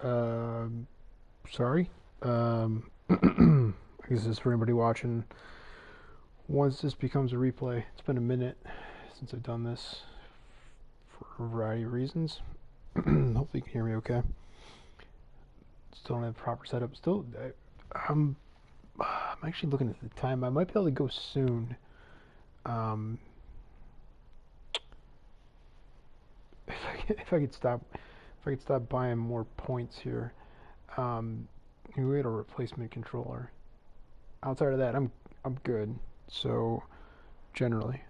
Um, Sorry. I guess this is for anybody watching. Once this becomes a replay, it's been a minute since I've done this for a variety of reasons. Hopefully you can hear me okay. Still don't have proper setup. I'm, I'm actually looking at the time. I might be able to go soon. Um, if I could stop buying more points here. Um, we had a replacement controller. Outside of that, I'm good. So generally.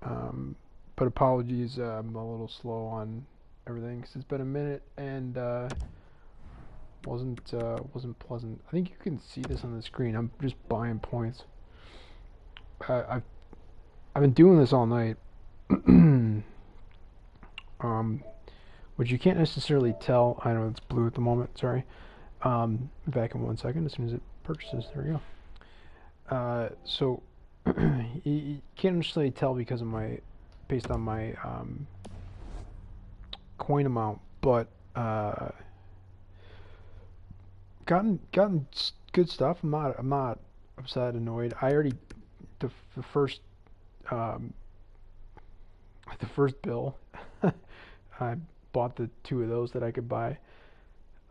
Um, but apologies, I'm a little slow on everything because it's been a minute and wasn't pleasant. I think you can see this on the screen. I'm just buying points. I've been doing this all night, um, which you can't necessarily tell. I know it's blue at the moment. Sorry. Back in 1 second as soon as it purchases. There we go. So you can't necessarily tell because of my based on my coin amount, but gotten good stuff. I'm not upset, annoyed. I already the first um, the first bill. I bought the two of those that I could buy.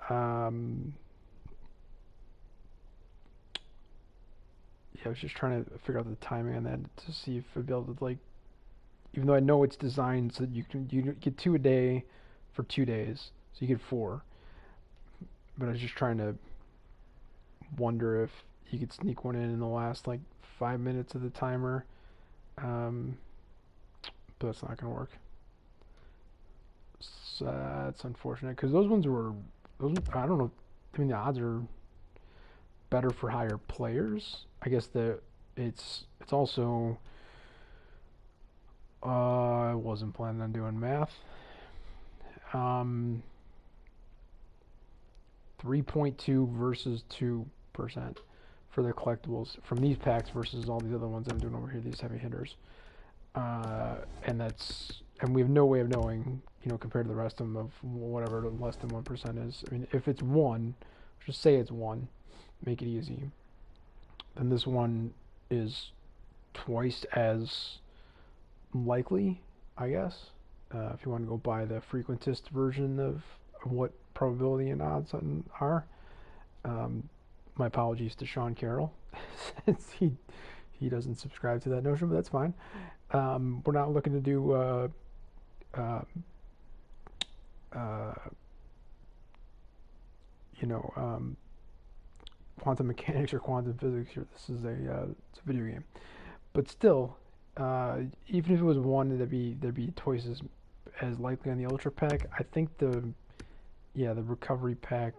Um, yeah, I was just trying to figure out the timing on that to see if I'd be able to like, even though I know it's designed so that you get two a day for 2 days, so you get four. But I was just trying to wonder if you could sneak one in the last like 5 minutes of the timer. Um, but that's not gonna work. So that's unfortunate because I don't know. I mean the odds are better for higher players. I guess that it's also I wasn't planning on doing math. Um, 3.2 versus 2% for the collectibles from these packs versus all these other ones that I'm doing over here. These heavy hitters. And we have no way of knowing, compared to the rest of them of whatever less than 1% is. I mean, if it's one, just say it's one, make it easy. Then this one is twice as likely, I guess. If you want to go by the frequentist version of what probability and odds are. Um, my apologies to Sean Carroll, since he doesn't subscribe to that notion, but that's fine. We're not looking to do uh, uh, you know quantum mechanics or quantum physics here. This is it's a video game, but still, even if it was one, there'd be twice as likely on the ultra pack. I think the recovery pack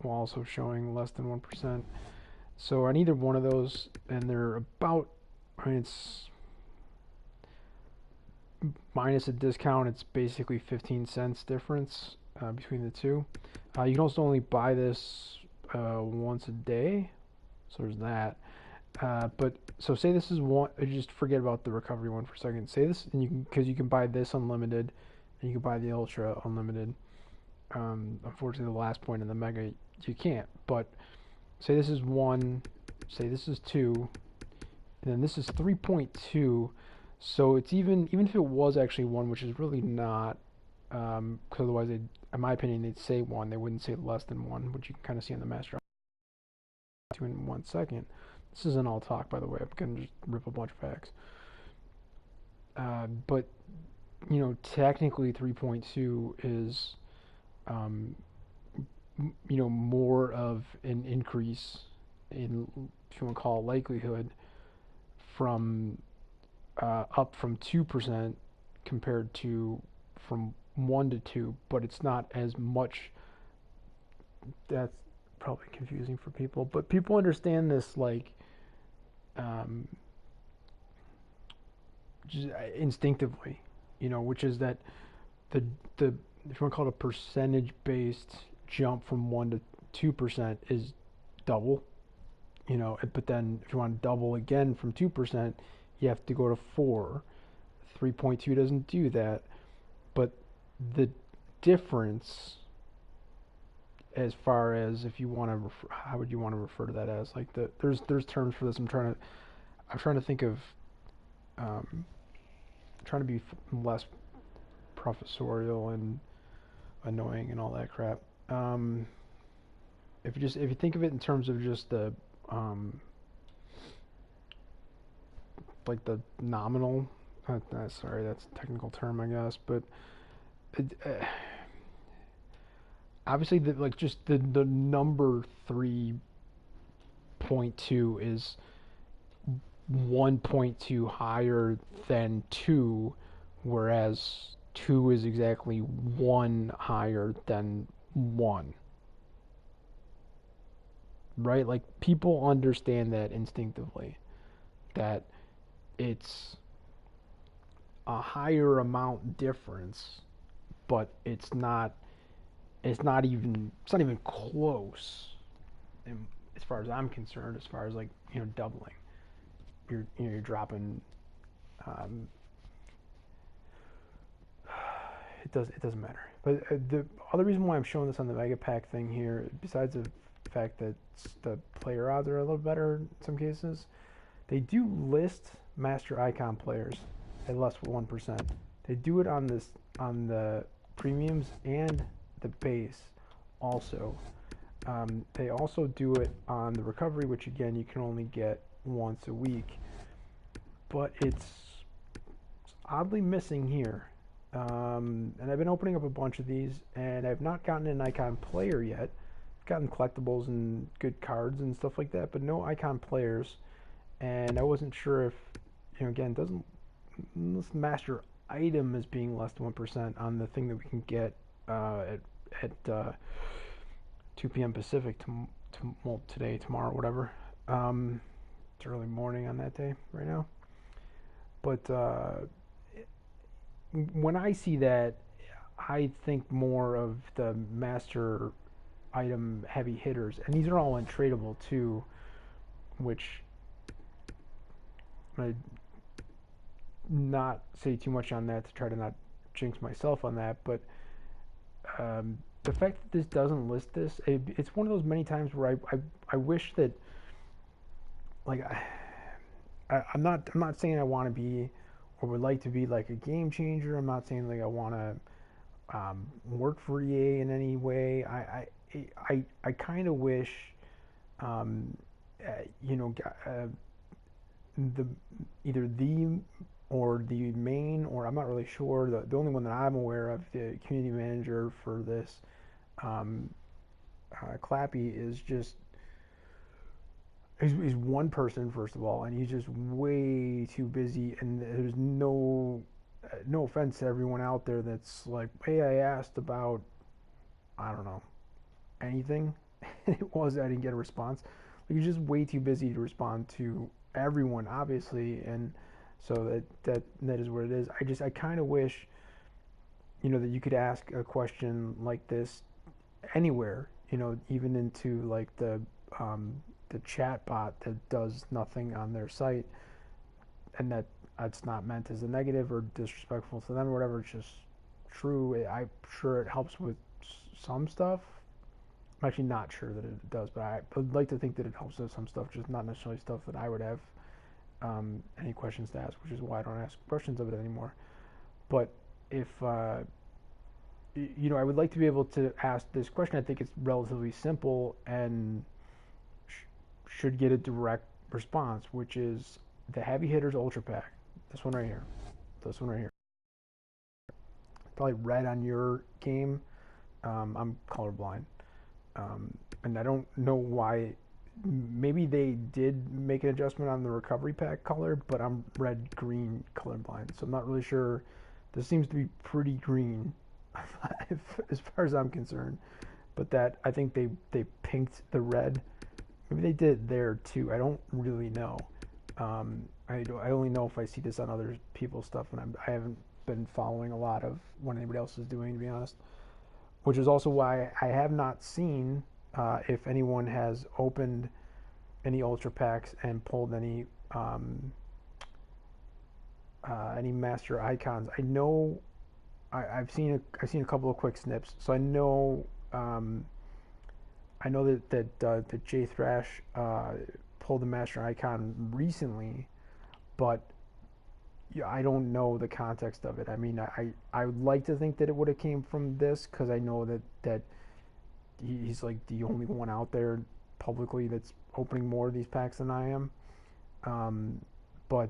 while also showing less than 1%. So on either one of those, and they're about, I mean, it's minus a discount, it's basically 15 cents difference between the two. You can also only buy this once a day, so there's that. But so say this is one. Just forget about the recovery one for a second. Say this, and because you can buy this unlimited, and you can buy the ultra unlimited. Unfortunately, the last point in the mega you can't. But say this is one. Say this is two, and then this is 3.2. So it's even if it was actually one, which is really not, because otherwise, in my opinion, they'd say one. They wouldn't say less than one, which you can kind of see on the master in 1 second. This isn't all talk, by the way. I'm gonna just rip a bunch of facts. But technically, 3.2 is, um, more of an increase in, if you want to call it likelihood, from up from 2% compared to from 1 to 2, but it's not as much. That's probably confusing for people, but people understand this like um, just instinctively, which is that the the if you want to call it a percentage based jump from 1 to 2% is double, but then if you want to double again from 2%, you have to go to 4. 3.2 doesn't do that, but the difference as far as if you want to how would you want to refer to that as like there's terms for this. I'm trying to think of um, trying to be less professorial and annoying and all that crap. Um, if you think of it in terms of just the um, like the nominal, sorry, that's a technical term, I guess, but it, obviously like just the number 3.2 is 1.2 higher than 2, whereas 2 is exactly 1 higher than 1. Right? Like people understand that instinctively, that it's a higher amount difference, but it's not even close. And as far as I'm concerned, as far as like, doubling, you're dropping. Um, it doesn't matter. But the other reason why I'm showing this on the Mega Pack thing here, besides the fact that the player odds are a little better in some cases, they do list master icon players at less than 1%. They do it on the premiums and the base also. They also do it on the recovery, which again you can only get once a week, but it's oddly missing here. And I've been opening up a bunch of these, and I've not gotten an icon player yet. I've gotten collectibles and good cards and stuff like that, but no icon players. And I wasn't sure if, again, doesn't this master item as being less than 1% on the thing that we can get at 2 p.m. Pacific well, today, tomorrow, whatever. It's early morning on that day right now. But when I see that, I think more of the master item heavy hitters, and these are all untradeable too, which I not say too much on that to try to not jinx myself on that, but the fact that this doesn't list this, it's one of those many times where I wish that, like, I'm not saying I want to be or would like to be like a game changer. I'm not saying like I want to work for EA in any way. I kind of wish, um, you know, the either the or the main, or I'm not really sure. The only one that I'm aware of, the community manager for this, um, Clappy, is just he's one person first of all, and he's just way too busy. And there's no offense to everyone out there that's like, hey, I asked about, I don't know, anything, and I didn't get a response. Like, he's just way too busy to respond to everyone, obviously, and so that is what it is. I kind of wish, that you could ask a question like this anywhere, even into like the chat bot that does nothing on their site, and that's not meant as a negative or disrespectful to them or whatever. It's just true. I'm sure it helps with some stuff. I'm actually not sure that it does, but I would like to think that it helps with some stuff, just not necessarily stuff that I would have any questions to ask, which is why I don't ask questions of it anymore. But if I would like to be able to ask this question. I think it's relatively simple and should get a direct response, which is the Heavy Hitters Ultra Pack. This one right here. This one right here. Probably red on your game. I'm colorblind. And I don't know why. Maybe they did make an adjustment on the recovery pack color, but I'm red-green colorblind, so I'm not really sure. This seems to be pretty green, as far as I'm concerned. But that, I think they pinked the red. Maybe they did there too. I don't really know. I only know if I see this on other people's stuff, and I haven't been following a lot of what anybody else is doing, to be honest. Which is also why I have not seen if anyone has opened any ultra packs and pulled any master icons. I know I've seen a couple of quick snips, so I know I know that J Thrash pulled the Master Icon recently, but yeah, I don't know the context of it. I mean, I would like to think that it would have came from this because I know that he's like the only one out there publicly that's opening more of these packs than I am. Um, but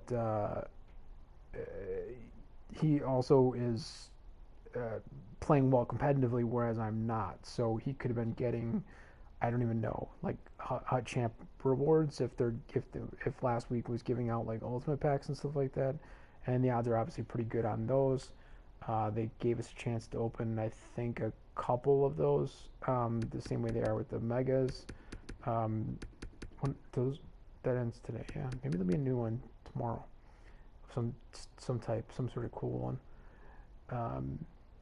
he also is playing well competitively, whereas I'm not. So he could have been getting, I don't even know, like hot champ rewards if last week was giving out like ultimate packs and stuff like that, and the odds are obviously pretty good on those. They gave us a chance to open, I think, a couple of those the same way they are with the megas. Um, those that ends today, yeah. Maybe there'll be a new one tomorrow, some some type, some sort of cool one. Um,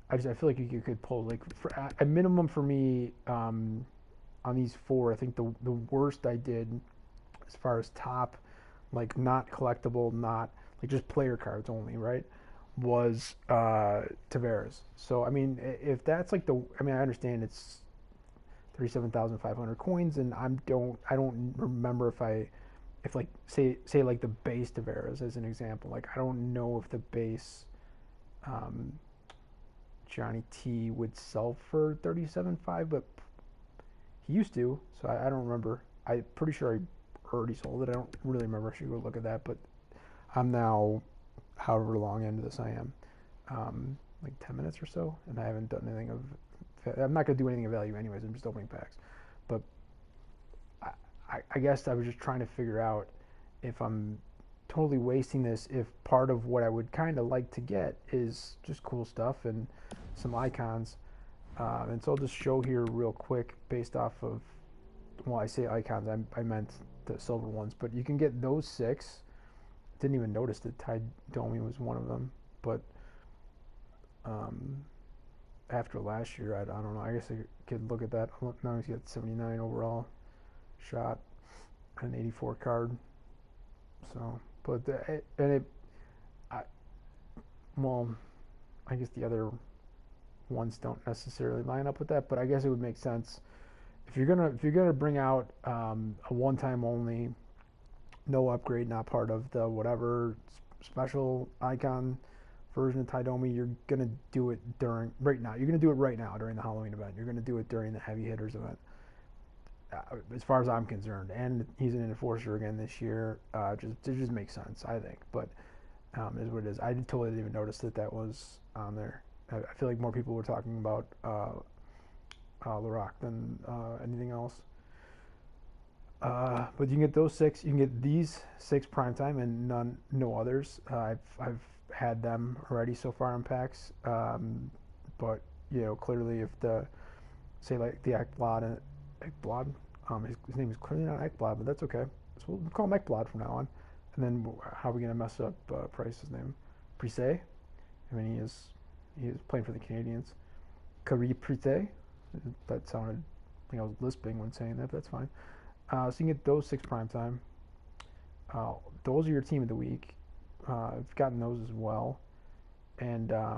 I feel like you could pull like for a minimum for me. On these four, I think the worst I did as far as top, like not collectible, not like just player cards only, right? Was Tavares. So I mean, if that's like I mean, I understand it's 37,500 coins, and I don't remember if like say like the base Tavares as an example. Like I don't know if the base um, Johnny T would sell for 37.5, but he used to, so I don't remember. I'm pretty sure I already sold it. I don't really remember. I should go look at that, but I'm now however long into this I am, like 10 minutes or so, and I haven't done anything of. I'm not gonna do anything of value anyways. I'm just opening packs, but I guess I was just trying to figure out if I'm totally wasting this. If part of what I would kind of like to get is just cool stuff and some icons. And so I'll just show here real quick based off of, well, I say icons, I meant the silver ones, but you can get those 6. Didn't even notice that Ty Domi was one of them, but um, after last year, I don't know. I guess I could look at that. Now he's got 79 overall shot, an 84 card. So, but and it, I, well, I guess the other ones don't necessarily line up with that, but I guess it would make sense if you're gonna bring out a one-time only, no upgrade, not part of the whatever special icon version of Taidomi, you're gonna do it during right now. You're gonna do it right now during the Halloween event. You're gonna do it during the heavy hitters event. As far as I'm concerned, and he's an enforcer again this year. It just makes sense, I think. But is what it is. I totally didn't even notice that was on there. I feel like more people were talking about Larock than anything else. But you can get those 6. You can get these 6 primetime and no others. I've had them already so far in packs. But clearly, if say like the Ekblad, his name is clearly not Ekblad, but that's okay. So we'll call him Ekblad from now on. And then how are we gonna mess up Price's name? Price? I mean, he is playing for the Canadians. Kari Price? That sounded like I was lisping when saying that, but that's fine. So you can get those 6 primetime. Those are your team of the week. I've gotten those as well. And I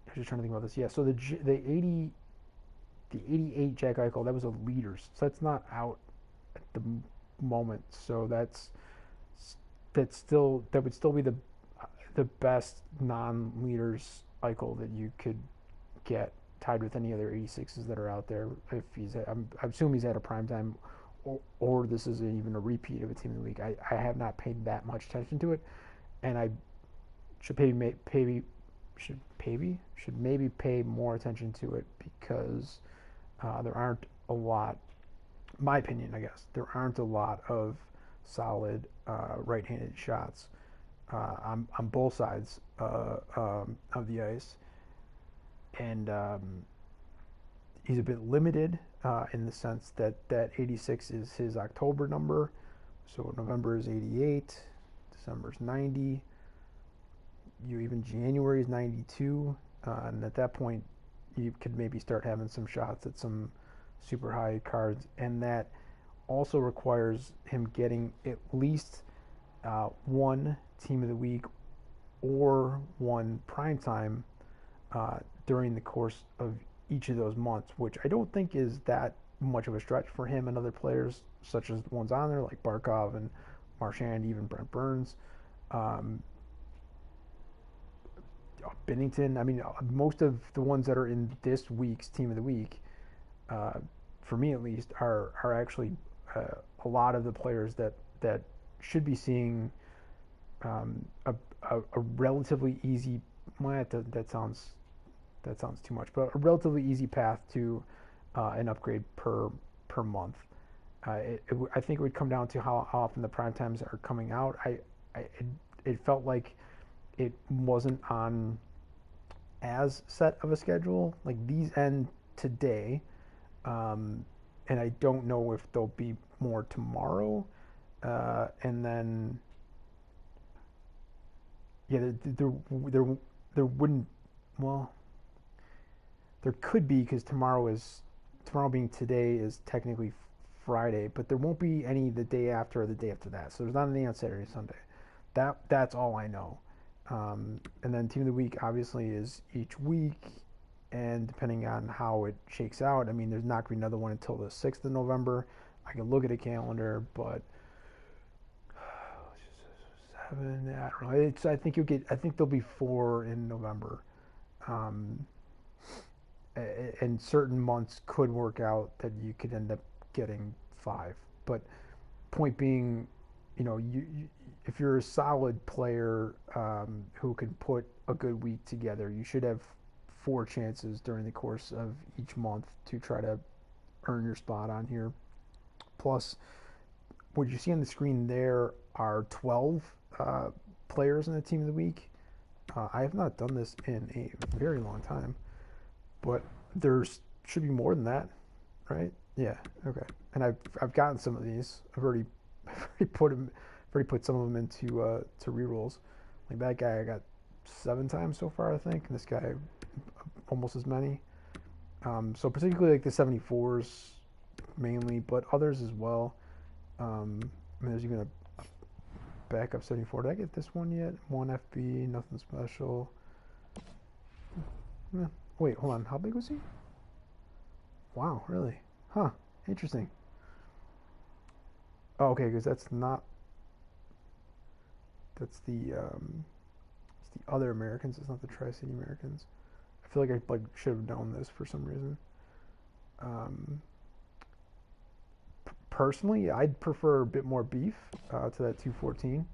was just trying to think about this. Yeah, so the 88 Jack Eichel, that was a leaders. So that's not out at the moment. So that would still be the best non-leaders Eichel that you could get, tied with any other 86s that are out there. If I assume he's at a prime time, or this is even a repeat of a team of the week. I have not paid that much attention to it, and I should maybe pay more attention to it because there aren't a lot. My opinion, I guess there aren't a lot of solid right-handed shots on both sides of the ice, and he's a bit limited in the sense that 86 is his October number, so November is 88, December is 90, even January is 92, and at that point you could maybe start having some shots at some super high cards, and that also requires him getting at least one team of the week or one primetime during the course of each of those months, which I don't think is that much of a stretch for him and other players, such as the ones on there like Barkov and Marchand, even Brent Burns, um, Binnington. I mean, most of the ones that are in this week's Team of the Week, uh, for me at least, are actually a lot of the players that should be seeing a relatively easy. Well, that sounds too much, but a relatively easy path to an upgrade per month. I think it would come down to how often the prime times are coming out. It felt like it wasn't on as set of a schedule. Like these end today, um, and I don't know if there'll be more tomorrow. And then yeah, there wouldn't. Well, there could be because tomorrow being today is technically Friday, but there won't be any the day after or the day after that. So there's not any on Saturday, Sunday. That's all I know. And then team of the week obviously is each week, and depending on how it shakes out, I mean, there's not going to be another one until the 6th of November. I can look at a calendar, but seven. I don't know. I think there'll be four in November. Um, and certain months could work out that you could end up getting five. But point being, if you're a solid player who can put a good week together, you should have four chances during the course of each month to try to earn your spot on here. Plus, what you see on the screen there are 12 players in the team of the week. I have not done this in a very long time, but there's should be more than that, right? Yeah, okay. And I've gotten some of these. I've already put some of them into to rerolls. Like that guy, I got 7 times so far, I think, and this guy almost as many. So particularly like the 74s mainly, but others as well. I mean, there's even a backup 74. Did I get this one yet? 1 FB, nothing special. Yeah. Wait, hold on. How big was he? Wow, really? Huh. Interesting. Oh, okay, because that's not. It's the other Americans. It's not the Tri-City Americans. I feel like I should have known this for some reason. Um, Personally, I'd prefer a bit more beef to that 214.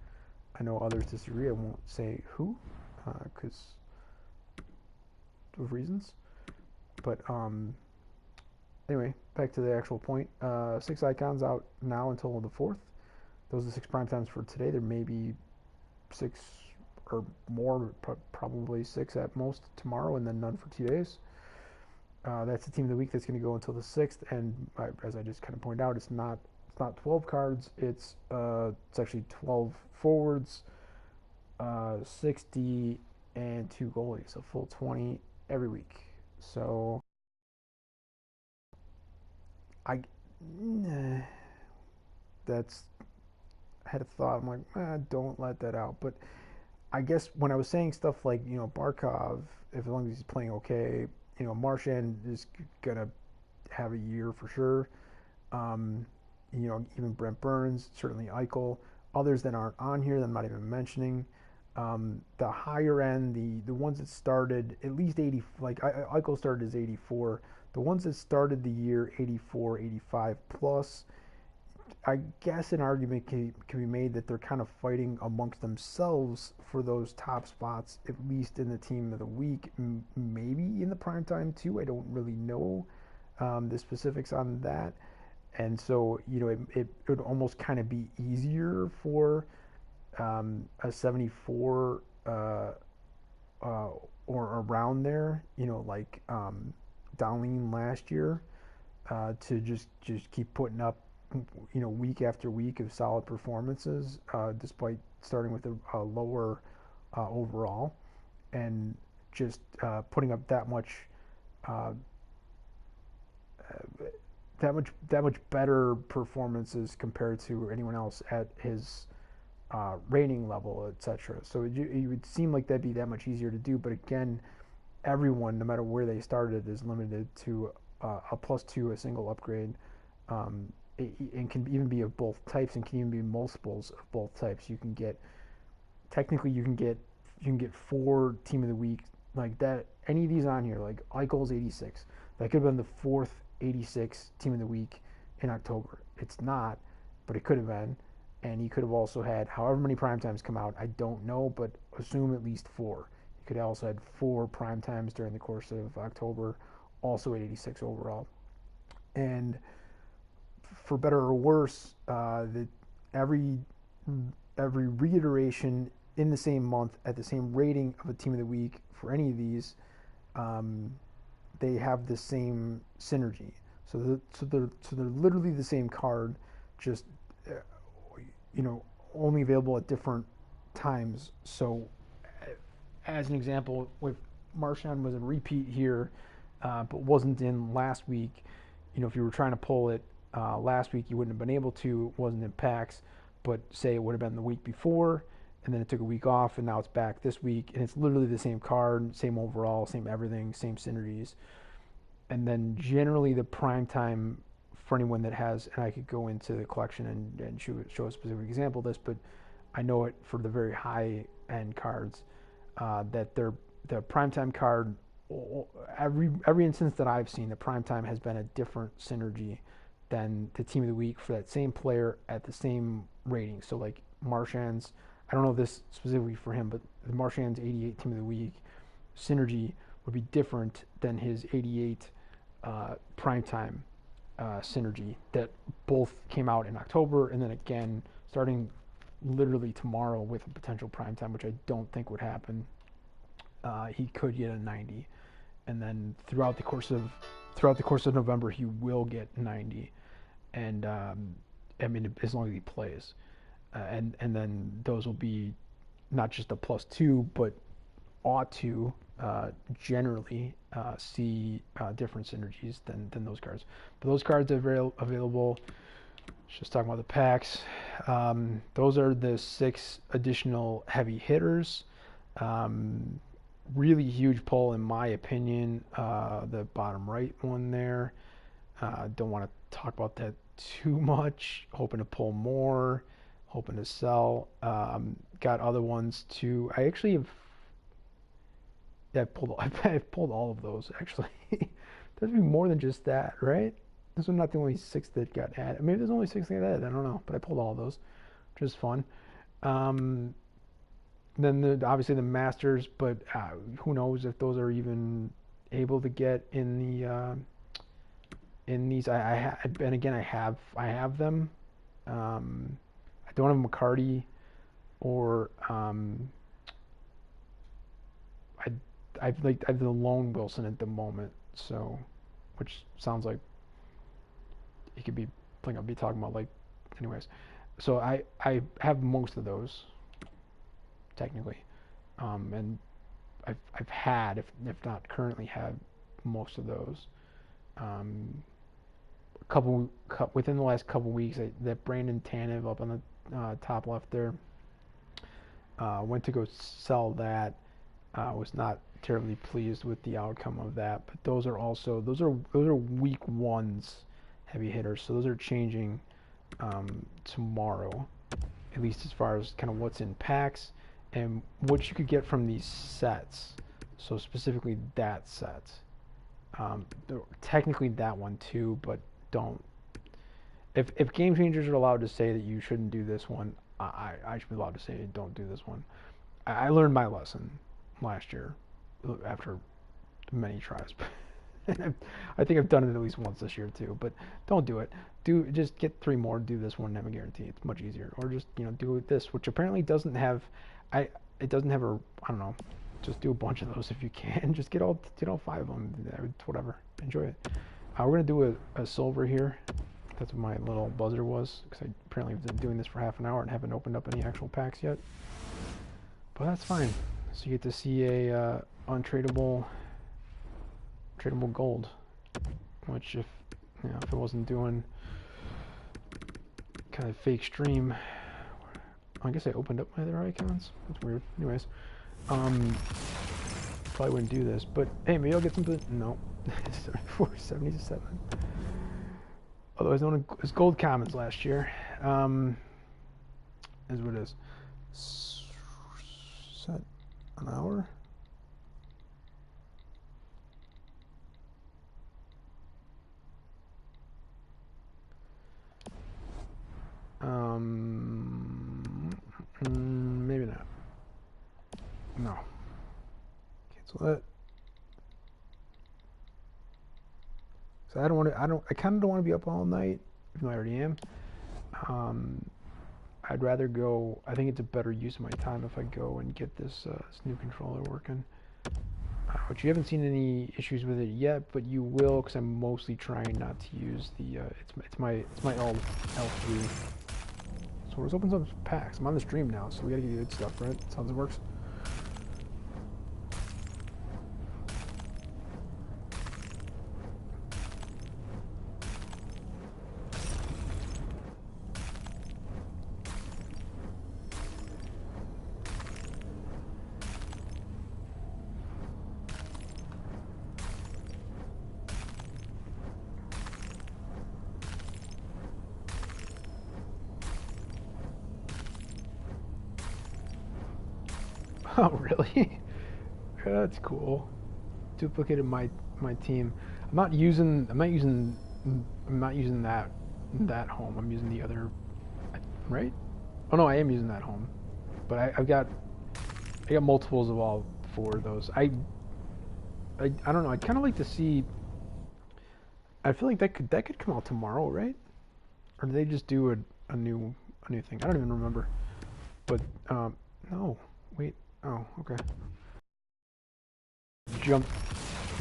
I know others disagree. I won't say who, because of reasons. But anyway, back to the actual point. 6 icons out now until the 4th. Those are the 6 prime times for today. There may be 6 or more, probably 6 at most tomorrow, and then none for 2 days. That's the team of the week that's going to go until the 6th, and as I just kind of pointed out, it's not 12 cards. It's actually 12 forwards, 60, and 2 goalies, a full 20 every week. So I that's I had a thought. I'm like, don't let that out. But I guess when I was saying stuff like Barkov, if as long as he's playing okay, Marchand is gonna have a year for sure. Um, even Brent Burns, certainly Eichel, others that aren't on here that I'm not even mentioning. The higher end, the ones that started at least 80, like Eichel started as 84. The ones that started the year 84, 85 plus, I guess an argument can be made that they're kind of fighting amongst themselves for those top spots, at least in the team of the week, maybe in the prime time too. I don't really know the specifics on that. And so, it would almost kind of be easier for a 74 or around there, like Dowling last year, to just keep putting up, week after week of solid performances, despite starting with a lower overall, and just putting up uh, that much better performances compared to anyone else at his rating level, etc. So it would seem like that'd be that much easier to do. But again, everyone, no matter where they started, is limited to a +2, a single upgrade. And can even be of both types, and can even be multiples of both types. You can get technically you can get 4 team of the week like that. Any of these on here, like Eichel's 86, that could have been the 4th 86 team of the week in October. It's not, but it could have been. And he could have also had however many prime times come out. I don't know, but assume at least 4. He could have also had 4 prime times during the course of October, also at 86 overall. And for better or worse, that every reiteration in the same month at the same rating of a team of the week for any of these, they have the same synergy. So they're literally the same card, just only available at different times. So, as an example, if Marchand was a repeat here, but wasn't in last week, if you were trying to pull it last week, you wouldn't have been able to. It wasn't in packs, but say it would have been the week before, and then it took a week off, and now it's back this week, and it's literally the same card, same overall, same everything, same synergies. And then generally the prime time for anyone that has, and I could go into the collection and show a specific example of this, but I know it for the very high end cards, that the primetime card, every instance that I've seen, the primetime has been a different synergy than the team of the week for that same player at the same rating. So like Marchand's, I don't know this specifically for him, but the Marchand's 88 team of the week synergy would be different than his 88 primetime synergy that both came out in October, and then again starting literally tomorrow with a potential primetime, which I don't think would happen. He could get a 90, and then throughout the course of November he will get 90, and I mean as long as he plays, and then those will be not just a +2, but ought to generally see different synergies than those cards. But those cards are available. Just talking about the packs. Those are the 6 additional heavy hitters. Really huge pull in my opinion. The bottom right one there. Don't want to talk about that too much. Hoping to pull more. Hoping to sell. Got other ones too. I actually have. I've pulled all of those actually. There's be more than just that, right? Those are not the only 6 that got added. Maybe there's only 6 that got added. I don't know, but I pulled all of those, which is fun. Then obviously the Masters, but who knows if those are even able to get in the in these. And again I have them. I don't have McCarty or I have the lone Wilson at the moment, so which sounds like it could be something I'll be talking about, like, anyways. So I have most of those technically, and I've had, if not currently have, most of those. Within the last couple weeks, that Brandon Tanev up on the top left there, went to go sell that. Was not terribly pleased with the outcome of that, but those are week 1's heavy hitters, so those are changing tomorrow, at least as far as kind of what's in packs and what you could get from these sets. So specifically that set, technically that one too, but don't. If Game Changers are allowed to say that you shouldn't do this one, I should be allowed to say don't do this one. I learned my lesson last year after many tries. I think I've done it at least once this year too, but don't do it. Just get 3 more, do this one, and have a guarantee. It's much easier. Or just do this, which apparently doesn't have. It doesn't have a. I don't know. Just do a bunch of those if you can. Just get all 5 of them. Whatever. Enjoy it. We're gonna do a silver here. That's what my little buzzer was, because I apparently have been doing this for half an hour and haven't opened up any actual packs yet. But that's fine. So you get to see a tradable gold, which if it wasn't doing kind of fake stream, I guess I opened up my other icons. That's weird. Anyways, Probably wouldn't do this, but hey, maybe I'll get something. No, 74, 77. Otherwise known as gold commons last year. Is what it is. Set an hour. Maybe not. No. Cancel that. So I don't want to. I kind of don't want to be up all night, even though I already am. I'd rather go. I think it's a better use of my time if I go and get this new controller working. Which you haven't seen any issues with it yet, but you will, because I'm mostly trying not to use the. It's my L3. So let's open some packs. I'm on the stream now, so we gotta get good stuff, right? That's how this works. Oh, really? That's cool. Duplicated my team. I'm not using that home. I'm using the other, right? Oh no, I am using that home, but I got multiples of all four of those. I don't know. I'd kind of like to see. I feel like that could come out tomorrow, right? Or do they just do a new thing? I don't even remember. But no, wait. Oh, okay.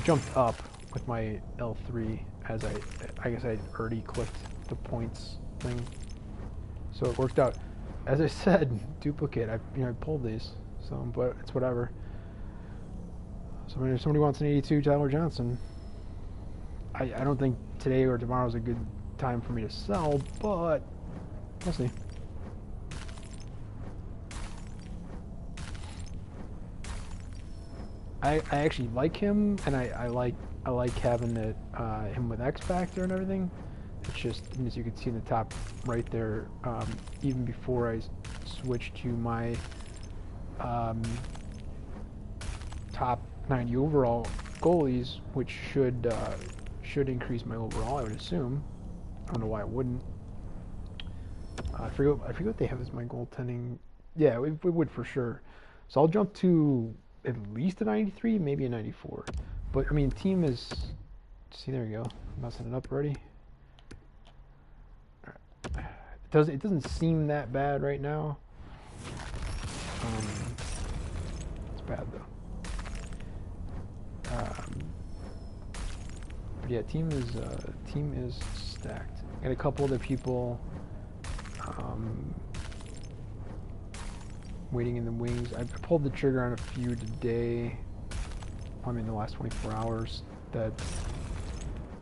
Jumped up with my L3 as I guess I already clicked the points thing, so it worked out. As I said, duplicate. I pulled these, so but it's whatever. So if somebody wants an 82 Tyler Johnson, I don't think today or tomorrow is a good time for me to sell, but we'll see. I actually like him, and I like having it him with X Factor and everything. It's just, as you can see in the top right there, even before I switched to my top 90 overall goalies, which should increase my overall, I would assume. I don't know why it wouldn't. I forget what they have as my goaltending. Yeah, we would for sure. So I'll jump to at least a 93, maybe a 94. But I mean, team is. See, there you go. Messing it up already. Right. It doesn't seem that bad right now. It's bad though. But yeah, team is stacked. Got a couple other people waiting in the wings. I pulled the trigger on a few today. I mean, the last 24 hours. That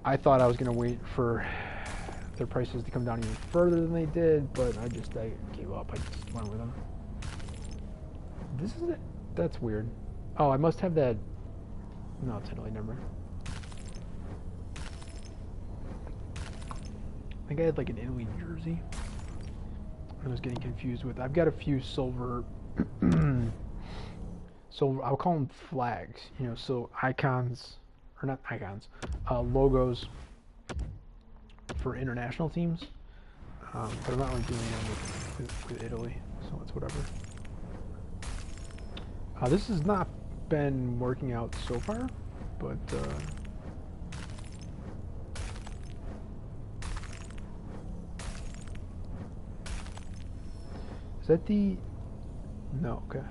I thought I was gonna wait for their prices to come down even further than they did, but I gave up. I just went with them. This is it. That's weird. Oh, I must have that. No, it's Italy. Never mind. I think I had like an Italy jersey. I was getting confused with. I've got a few silver. Silver. I'll call them flags. So icons, or not icons, logos for international teams. But I'm not really doing them with Italy, so it's whatever. This has not been working out so far, but. Is that the... No, okay.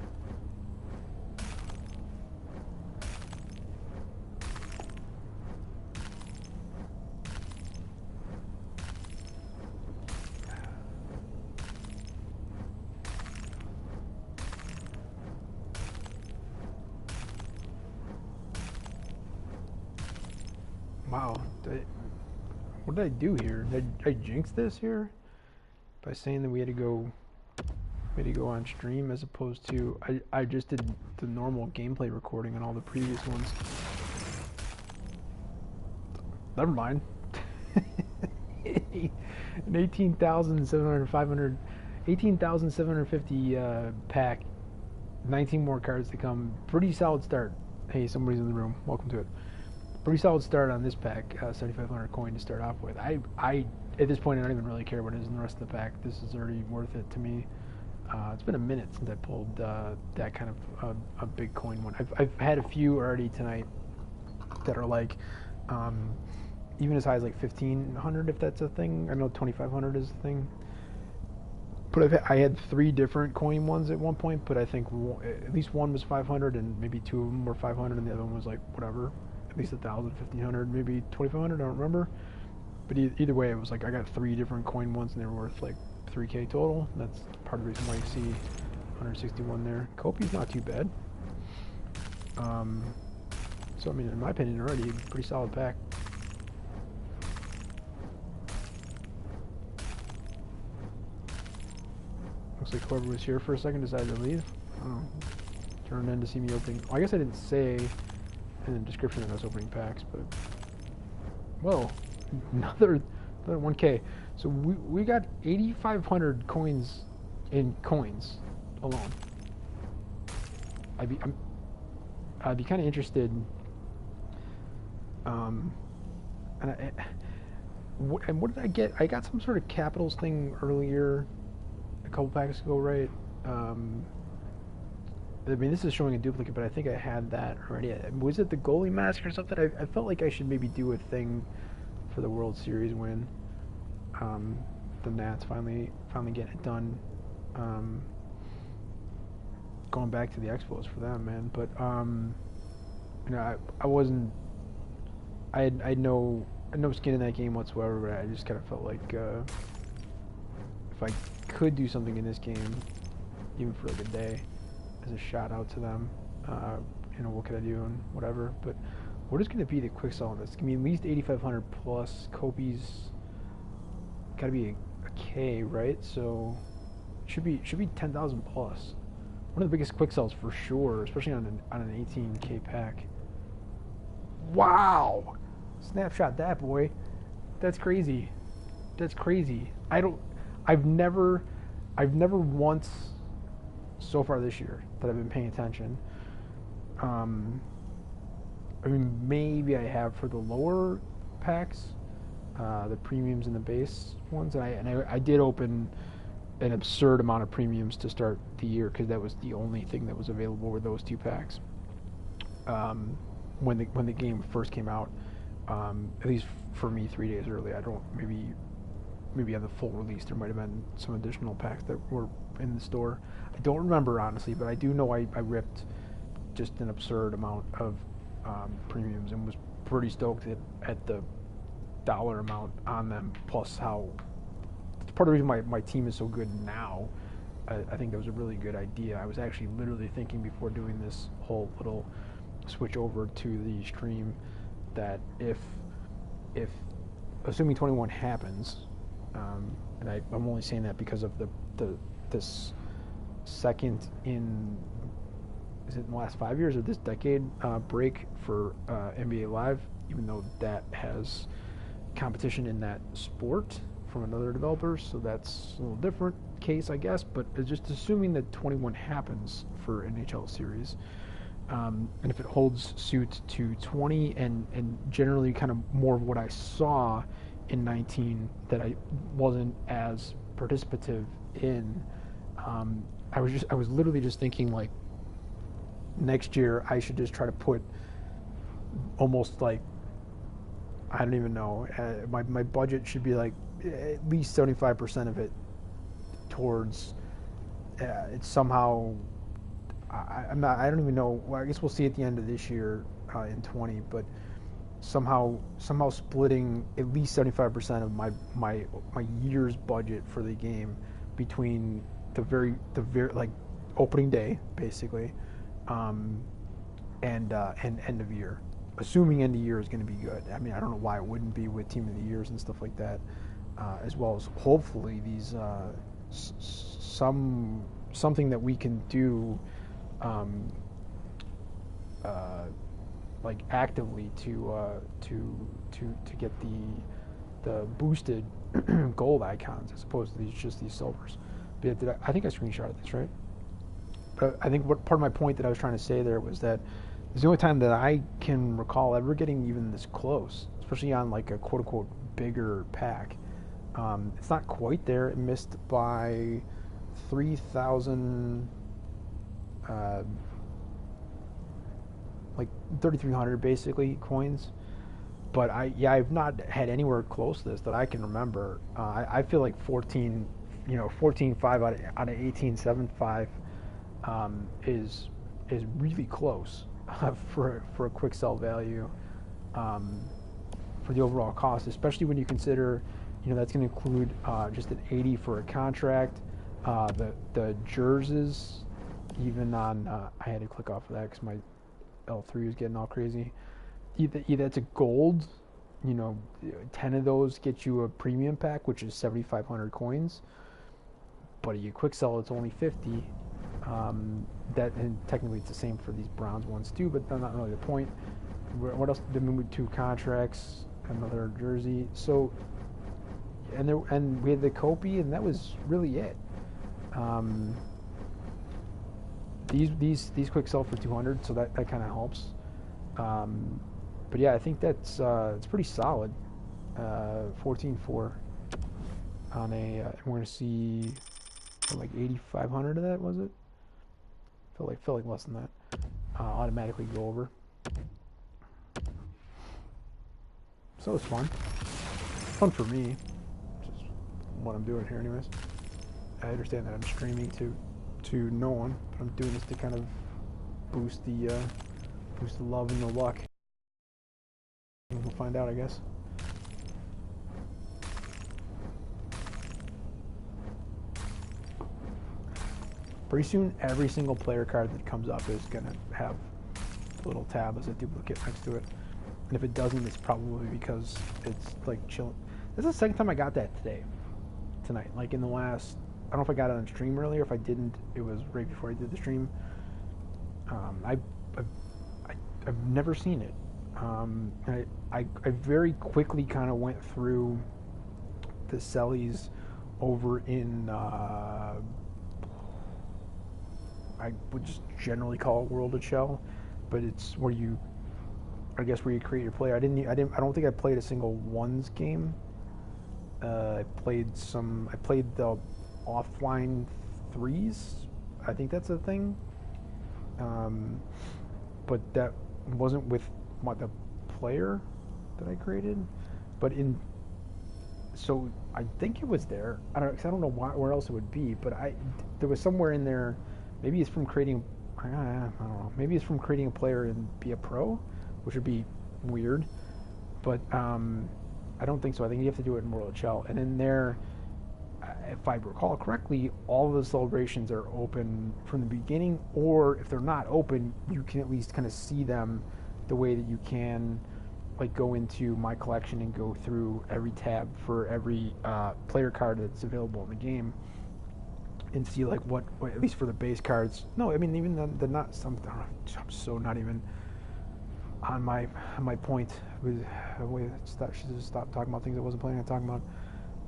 Wow. What did I do here? Did I jinx this here? By saying that we had to go way to go on stream as opposed to I just did the normal gameplay recording on all the previous ones. Never mind. An 18,750 pack, 19 more cards to come. Pretty solid start. Hey, somebody's in the room. Welcome to it. Pretty solid start on this pack. 7,500 coin to start off with. I at this point I don't even really care what is in the rest of the pack. This is already worth it to me. It's been a minute since I pulled that kind of a big coin one. I've had a few already tonight that are like even as high as like 1,500 if that's a thing. I know 2,500 is a thing. But I had 3 different coin ones at one point, but I think at least one was 500 and maybe 2 of them were 500 and the other one was like whatever, at least 1,000, 1,500, maybe 2,500, I don't remember. But either way, it was like I got 3 different coin ones and they were worth like 3K total. That's part of the reason why you see 161 there. Kopi's not too bad. So I mean, in my opinion, already a pretty solid pack. Looks like whoever was here for a second decided to leave. I don't know. Turned in to see me opening. Well, I guess I didn't say in the description that I was opening packs, but whoa, another 1K. So we got 8,500 coins in coins alone. I'd be kind of interested. And what did I get? I got some sort of Capitals thing earlier, a couple packs ago, right? I mean, this is showing a duplicate, but I think I had that already. Was it the goalie mask or something? I felt like I should maybe do a thing for the World Series win. The Nats finally getting it done. Going back to the Expos for them, man. But you know, I wasn't. I had no skin in that game whatsoever. But I just kind of felt like if I could do something in this game, even for like a day, as a shout out to them, you know, what could I do and whatever. But what is going to be the quick sell on this? It's going to be at least 8,500 plus. Kopi's got to be a K, right? So should be 10,000 plus. One of the biggest quick sells for sure, especially on an 18K pack. Wow! Snapshot that, boy. That's crazy. That's crazy. I've never once so far this year that I've been paying attention. I mean, maybe I have for the lower packs, the premiums and the base ones, and I did open an absurd amount of premiums to start the year because that was the only thing that was available were those 2 packs. When the game first came out, at least for me 3 days early. I don't maybe on the full release there might have been some additional packs that were in the store. I don't remember honestly, but I do know I ripped just an absurd amount of premiums and was pretty stoked at the dollar amount on them, plus how it's part of the reason my team is so good now. I think that was a really good idea. I was actually literally thinking before doing this whole little switch over to the stream that if assuming 21 happens, and I'm only saying that because of this second in, is it in the last 5 years or this decade break for NBA Live, even though that has competition in that sport from another developer, so that's a little different case, I guess, but just assuming that 21 happens for NHL series, and if it holds suit to 20 and generally kind of more of what I saw in 19 that I wasn't as participative in, I was literally just thinking like next year I should just try to put almost like, I don't even know, my budget should be like at least 75% of it towards it's somehow, I don't even know, well, I guess we'll see at the end of this year in 20, but somehow splitting at least 75% of my year's budget for the game between the very like opening day basically, and end of year, assuming end of year is going to be good. I mean, I don't know why it wouldn't be with team of the years and stuff like that, as well as hopefully these some something that we can do, um, uh, like actively to get the boosted gold icons as opposed to just these silvers. But I think I screenshotted this, right? But I think what part of my point that I was trying to say there was that it's the only time that I can recall ever getting even this close, especially on like a quote unquote bigger pack. It's not quite there. It missed by 3,000, like 3,300 basically coins. But I've not had anywhere close to this that I can remember. I feel like 14.5 out of 18.75 is really close for a quick sell value for the overall cost, especially when you consider, that's going to include just an 80 for a contract. The jerseys, even on I had to click off of that because my L3 was getting all crazy. Either it's a gold, 10 of those get you a premium pack, which is 7,500 coins. But you quick sell, it's only 50. And technically it's the same for these bronze ones too, but that's not really the point. What else did we move? 2 contracts, another jersey. So, and we had the Kopi, and that was really it. These quick sell for 200, so that kind of helps. But yeah, I think that's it's pretty solid. 14.4 on a. We're gonna see like 8,500 of that, was it? Feel like less than that. Automatically go over. So it's fun. Fun for me. Just what I'm doing here, anyways. I understand that I'm streaming to no one, but I'm doing this to kind of boost the love and the luck. We'll find out, I guess. Pretty soon, every single player card that comes up is going to have a little tab as a duplicate next to it. And if it doesn't, it's probably because it's like chilling. This is the second time I got that tonight. Like in the last, I don't know if I got it on stream earlier. If I didn't, it was right before I did the stream. I've never seen it. I very quickly kind of went through the sellies over in I would just generally call it World of Shell, but it's where you create your player. I don't think I played a single ones game. I played the offline threes. I think that's a thing. But that wasn't with the player that I created. But so I think it was there. I don't know where else it would be. But there was somewhere in there. Maybe it's from creating. I don't know. Maybe it's from creating a player and be a pro, which would be weird. But I don't think so. I think you have to do it in World of Shell. And in there, if I recall correctly, all of the celebrations are open from the beginning, or if they're not open, you can at least kind of see them the way that you can, like, go into my collection and go through every tab for every player card that's available in the game and see, like, what at least for the base cards. No, I mean, even the not some. I'm so not even on my point. She just stopped talking about things I wasn't planning on talking about.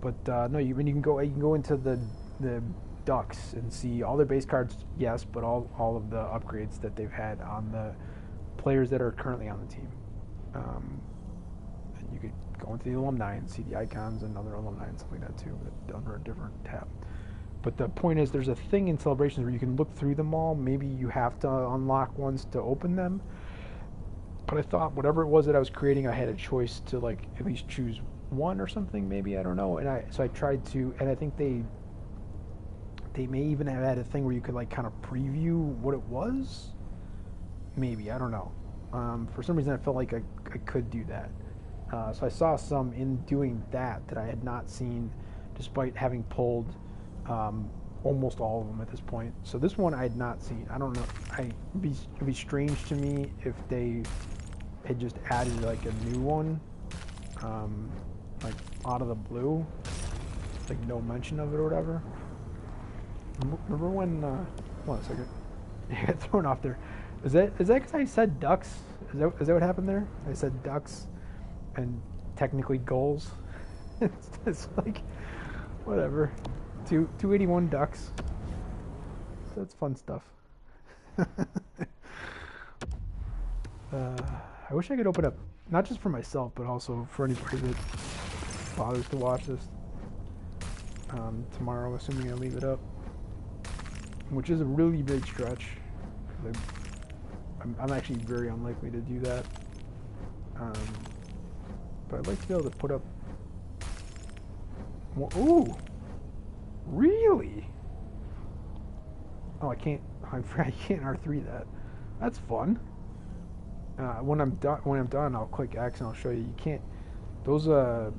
But no, you can go into the Ducks and see all their base cards, yes, but all of the upgrades that they've had on the players that are currently on the team. And you could go into the alumni and see the icons and other alumni and stuff like that too, but under a different tab. But the point is, there's a thing in celebrations where you can look through them all. Maybe you have to unlock ones to open them. But I thought whatever it was that I was creating, I had a choice to, like, at least choose one or something. Maybe, I don't know. So I tried to, and I think they may even have had a thing where you could, like, kind of preview what it was. Maybe, I don't know. For some reason, I felt like I could do that. So I saw some in doing that I had not seen, despite having pulled almost all of them at this point. So this one I had not seen. I don't know. It'd be strange to me if they had just added, like, a new one, like, out of the blue, like no mention of it or whatever. Remember when? Hold on a second. I got thrown off there. Is that because I said ducks? Is that what happened there? I said ducks, and technically goals. It's like whatever. 281 ducks. So that's fun stuff. I wish I could open up, not just for myself, but also for anybody that bothers to watch this tomorrow, assuming I leave it up, which is a really big stretch. I'm actually very unlikely to do that. But I'd like to be able to put up more. Ooh! Really? Oh, I can't R3 that. That's fun. When I'm done, I'll click X and I'll show you. You can't. Those oh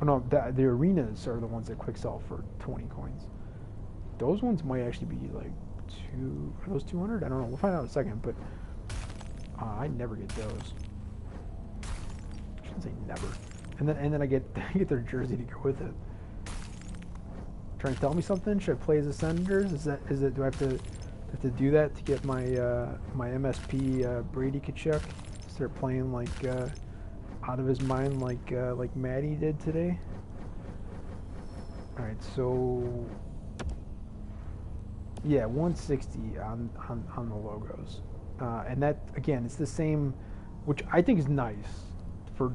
no, the arenas are the ones that quick sell for 20 coins. Those ones might actually be like are those 200? I don't know. We'll find out in a second. But I never get those. I shouldn't say never. And then I get their jersey to go with it. Trying to tell me something? Should I play as the Senators? Is it? Do I have to do that to get my my MSP Brady Kachuk? Start playing like out of his mind like Maddie did today. All right, so yeah, 160 on the logos, and that again, it's the same, which I think is nice for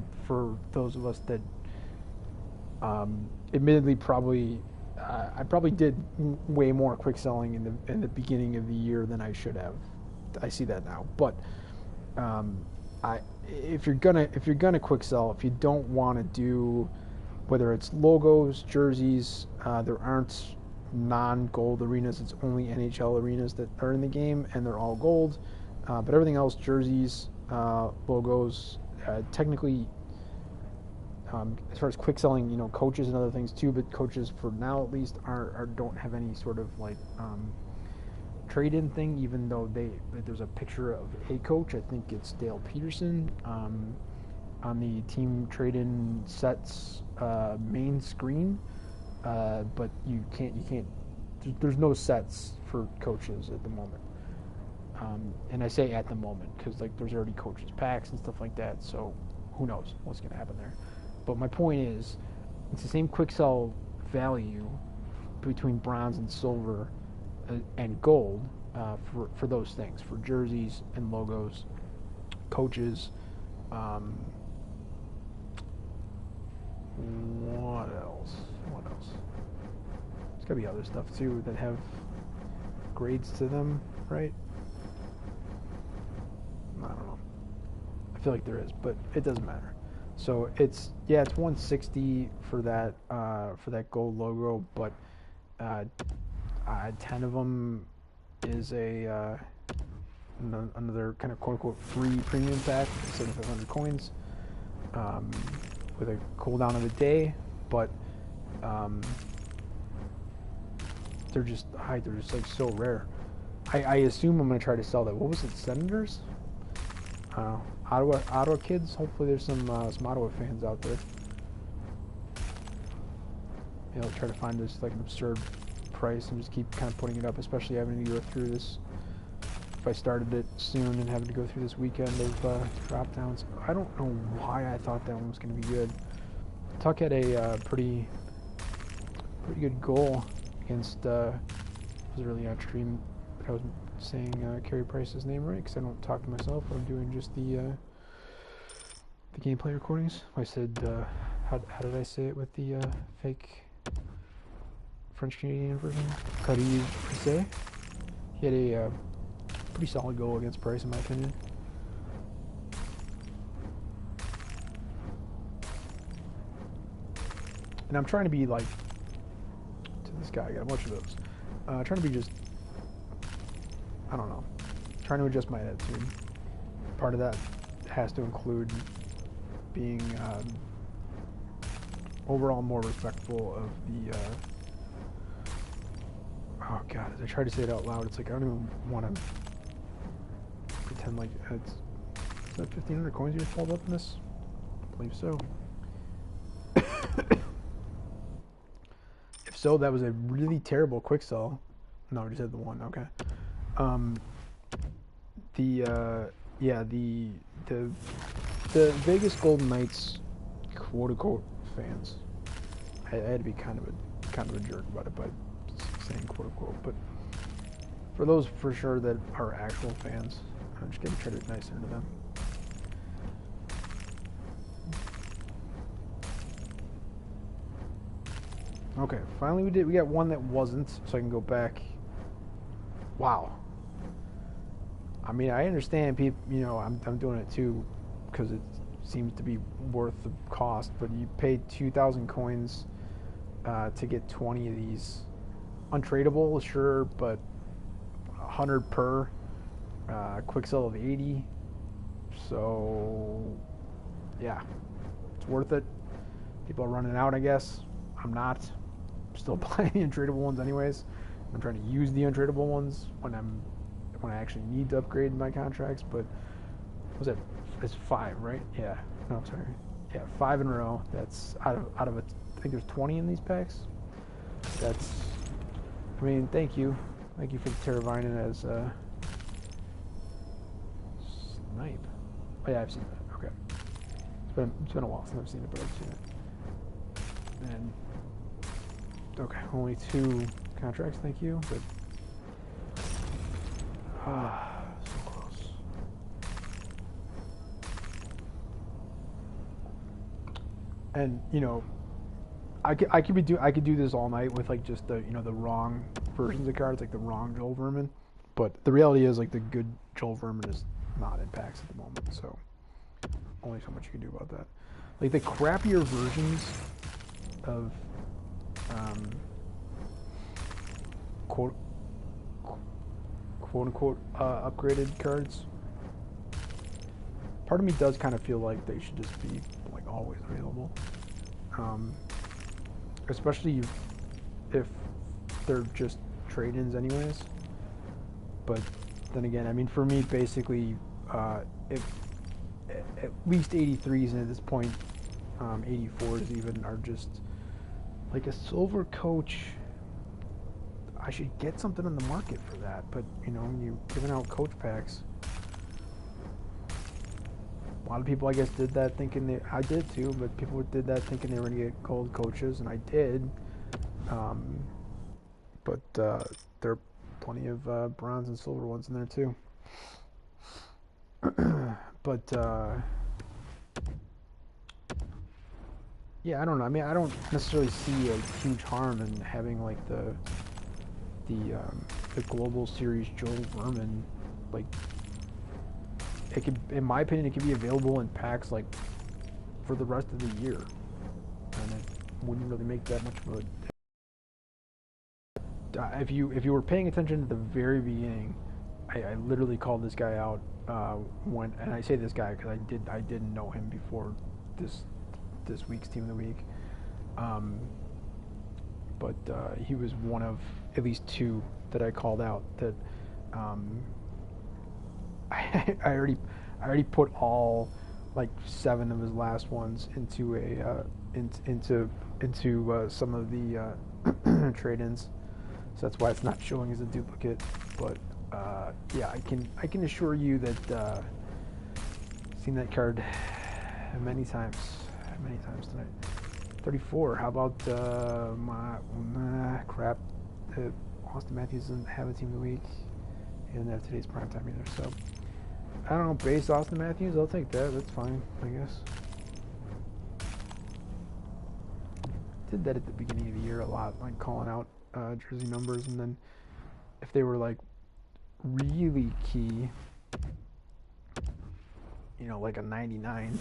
those of us that admittedly probably. I probably did way more quick selling in the beginning of the year than I should have. I see that now, but if you're gonna quick sell, if you don't want to do whether it's logos, jerseys, there aren't non-gold arenas. It's only NHL arenas that are in the game, and they're all gold. But everything else, jerseys, logos, technically. As far as quick selling, coaches and other things too, but coaches for now at least don't have any sort of like trade-in thing, even though there's a picture of a coach. I think it's Dale Peterson on the team trade-in sets main screen, but you can't. There's no sets for coaches at the moment, and I say at the moment because like there's already coaches packs and stuff like that. So who knows what's going to happen there. But my point is, it's the same quick sell value between bronze and silver and gold for those things, for jerseys and logos, coaches. What else? There's got to be other stuff too that have grades to them, right? I don't know. I feel like there is, but it doesn't matter. So it's 160 for that gold logo, but 10 of them is another kind of quote unquote free premium pack, 7,500 coins, with a cooldown of a day, but they're just like so rare. I assume I'm gonna try to sell that. What was it, Senators? Ottawa kids. Hopefully there's some Ottawa fans out there. I'll try to find this like an absurd price and just keep kind of putting it up, especially having to go through this. If I started it soon and having to go through this weekend of drop downs, I don't know why I thought that one was going to be good. Tuck had a pretty good goal against. It was really on stream, but I was saying Carey Price's name right because I don't talk to myself. I'm doing just the gameplay recordings. I said, how did I say it with the fake French Canadian version? Carey Price. He had a pretty solid goal against Price, in my opinion. And I'm trying to be like to this guy. I got a bunch of those. Trying to be just. I don't know. Trying to adjust my attitude. Part of that has to include being overall more respectful of the. Oh God! As I try to say it out loud, it's like I don't even want to pretend like it's. Is that 1,500 coins you just pulled up in this? I believe so. If so that was a really terrible quick sell. No, I just had the one. Okay. Yeah, the Vegas Golden Knights, quote unquote, fans. I had to be kind of a jerk about it by saying quote unquote, but for those for sure that are actual fans, I'm just gonna try to be nicer to them. Okay, finally we got one that wasn't, so I can go back. Wow. I mean, I understand people, I'm doing it too because it seems to be worth the cost, but you paid 2,000 coins to get 20 of these. Untradeable, sure, but 100 per, quick sell of 80. So, yeah, it's worth it. People are running out, I guess. I'm not. I'm still buying the untradeable ones anyways. I'm trying to use the untradeable ones when I actually need to upgrade my contracts, but was it? It's 5, right? Yeah. No, sorry. Yeah, 5 in a row. That's out of it. I think there's 20 in these packs. That's. I mean, thank you for the Terravinen as snipe. Oh yeah, I've seen that. Okay. It's been a while since I've seen it, but I've seen it. And okay, only 2 contracts. Thank you, but. So close. And I could do this all night with like just the the wrong versions of cards, like the wrong Joel Vermin. But the reality is like the good Joel Vermin is not in packs at the moment, so only so much you can do about that. Like the crappier versions of quote unquote upgraded cards, part of me does kind of feel like they should just be like always available, especially if they're just trade-ins anyways. But then again, I mean, for me, basically, if at least 83s, and at this point 84s even, are just like a silver coach. I should get something on the market for that, but you're giving out coach packs. A lot of people, I guess, did that thinking I did too, but people did that thinking they were going to get gold coaches, and I did. But there are plenty of bronze and silver ones in there too. But yeah, I don't know. I mean, I don't necessarily see a huge harm in having like the Global Series Joel Vermin. Like, it could, in my opinion, it could be available in packs like for the rest of the year, and it wouldn't really make that much of a. If you were paying attention at the very beginning, I literally called this guy out when, and I say this guy because I didn't know him before this week's Team of the Week. But he was one of at least 2 that I called out that I already put all like 7 of his last ones into a into some of the trade-ins, so that's why it's not showing as a duplicate. But yeah, I can assure you that seen that card many times tonight. 34. How about crap? Austin Matthews doesn't have a Team of the Week. He doesn't have today's primetime either. So I don't know. Base Austin Matthews. I'll take that. That's fine, I guess. Did that at the beginning of the year a lot, like calling out jersey numbers, and then if they were like really key, like a 99,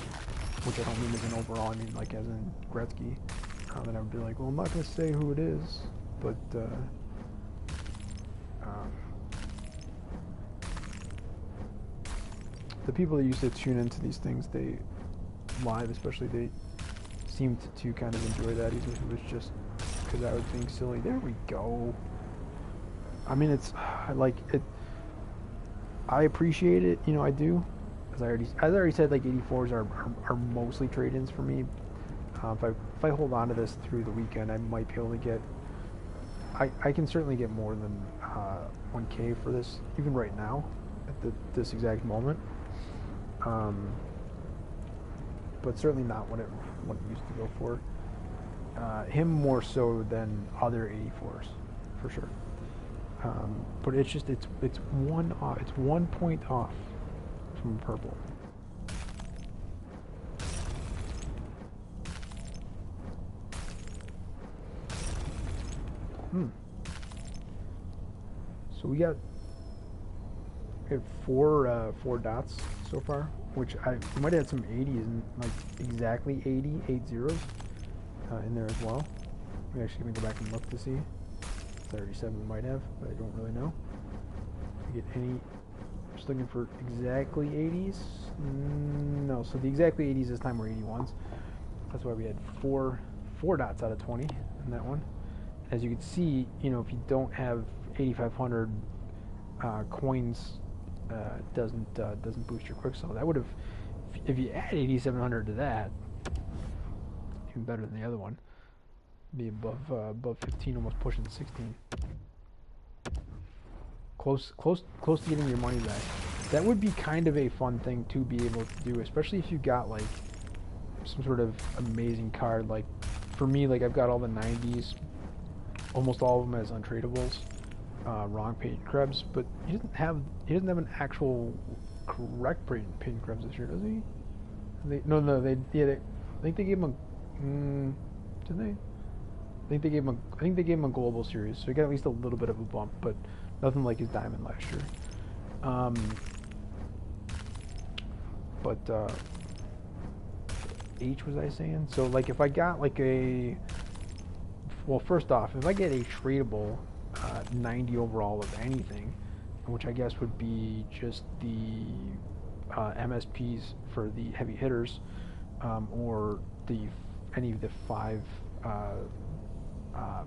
which I don't mean as an overall, I mean like as in Gretzky, then I would be like, well, I'm not going to say who it is, but the people that used to tune into these things, they live especially, they seemed to kind of enjoy that, even if it was just because I was being silly. There we go. I mean, I like it. I appreciate it, I do. As I already said, like 84s are mostly trade-ins for me. If I hold on to this through the weekend, I might be able to get I can certainly get more than 1K for this, even right now, at this exact moment. But certainly not what it used to go for. Him more so than other 84s, for sure. But it's just it's 1 point off from purple. So we got four dots so far, which I might have had some 80s and like exactly 8 zeros in there as well. I'm actually gonna go back and look to see. 37 we might have, but I don't really know. If we get any, just looking for exactly 80s. No, so the exactly 80s this time were 81s. That's why we had four dots out of 20 in that one. As you can see, you know, if you don't have 8,500 coins, doesn't boost your quick sell. That would have, if you add 8,700 to that, even better than the other one. Be above 15, almost pushing 16. Close to getting your money back. That would be kind of a fun thing to be able to do, especially if you got like some sort of amazing card. Like for me, like I've got all the 90s, almost all of them as untradables, wrong Peyton Krebs, but he doesn't have an actual correct Peyton Krebs this year, does he? I think they gave him a. Did they? I think they gave him a global series, so he got at least a little bit of a bump, but nothing like his diamond last year. H was I saying? So like if I got like well, first off, if I get a tradable 90 overall of anything, which I guess would be just the MSPs for the heavy hitters, or any of the 5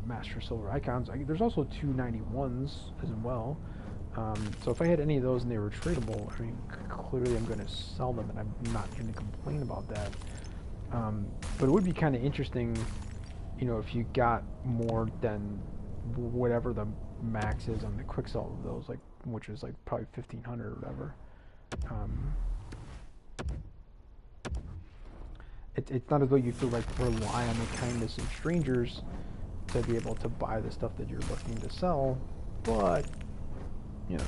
Master Silver Icons. There's also 2 91s as well. So if I had any of those and they were tradable, I mean, clearly I'm going to sell them, and I'm not going to complain about that. But it would be kind of interesting, you know, if you got more than whatever the max is on the quick sell of those, like, which is like probably 1,500 or whatever. It's not as though you feel like rely on the kindness of strangers to be able to buy the stuff that you're looking to sell, but you know.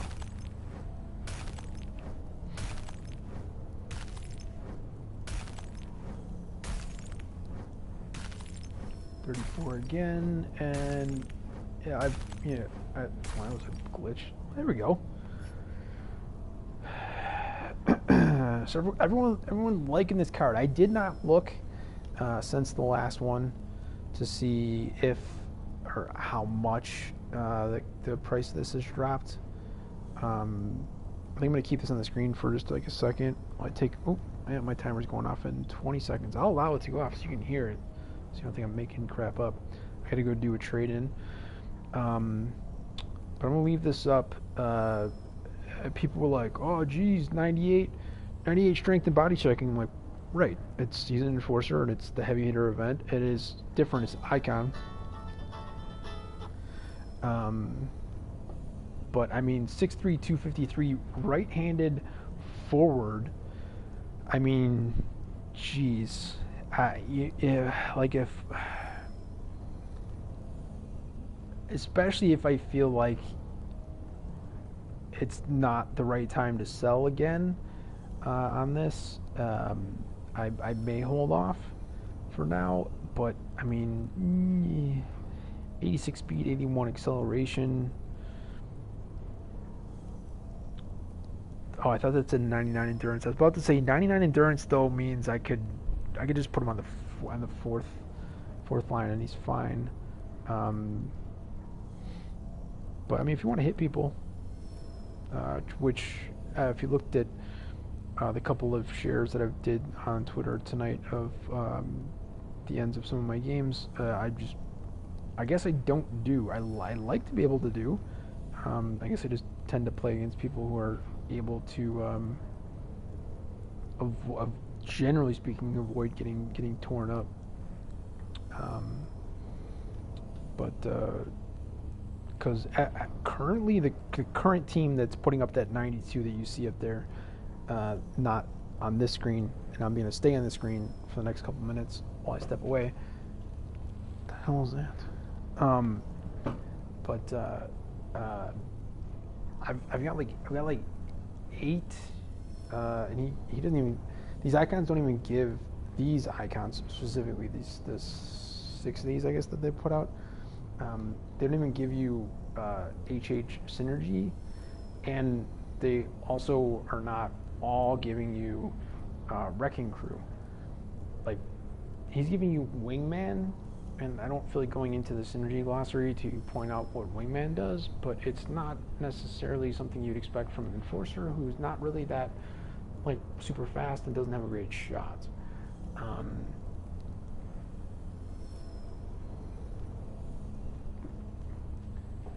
$34 again, and yeah, that was a glitch. There we go. So everyone liking this card. I did not look since the last one to see if or how much the price of this has dropped. I think I'm going to keep this on the screen for just like a second. My timer's going off in 20 seconds. I'll allow it to go off so you can hear it, so you don't think I'm making crap up. I got to go do a trade-in. But I'm going to leave this up. People were like, oh, geez, 98 strength and body checking. I'm like, right. He's an enforcer, and it's the heavy hitter event. It is different. It's icon. But I mean, 6'3", 253, right-handed forward. I mean, geez, like especially if I feel like it's not the right time to sell again on this, I may hold off for now. But I mean, 86 speed, 81 acceleration. Oh, I thought that said 99 endurance. I was about to say 99 endurance though means I could just put him on the fourth line and he's fine. But I mean, if you want to hit people, which if you looked at the couple of shares that I did on Twitter tonight of the ends of some of my games, I guess I don't do. I like to be able to do. I guess I just tend to play against people who are able to, generally speaking, avoid getting torn up. But because currently the current team that's putting up that 92 that you see up there, not on this screen, and I'm going to stay on the screen for the next couple minutes while I step away. What the hell is that? I've got like 8, and he doesn't even, these icons don't even give, these icons specifically, the 6 of these I guess that they put out, they don't even give you HH synergy, and they also are not all giving you wrecking crew. Like, he's giving you wingman, and I don't feel like going into the synergy glossary to point out what wingman does, but it's not necessarily something you'd expect from an enforcer who's not really that like super fast and doesn't have a great shot.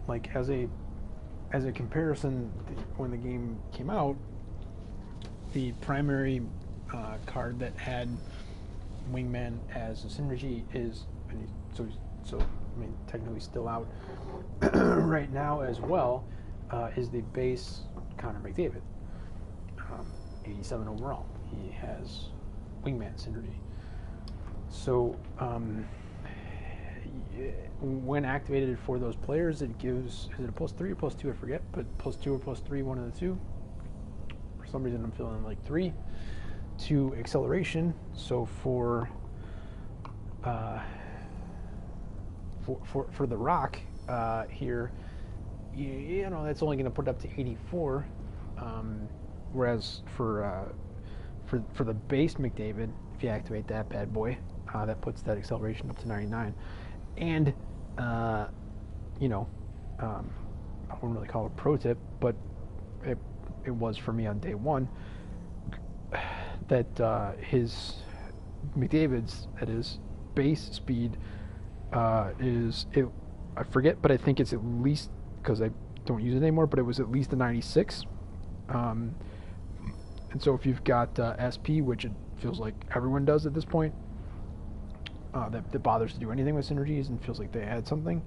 Like as a comparison, when the game came out, the primary card that had wingman as a synergy is, so I mean technically still out right now as well, is the base Connor McDavid, 87 overall. He has wingman synergy. So when activated for those players, it gives, is it a +3 or +2? I forget, but +2 or +3, one of the two. For some reason, I'm feeling like 3 to acceleration. So for the Rock here, you know, that's only going to put it up to 84. Whereas for the base McDavid, if you activate that bad boy, that puts that acceleration up to 99. And you know, I wouldn't really call it a pro tip, but it was for me on day one, that his McDavid's, that is, base speed is, it, I forget, but I think it's at least, because I don't use it anymore, but it was at least a 96. And so if you've got SP, which it feels like everyone does at this point, that bothers to do anything with synergies and feels like they add something,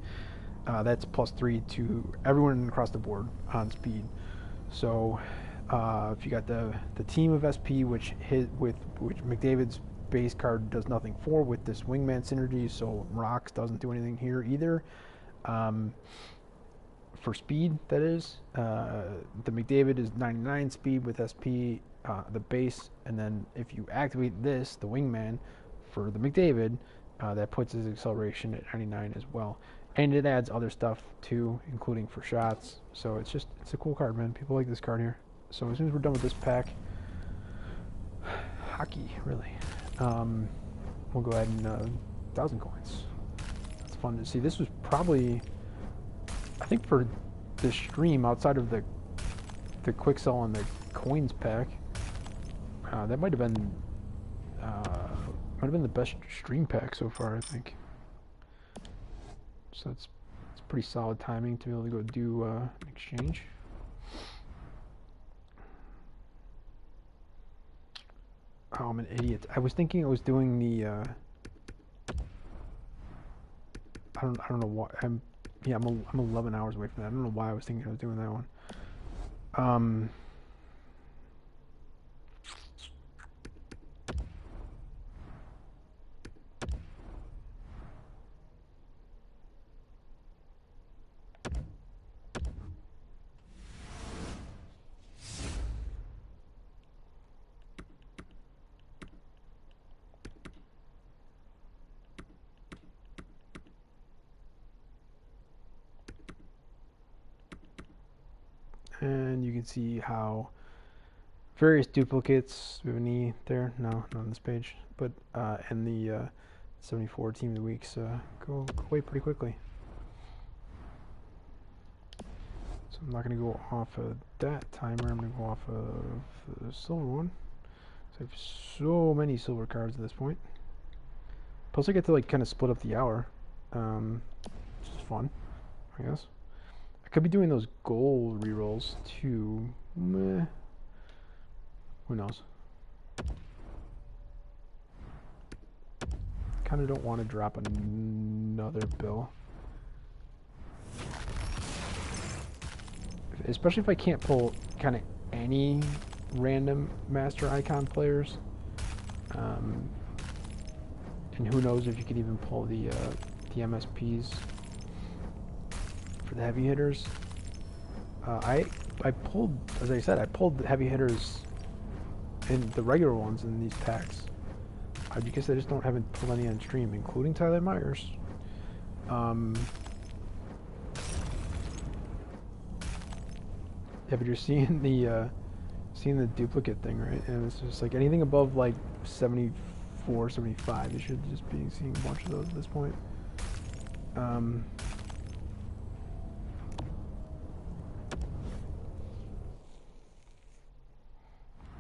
that's +3 to everyone across the board on speed. So if you got the team of SP, which McDavid's base card does nothing for with this wingman synergy, so Rocks doesn't do anything here either. For speed, that is, the McDavid is 99 speed with SP, the base, and then if you activate this, the wingman, for the McDavid, that puts his acceleration at 99 as well. And it adds other stuff too, including for shots. So it's a cool card, man. People like this card here. So as soon as we're done with this pack, hockey, really, we'll go ahead and 1,000 coins. It's fun to see. This was probably, I think, for the stream, outside of the quick sell on the coins pack, that might have been the best stream pack so far, I think. So it's pretty solid timing to be able to go do an exchange. Oh, I'm an idiot. I was thinking I was doing the I don't know why. I'm 11 hours away from that. I don't know why I was thinking I was doing that one. And you can see how various duplicates, we have an E there, no, not on this page, but and the 74 team of the weeks go away pretty quickly. So I'm not going to go off of that timer, I'm going to go off of the silver one. So I have so many silver cards at this point. Plus I get to like kind of split up the hour, which is fun, I guess. I could be doing those gold rerolls too. Meh. Who knows? Kind of don't want to drop another bill. especially if I can't pull kind of any random master icon players. And who knows if you could even pull the MSPs for the heavy hitters. I pulled, as I said, I pulled the heavy hitters in the regular ones in these packs. I guess I just haven't pulled any on stream, including Tyler Myers. Yeah, but you're seeing the duplicate thing, right? And it's just like anything above like 74, 75, you should just be seeing a bunch of those at this point.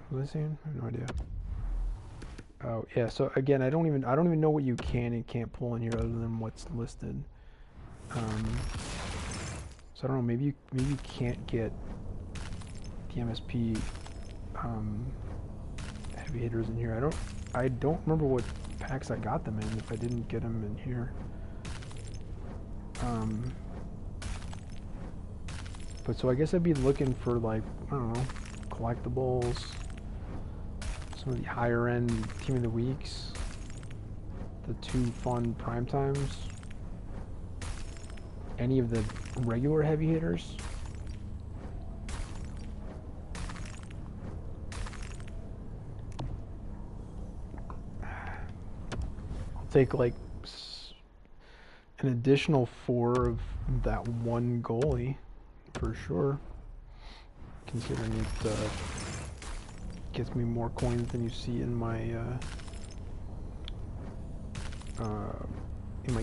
What was I saying? I have no idea. Oh yeah, so again, I don't even know what you can and can't pull in here other than what's listed. So I don't know. Maybe you can't get the MSP heavy hitters in here. I don't remember what packs I got them in if I didn't get them in here. But so I guess I'd be looking for, like, I don't know, collectibles, some of the higher end Team of the Weeks, the 2 fun prime times, any of the regular heavy hitters. Take like an additional 4 of that one goalie for sure, considering it gets me more coins than you see in my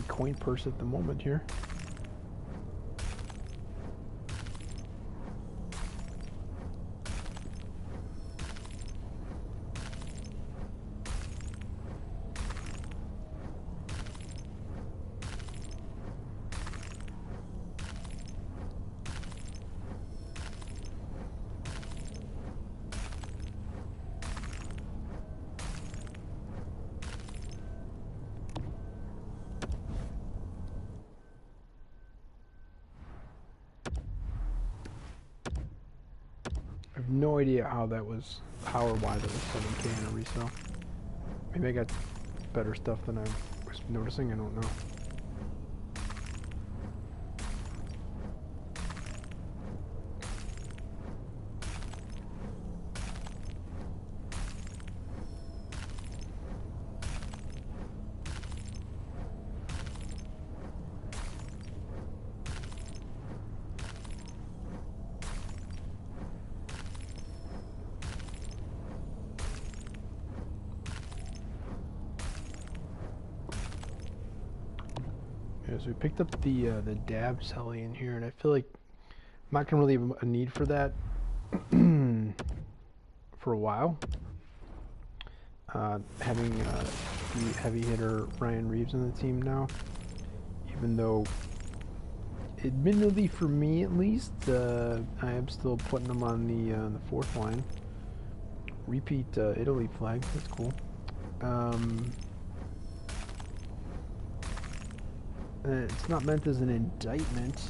coin purse at the moment here. I have no idea how or why that was 7K in a resale. Maybe I got better stuff than I was noticing, I don't know. So we picked up the Dabs heli in here, and I feel like I'm not gonna really have a need for that for a while. Having the heavy hitter Ryan Reeves on the team now, even though, admittedly for me at least, I am still putting him on the 4th line. Repeat Italy flag, that's cool. It's not meant as an indictment,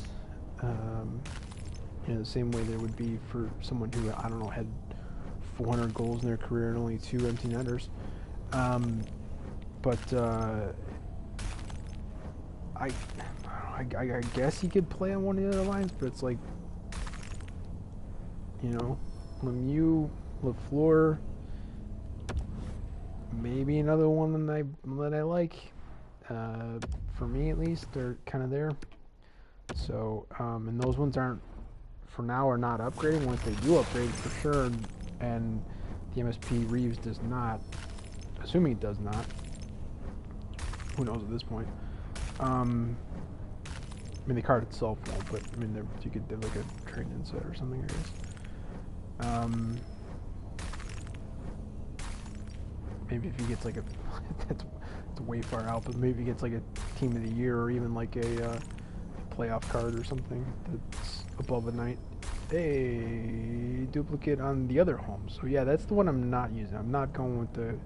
the same way there would be for someone who, I don't know, had 400 goals in their career and only 2 empty netters. I guess he could play on one of the other lines, but it's like, Lemieux, LaFleur, maybe another one that I like. For me at least, they're kind of there. So, and those ones are not upgrading. Once they do upgrade, for sure, and the MSP Reeves does not, assuming it does not, who knows at this point. I mean, the card itself won't, but I mean, you could do like a trade-in set or something, I guess. Maybe if he gets like a, it's way far out, but maybe he gets like a Team of the Year or even like a playoff card or something that's above a duplicate on the other home. So yeah, that's the one I'm not using. I'm not going with the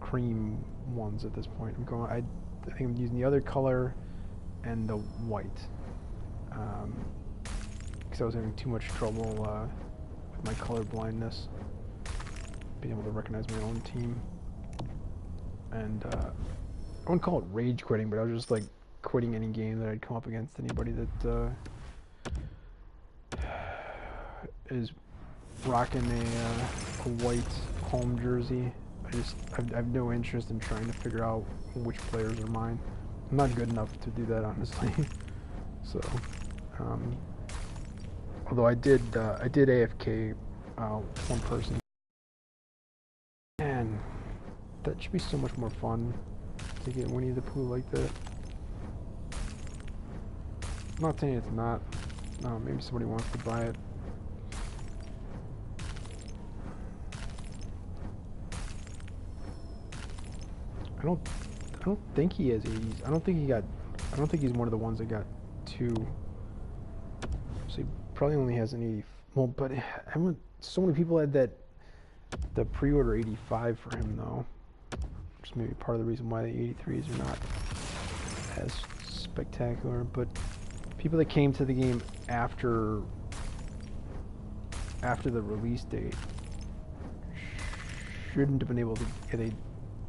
cream ones at this point. I think I'm using the other color and the white. because I was having too much trouble with my color blindness, being able to recognize my own team. And I wouldn't call it rage quitting, but I was just like quitting any game that I'd come up against anybody that is rocking a white home jersey. I have no interest in trying to figure out which players are mine. I'm not good enough to do that, honestly. So, although I did AFK one person, and that should be so much more fun to get Winnie the Pooh like that. I'm not saying it's not. Maybe somebody wants to buy it. I don't think he has 80s. I don't think he's one of the ones that got 2. So he probably only has an 80. Well, but so many people had the pre-order 85 for him though. Which is maybe part of the reason why the 83s are not as spectacular. But people that came to the game after the release date shouldn't have been able to get a.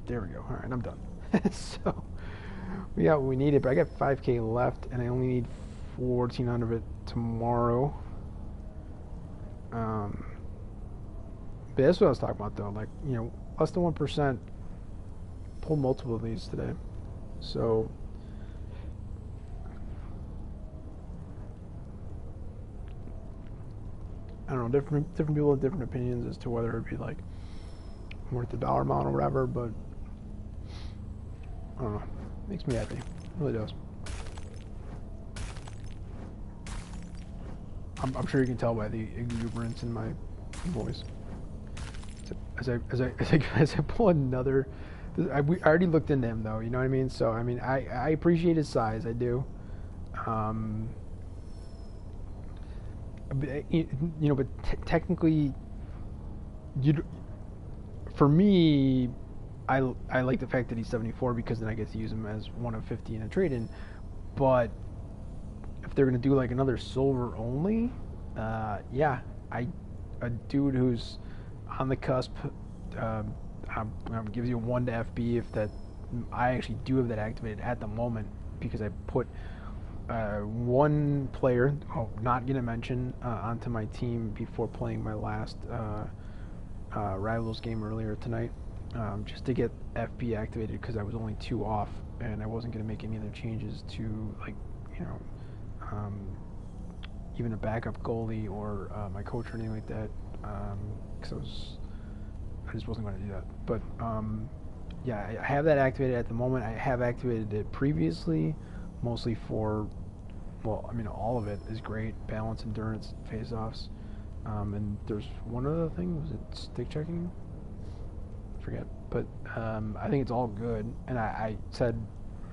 There we go. All right, I'm done. So we got what we needed, but I got 5K left, and I only need 1,400 of it tomorrow. But that's what I was talking about, though. Like, you know, less than 1%. Pulled multiple of these today, so I don't know. Different people have different opinions as to whether it'd be like worth the dollar amount or whatever, but I don't know. It makes me happy. It really does. I'm sure you can tell by the exuberance in my voice. As I pull another, I already looked into him though. You know what I mean? So I mean, I appreciate his size. I do. You know, but technically, for me, I like the fact that he's 74 because then I get to use him as one of 50 in a trade-in. But if they're gonna do like another silver only, yeah, a dude who's on the cusp, gives you 1 to FB if that. I actually do have that activated at the moment because I put one player, not gonna mention, onto my team before playing my last Rivals game earlier tonight. Just to get FB activated because I was only 2 off and I wasn't going to make any other changes to, like, you know, even a backup goalie or my coach or anything like that, because I just wasn't going to do that. But yeah, I have that activated at the moment. I have activated it previously, mostly for, well, I mean, all of it is great: balance, endurance, face-offs, and there's one other thing. Was it stick checking? Forget, but I think it's all good. And I said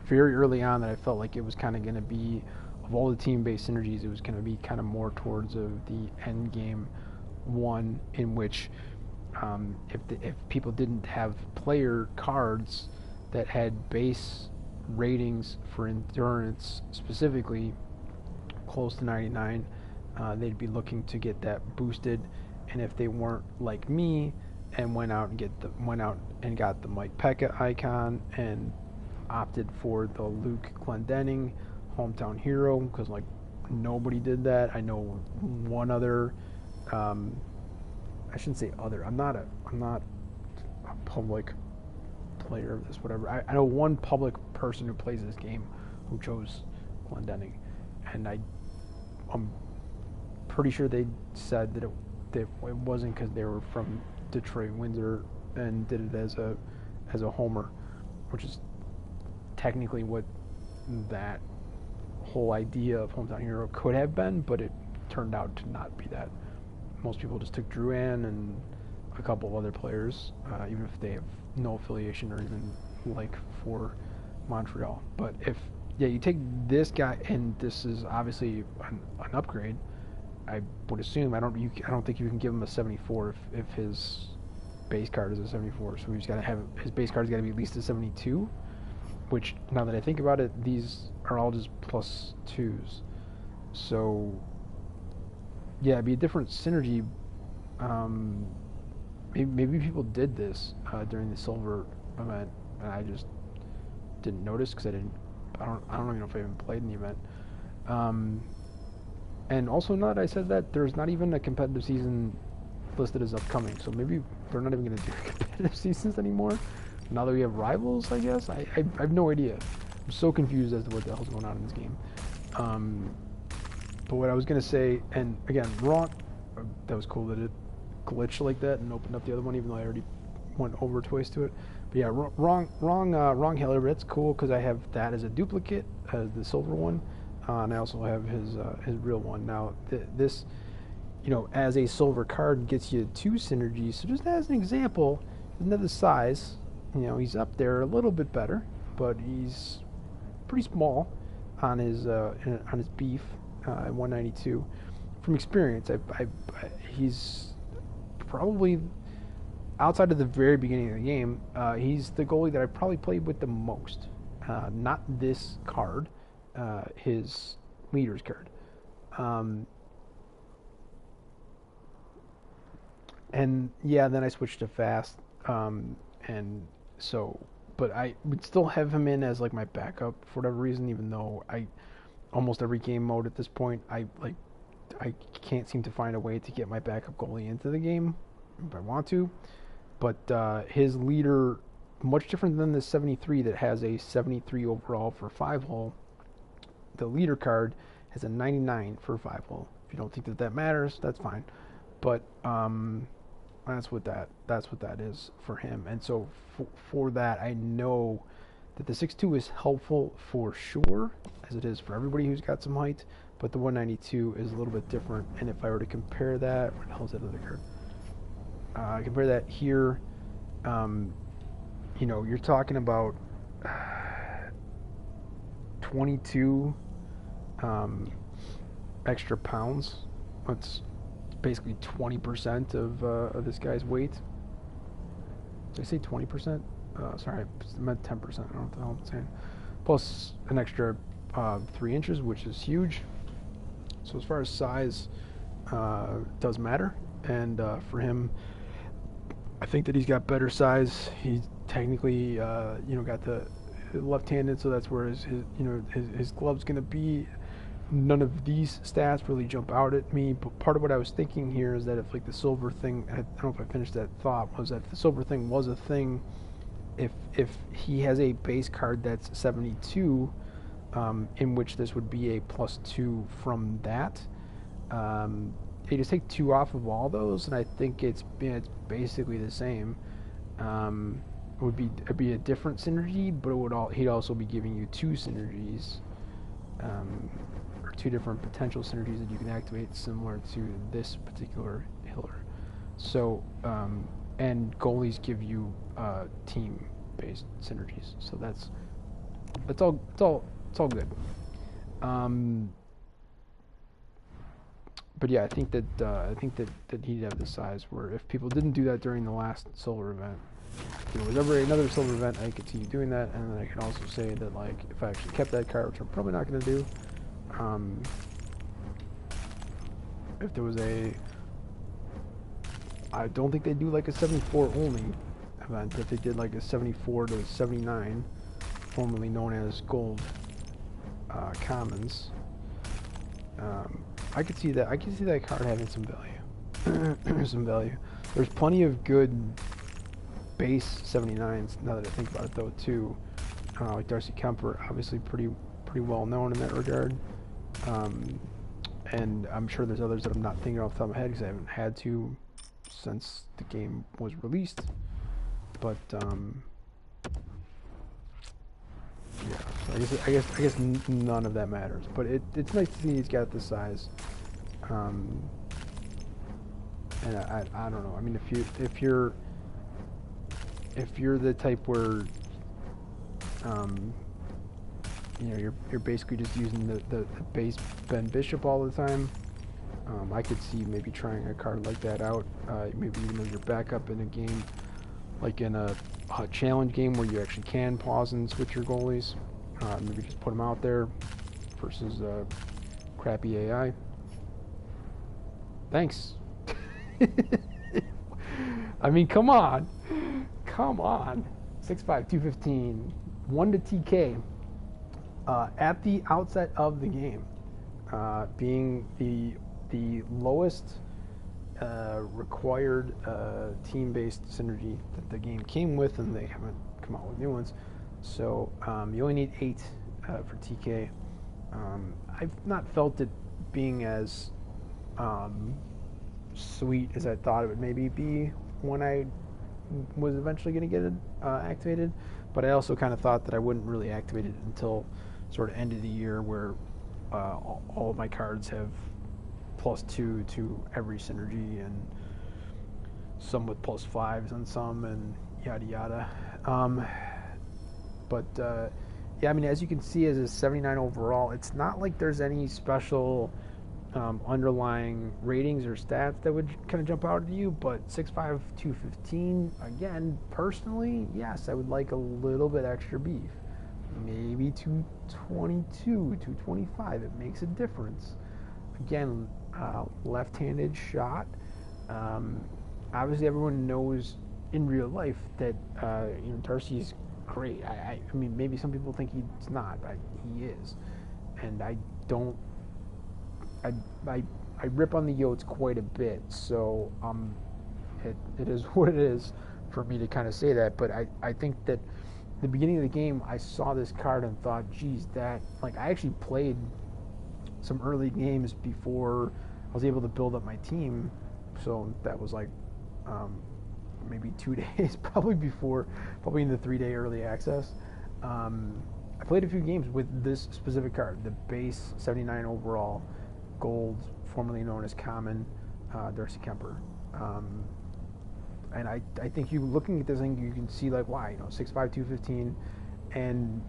very early on that I felt like it was kind of going to be, of all the team-based synergies, it was going to be kind of more towards of the end game one, in which if people didn't have player cards that had base ratings for endurance specifically close to 99, they'd be looking to get that boosted. And if they weren't like me and went out and got the Mike Pekka icon and opted for the Luke Glendening hometown hero, because like nobody did that. I know one other. I shouldn't say other. I'm not a public player of this. Whatever. I know one public person who plays this game who chose Glendening, and I'm pretty sure they said that it wasn't because they were from Detroit, Windsor, and did it as a homer, which is technically what that whole idea of hometown hero could have been, but it turned out to not be that. Most people just took Drouin and a couple of other players, even if they have no affiliation or even like for Montreal. But if you take this guy, and this is obviously an upgrade. I would assume I don't think you can give him a 74 if his base card is a 74. So we've got to have his base card's got to be at least a 72. Which, now that I think about it, these are all just +2s. So yeah, it'd be a different synergy. Um, maybe people did this during the silver event, and I just didn't notice because I didn't. I don't even know if I even played in the event. Um, and also, now that I said that, there's not even a competitive season listed as upcoming, so maybe they're not even going to do competitive seasons anymore. Now that we have rivals, I guess I have no idea. I'm so confused as to what the hell's going on in this game. But what I was going to say, and again, wrong. That was cool that it glitched like that and opened up the other one, even though I already went over twice to it. But yeah, wrong Heller, but it's cool because I have that as a duplicate, as the silver one, and I also have his real one. Now this, as a silver card gets you 2 synergies. So just as an example, he doesn't have the size. He's up there a little bit better, but he's pretty small on his beef at 192. From experience, he's probably, outside of the very beginning of the game, he's the goalie that I probably played with the most. Not this card, his leader's card. And yeah, then I switched to fast, and so, but I would still have him in as like my backup for whatever reason, even though almost every game mode at this point, I can't seem to find a way to get my backup goalie into the game if I want to. But his leader, much different than the 73 that has a 73 overall for 5-hole, the leader card has a 99 for 5-hole. If you don't think that matters, that's fine. But that's what that is for him. And so for that, I know that the 6'2" is helpful for sure, as it is for everybody who's got some height, but the 192 is a little bit different. And if I were to compare that, where the hell is that other card? Compare that here, you're talking about 22 extra pounds. That's basically 20% of this guy's weight. Did I say 20%? Sorry, I meant 10%. I don't know what the hell I'm saying. Plus an extra 3 inches, which is huge. So as far as size, does matter. And for him, I think that he's got better size. He's technically, got the left-handed, so that's where his glove's going to be. None of these stats really jump out at me, but part of what I was thinking here is that if like the silver thing, I don't know if I finished that thought, was that if the silver thing was a thing, if he has a base card that's 72, in which this would be a +2 from that, you just take 2 off of all those, and I think it's basically the same. It'd be a different synergy, but he'd also be giving you 2 synergies. Or 2 different potential synergies that you can activate similar to this particular Hiller. So, and goalies give you team-based synergies. So that's all good. But yeah, I think that he'd have the size where if people didn't do that during the last silver event, if there was ever another silver event, I could see you doing that, and then I could also say that like if I actually kept that card, which I'm probably not going to do, if there was I don't think they do like a 74 only event, but if they did like a 74 to 79, formerly known as gold commons, I could see that card having some value. There's plenty of good base 79s now that I think about it though too. Like Darcy Kemper, obviously pretty well known in that regard. And I'm sure there's others that I'm not thinking off the top of my head because I haven't had to since the game was released. But yeah, so I guess none of that matters. But it's nice to see he's got the size. And I don't know. I mean, if you're the type where you're basically just using the base Ben Bishop all the time, I could see maybe trying a card like that out. Maybe even though you're back up in a game, like in a challenge game where you actually can pause and switch your goalies. Maybe just put them out there versus crappy AI. Thanks. I mean, come on. Come on. 6'5", 215, 1 to TK at the outset of the game, being the lowest required team-based synergy that the game came with, and they haven't come out with new ones. So you only need 8 for TK. I've not felt it being as sweet as I thought it would maybe be when I was eventually going to get it activated, but I also kind of thought that I wouldn't really activate it until sort of end of the year, where all of my cards have +2 to every synergy, and some with +5s on some, and yada yada. Yeah, I mean, as you can see, as a 79 overall, it's not like there's any special underlying ratings or stats that would kind of jump out at you, but 6'5", 215, again, personally, yes, I would like a little bit extra beef. Maybe 222, 225, it makes a difference. Again, left-handed shot. Obviously, everyone knows in real life that Darcy's great. I mean, maybe some people think he's not, but he is. And I don't. I rip on the Yotes quite a bit, so it is what it is for me to kind of say that. But I think that the beginning of the game, I saw this card and thought, geez, that, like, I actually played some early games before I was able to build up my team. So that was like maybe 2 days, probably in the 3-day early access. I played a few games with this specific card, the base 79 overall gold, formerly known as common, Darcy Kemper. And I think you looking at this thing, you can see like why, 6'5", 215, and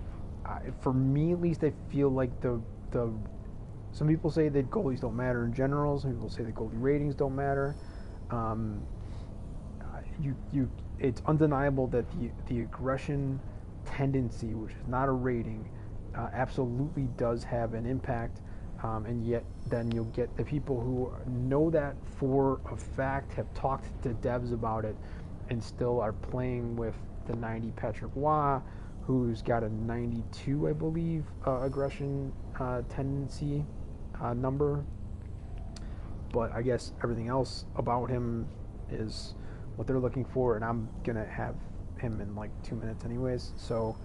for me at least, I feel like the some people say that goalies don't matter in general. Some people say that goalie ratings don't matter. It's undeniable that the aggression tendency, which is not a rating, absolutely does have an impact. And yet then you'll get the people who know that for a fact, have talked to devs about it, and still are playing with the 90 Patrick Waugh, who's got a 92, I believe, aggression tendency number. But I guess everything else about him is what they're looking for, and I'm going to have him in like 2 minutes anyways. So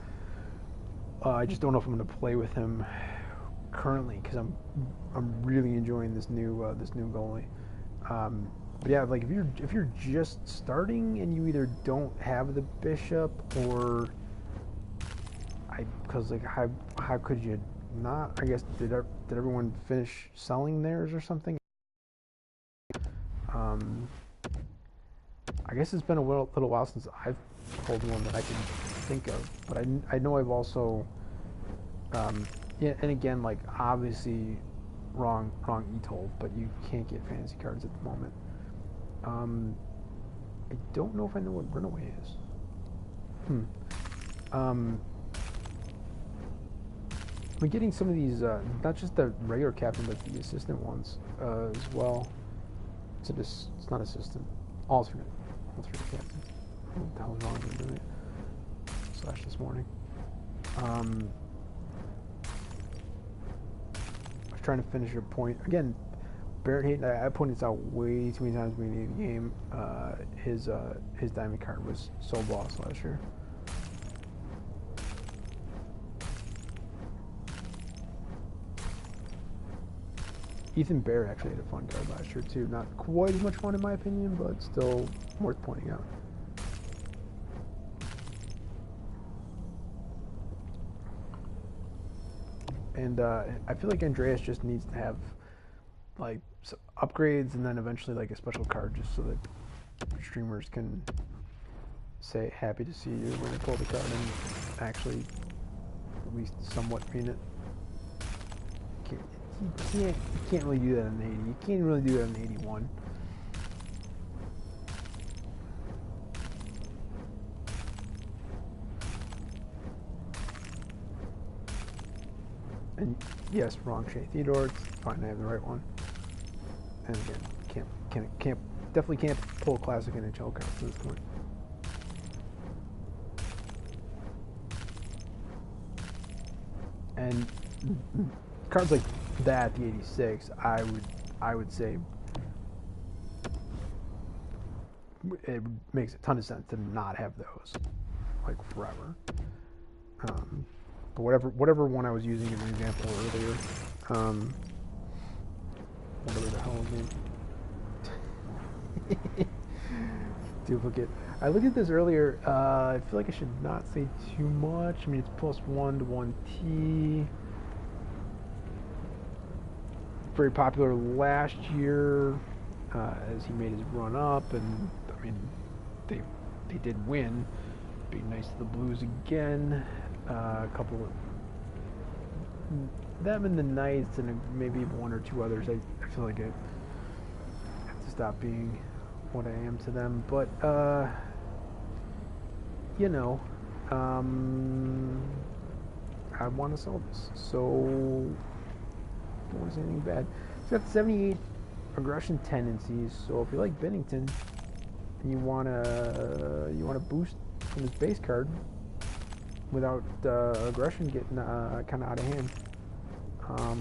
I just don't know if I'm going to play with him currently, because I'm really enjoying this new goalie. But yeah, like if you're just starting and you either don't have the bishop, or because like how could you not? I guess did everyone finish selling theirs or something? I guess it's been a little while since I've pulled one that I can think of, but I know I've also yeah, and again, like, obviously wrong e-told, but you can't get fantasy cards at the moment. I don't know if I know what Runaway is. We're getting some of these, not just the regular captain, but the assistant ones as well. It's not assistant. Alternate captain. What the hell is wrong with doing it? Slash this morning. Trying to finish your point again. Barrett Hayton, I pointed this out way too many times when we the game. His diamond card was so boss last year. Ethan Bear actually had a fun card last year too. Not quite as much fun in my opinion, but still worth pointing out. And I feel like Andreas just needs to have like upgrades, and then eventually like a special card, just so that streamers can say happy to see you when they pull the card and actually at least somewhat mean it. You can't really do that on 80. You can't really do that on 81. And yes, wrong Shea Theodore. It's fine, I have the right one. And again, Can't definitely can't pull classic NHL cards at this point. And cards like that, the 86, I would say it makes a ton of sense to not have those like forever. But whatever one I was using as an example earlier, whatever the hell is it? Duplicate. I looked at this earlier. I feel like I should not say too much. I mean, it's +1 to 1T. Very popular last year as he made his run up, and I mean, they did win. Be nice to the Blues again. A couple of them and the Knights, and maybe one or two others. I feel like I have to stop being what I am to them, but you know, I want to sell this, so don't want to say anything bad. It's got 78 aggression tendencies, so if you like Bennington and you wanna boost from his base card without aggression getting kind of out of hand,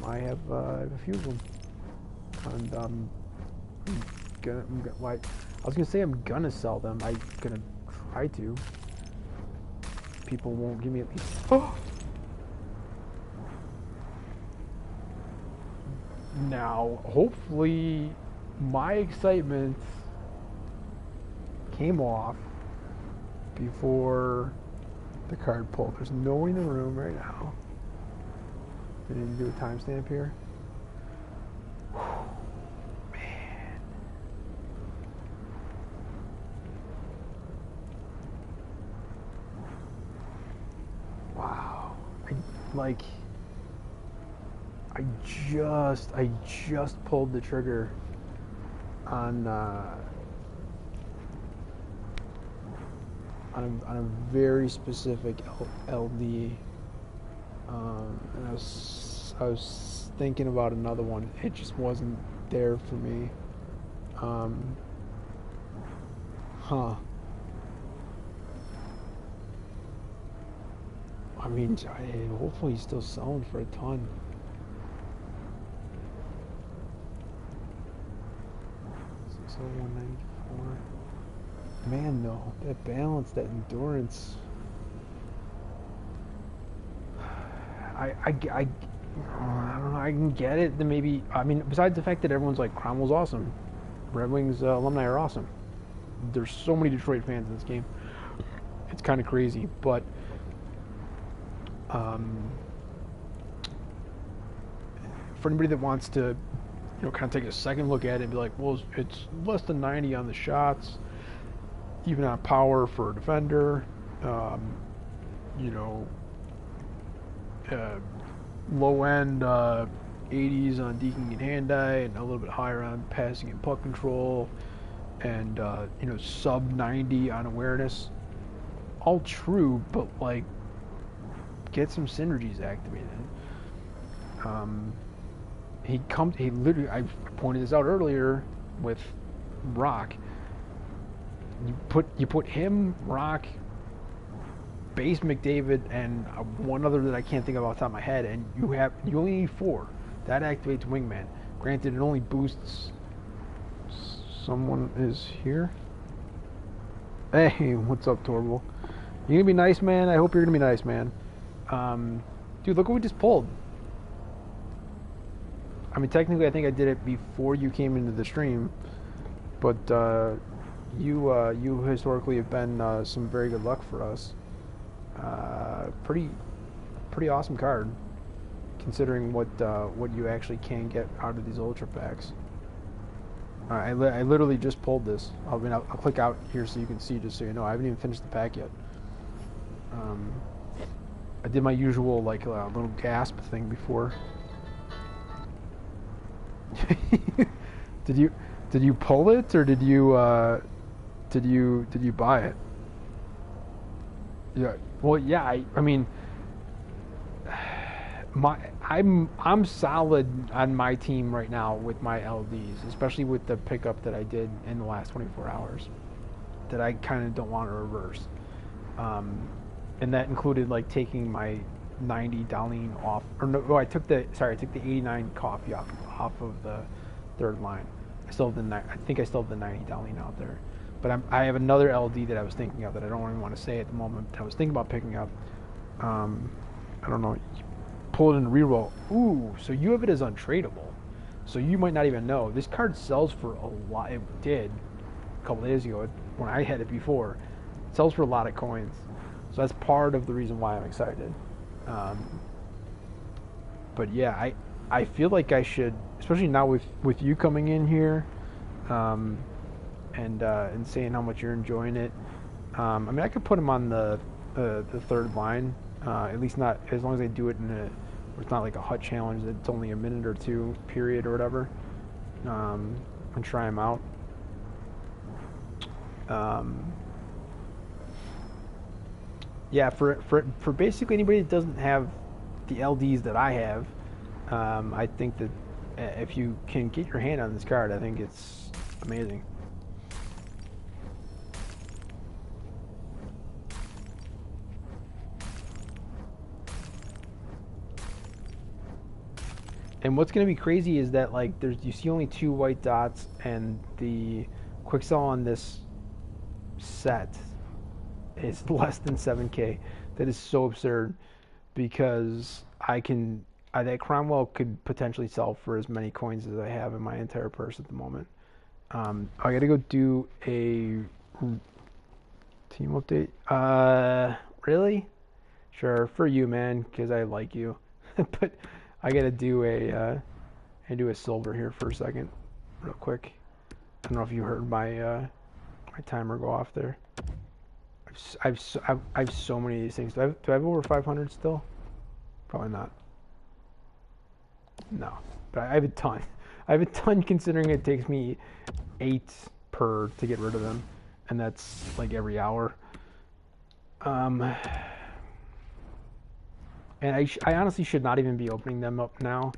I have a few of them, and I was gonna say I'm gonna sell them. I'm gonna try to. People won't give me at least. Oh. Now, hopefully, my excitement came off before the card pull. There's no one in the room right now. Did I need to do a timestamp here? Man. Wow. I just pulled the trigger on a very specific LD, and I was thinking about another one. It just wasn't there for me. I mean, hopefully he's still selling for a ton. 60194. Man, though, that balance, that endurance. I don't know. I can get it. Then maybe, I mean, besides the fact that everyone's like, Cromwell's awesome, Red Wings alumni are awesome. There's so many Detroit fans in this game. It's kind of crazy, but for anybody that wants to, kind of take a second look at it and be like, well, it's less than 90 on the shots, even on power for a defender, low end 80s on deking and hand-eye, and a little bit higher on passing and puck control, and sub 90 on awareness. All true, but like, get some synergies activated. He literally, I pointed this out earlier with Rock. You put him, Rock, Base McDavid, and one other that I can't think of off the top of my head, and you only need 4. That activates Wingman. Granted, it only boosts. Someone is here. Hey, what's up, Torval? You gonna be nice, man? I hope you're gonna be nice, man. Dude, look what we just pulled. I mean, technically, I think I did it before you came into the stream, but you historically have been some very good luck for us. Pretty awesome card, considering what you actually can get out of these ultra packs. I literally just pulled this. I'll click out here so you can see, just so you know. I haven't even finished the pack yet. I did my usual little gasp thing before. Did you pull it, or did you buy it? Yeah. Well, yeah. I mean, I'm solid on my team right now with my LDs, especially with the pickup that I did in the last 24 hours. That I kind of don't want to reverse, um, and that included like taking my 90 Darlene off, or no, I took the 89 coffee off of the third line. I think I still have the 90 Darlene out there, but I have another LD that I was thinking of that I don't even want to say at the moment. I was thinking about picking up. I don't know. Pull it in reroll. Ooh, so you have it as untradeable. So you might not even know. This card sells for a lot. It did a couple days ago when I had it before. It sells for a lot of coins. So that's part of the reason why I'm excited. Um, but yeah, I feel like I should, especially now with you coming in here, um, and saying how much you're enjoying it. I mean, I could put him on the third line. At least not as long as they do it in a. It's not like a hut challenge. It's only a minute or two period or whatever. And try them out. Yeah, for basically anybody that doesn't have the LDs that I have, I think that if you can get your hand on this card, I think it's amazing. And what's going to be crazy is that like you see only 2 white dots, and the quick sell on this set is less than 7K. That is so absurd because that Cromwell could potentially sell for as many coins as I have in my entire purse at the moment. I got to go do a team update. Really? Sure, for you, man, because I like you. But I gotta do a silver here for a second, real quick. I don't know if you heard my timer go off there. I have so many of these things. Do I have over 500 still? Probably not. No, but I have a ton. I have a ton considering it takes me 8 per to get rid of them, and that's like every hour. And I honestly should not even be opening them up now.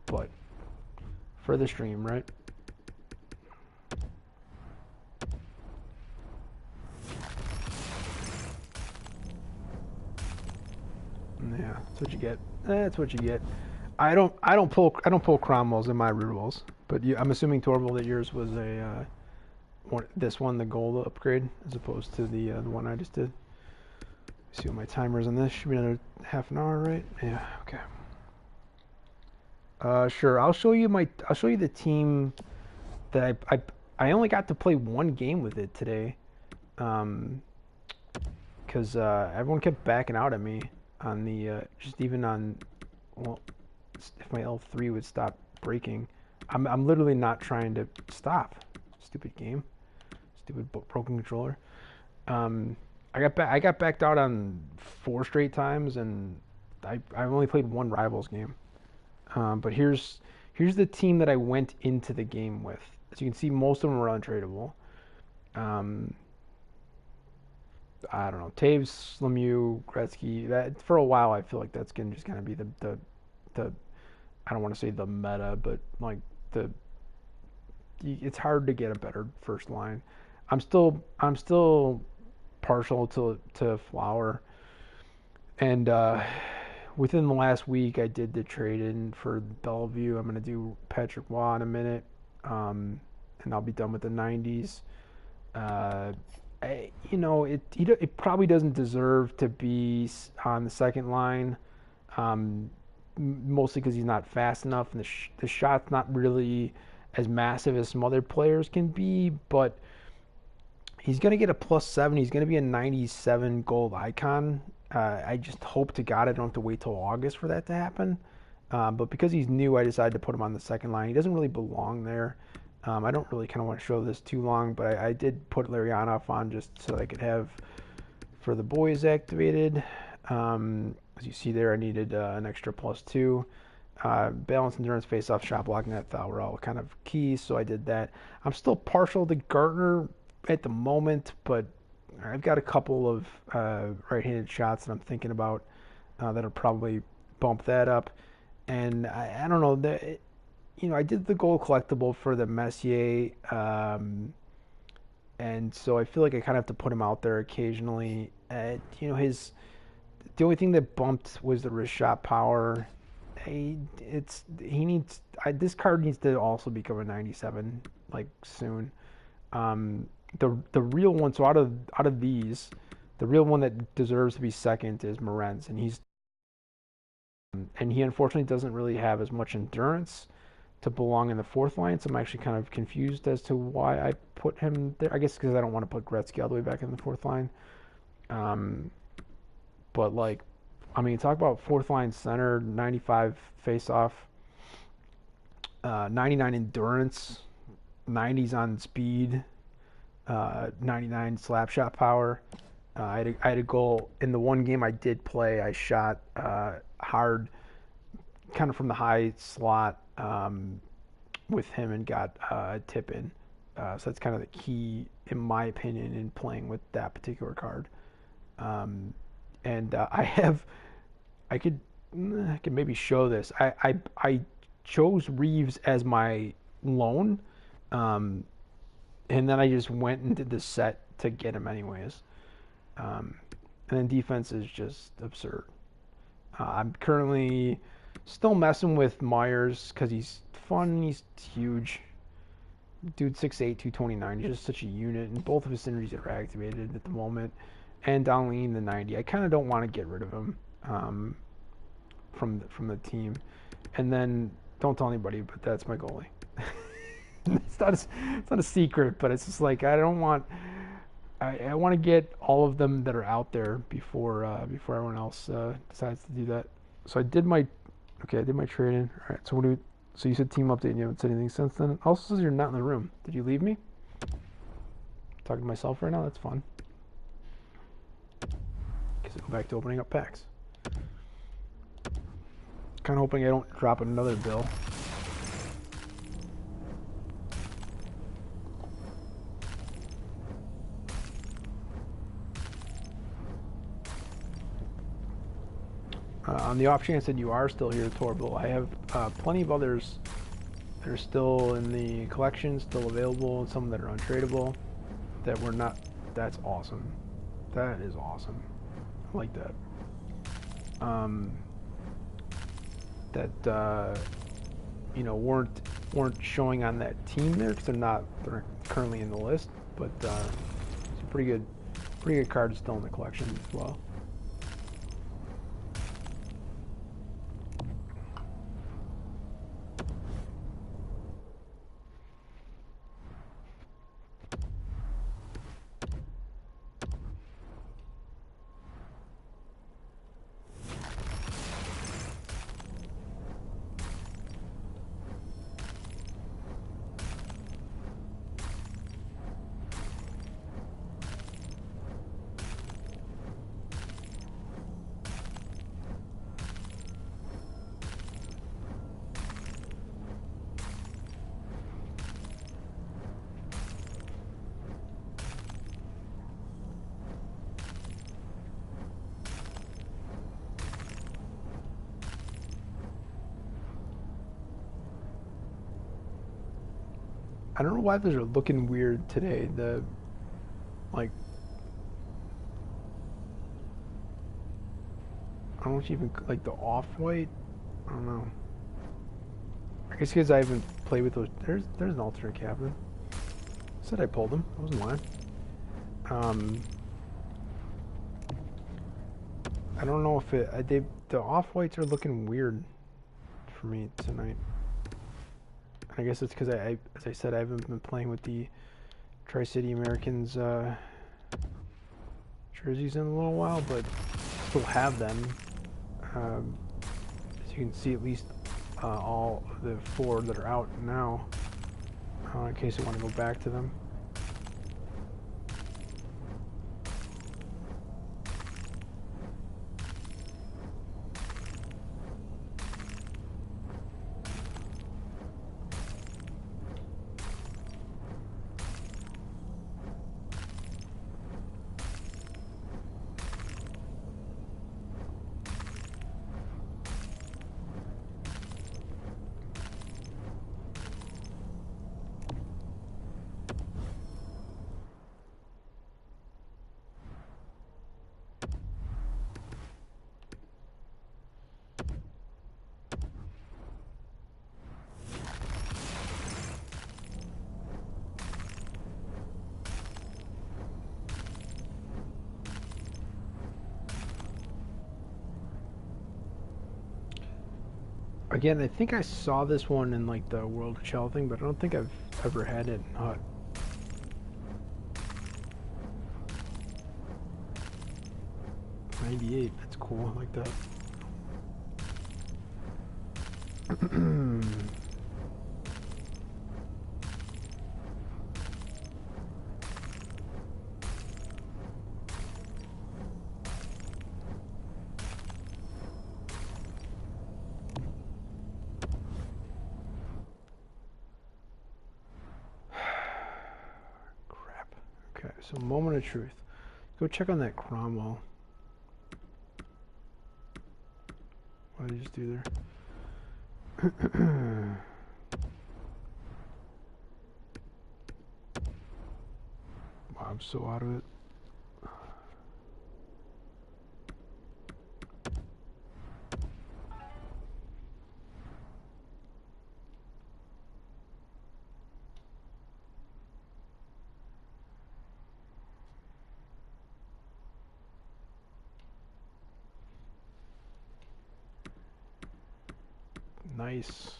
But for the stream, right? Yeah, that's what you get. That's what you get. I don't pull Cromwells in my rerolls, but I'm assuming Torval that yours was this one, the gold upgrade, as opposed to the one I just did. See what my timer is on this. Should be another half an hour, right? Yeah. Okay. Sure. I'll show you the team that I only got to play one game with it today, because everyone kept backing out at me on the just even on, well, if my L3 would stop breaking. I'm literally not trying to stop. Stupid game. Stupid broken controller. I got backed out on 4 straight times, and I only played one Rivals game. But here's the team that I went into the game with. As you can see, most of them were untradeable. I don't know, Taves, Lemieux, Gretzky. That for a while, I feel like that's just gonna be the I don't want to say the meta, but like it's hard to get a better first line. I'm still partial to Flower, and within the last week I did the trade in for Bellevue. I'm gonna do Patrick Waugh in a minute, and I'll be done with the 90s. It probably doesn't deserve to be on the second line, mostly because he's not fast enough, and the shot's not really as massive as some other players can be, but he's going to get a +7. He's going to be a 97 gold icon. I just hope to God I don't have to wait till August for that to happen. But because he's new, I decided to put him on the second line. He doesn't really belong there. I don't really kind of want to show this too long, but I did put Larionov on just so I could have for the boys activated. As you see there, I needed an extra +2. Balance, endurance, face-off, shot blocking, that thought were all kind of keys, so I did that. I'm still partial to Gartner at the moment, but I've got a couple of right-handed shots that I'm thinking about that'll probably bump that up. And I don't know, I did the gold collectible for the Messier, and so I feel like I kind of have to put him out there occasionally. The only thing that bumped was the wrist shot power. This card needs to also become a 97 like soon. The real one, so out of these, the real one that deserves to be second is Morenz, and he unfortunately doesn't really have as much endurance to belong in the fourth line. So I'm actually kind of confused as to why I put him there. I guess because I don't want to put Gretzky all the way back in the fourth line. But talk about fourth line center, 95 face-off, 99 endurance, 90s on speed, 99 slap shot power. I had a goal in the one game I did play. I shot hard, kind of from the high slot with him and got a tip in. So that's kind of the key, in my opinion, in playing with that particular card. I could maybe show this. I chose Reeves as my loan, and then I just went and did the set to get him anyways. And then defense is just absurd. I'm currently still messing with Myers because he's fun. He's huge. Dude, 6'8", 229. He's just such a unit, and both of his synergies are activated at the moment. And Donleen, the 90. I kind of don't want to get rid of him from the team. And then, don't tell anybody, but that's my goalie. It's not a secret, but it's just like I don't want. I want to get all of them that are out there before everyone else decides to do that. So I did my trade-in. All right. So you said team update and you haven't said anything since then. Also says you're not in the room. Did you leave me? Talking to myself right now. That's fun. Guess I go back to opening up packs. Kind of hoping I don't drop another bill. On the off chance that you are still here, Torbil, I have plenty of others that are still in the collection, still available, and some that are untradeable that were not. That's awesome. That is awesome. I like that. Weren't showing on that team there because they're currently in the list, but it's a pretty good card still in the collection as well. I don't know why those are looking weird today. I don't know if you even like the off-white. I don't know. I guess because I haven't played with those. There's an alternate captain. Said I pulled him. I wasn't lying. I don't know if the off-whites are looking weird for me tonight. I guess it's because as I said, I haven't been playing with the Tri-City Americans jerseys in a little while, but still have them. As you can see, at least all of the 4 that are out now, in case I want to go back to them. Again, I think I saw this one in like the World of Shell thing, but I don't think I've ever had it in Hut. '98, that's cool. I like that. Crap. Okay, so moment of truth. Go check on that Cromwell. What did I just do there? Wow, I'm so out of it. Nice.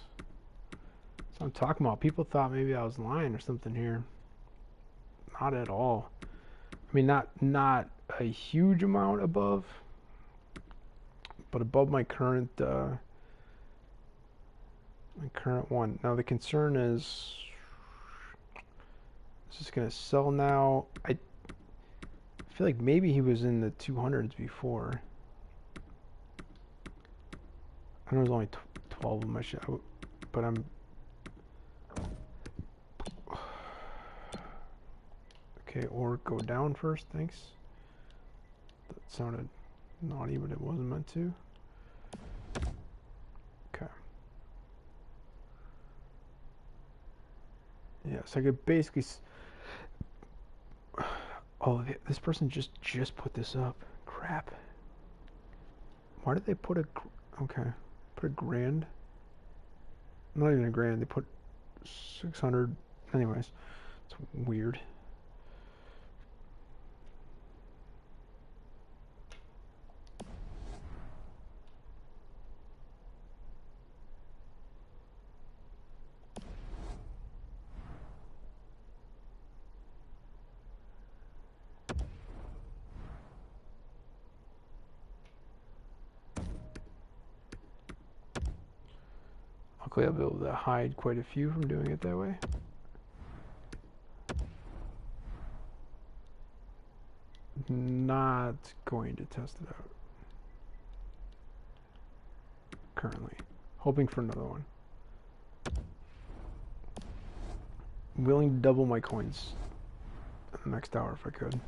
That's what I'm talking about. People thought maybe I was lying or something here. Not at all. I mean, not a huge amount above, but above my current one. Now the concern is this gonna sell now. I feel like maybe he was in the 200s before. I know there's only 12 of my shit, but I'm okay. Or go down first, thanks. That sounded naughty, but it wasn't meant to. Okay. Yeah, so I could basically. Oh, this person just put this up. Crap. Why did they put a? Okay, put a grand. Not even a grand. They put 600. Anyways, it's weird. Luckily, I'll be able to hide quite a few from doing it that way. Not going to test it out currently. Hoping for another one. Willing to double my coins in the next hour if I could.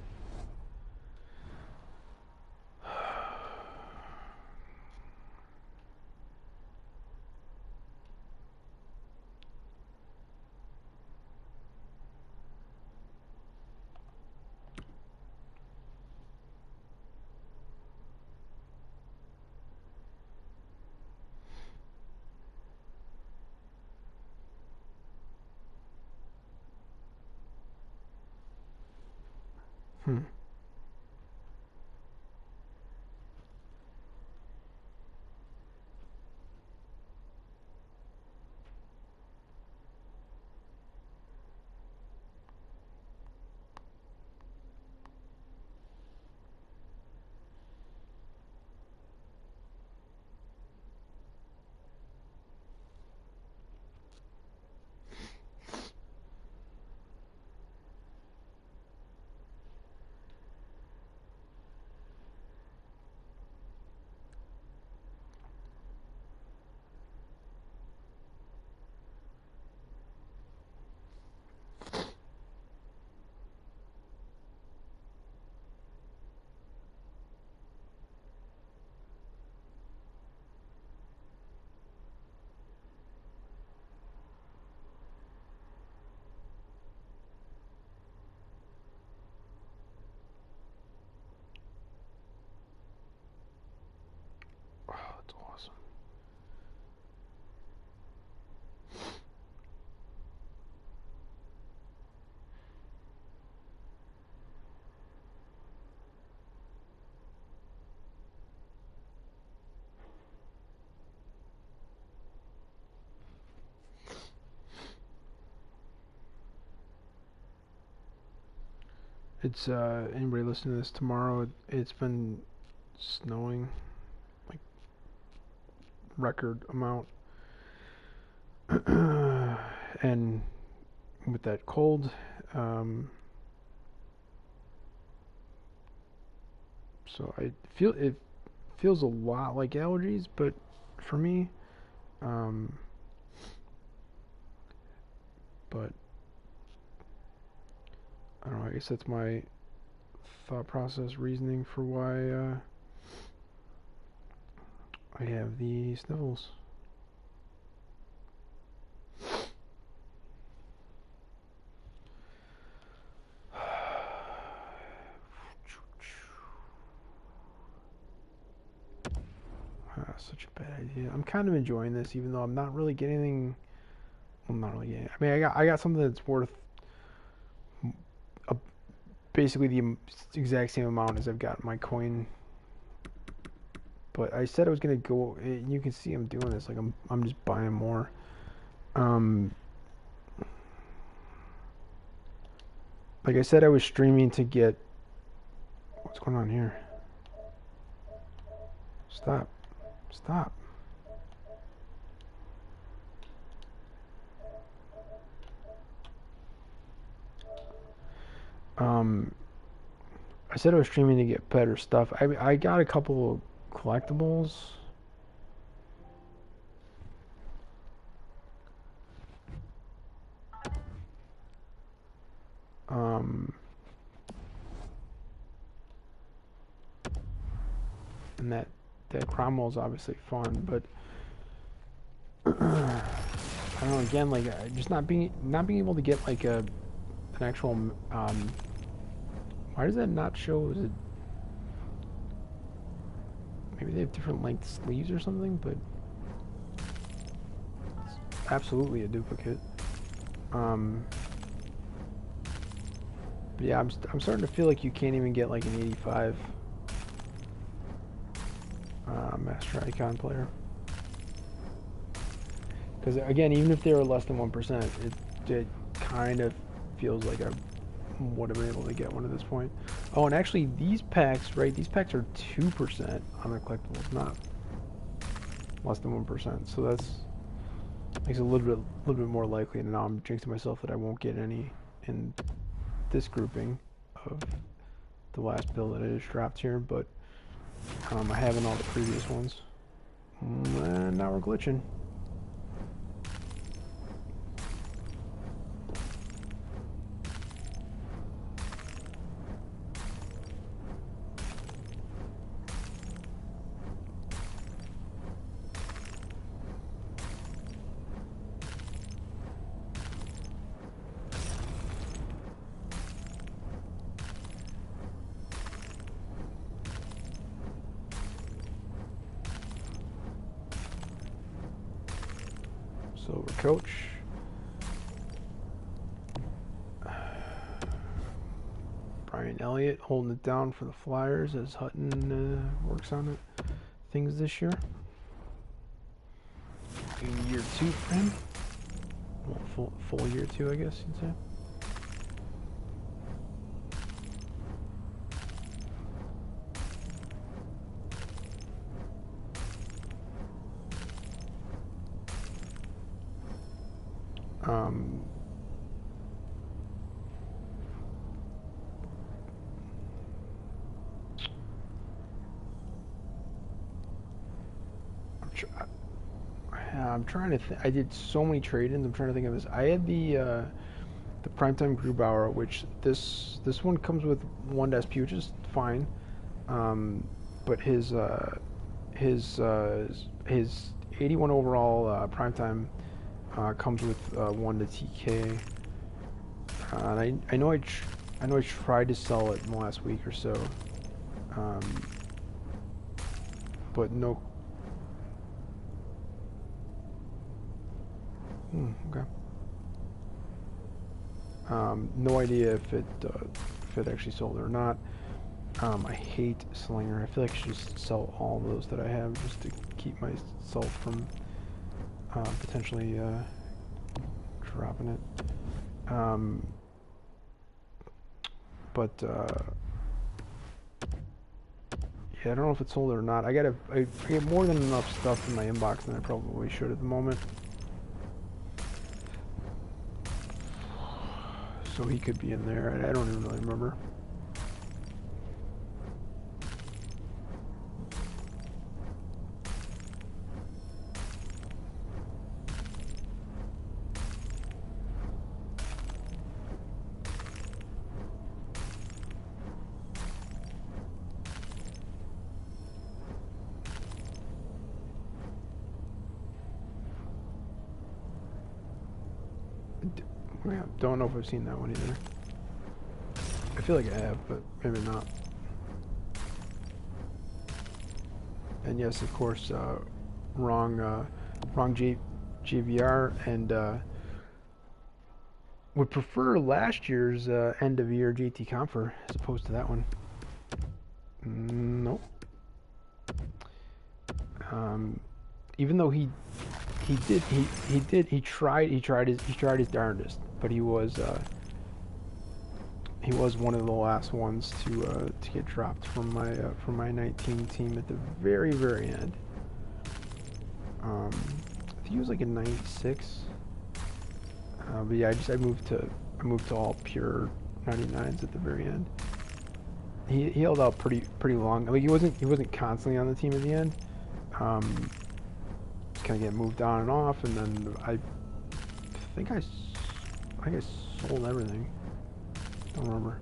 Hmm. It's anybody listening to this tomorrow, it's been snowing like record amount. And with that cold, so it feels a lot like allergies, but for me, but I don't know, I guess that's my thought process reasoning for why I have the sniffles. Such a bad idea. I'm kind of enjoying this, even though I'm not really getting anything. Well, I'm not really getting. I mean, I got something that's worth a, basically the exact same amount as I've got in my coin. But I said I was gonna go. You can see I'm doing this. Like I'm just buying more. Like I said, I was streaming to get. What's going on here? Stop. Stop. I said I was streaming to get better stuff. I got a couple of collectibles. And that Cromwell is obviously fun, but I don't know. Again, like just not being able to get like an actual. Why does that not show? Is it maybe they have different length sleeves or something? But it's absolutely a duplicate. But yeah, I'm starting to feel like you can't even get like an 85 Master Icon player. Because again, even if they were less than 1%, it kind of feels like I would have been able to get one at this point. Oh, and actually these packs, right? These packs are 2% on the collectibles, not less than 1%. So that's makes it a little bit more likely. And now I'm jinxing myself that I won't get any in this grouping of the last bill that I just dropped here, but I have in all the previous ones. And now we're glitching. Silver coach. Brian Elliott holding it down for the Flyers as Hutton works on it. Things this year. In year 2 for him. Well, full year 2, I guess you'd say. I'm trying to I did so many trade-ins. I'm trying to think of this. I had the Primetime Grubauer, which this one comes with 1 SP, which is fine. But his 81 overall Primetime comes with 1 to TK. And I know I tried to sell it in the last week or so, but no. Okay. No idea if it actually sold or not. I hate Slinger. I feel like I should just sell all of those that I have just to keep myself from potentially dropping it. But yeah, I don't know if it's sold or not. I get more than enough stuff in my inbox than I probably should at the moment. So he could be in there. I don't even really remember. Yeah, don't know if I've seen that one either. I feel like I have, but maybe not. And yes, of course, wrong JVR, and would prefer last year's end of year JT Confer as opposed to that one. No. Even though he tried his darndest, but he was one of the last ones to get dropped from my 19 team at the very end. I think he was like a 96. But yeah, I moved to all pure 99s at the very end. He held out pretty long. Like he wasn't constantly on the team at the end. Kind of get moved on and off, and then I think I sold everything. Don't remember.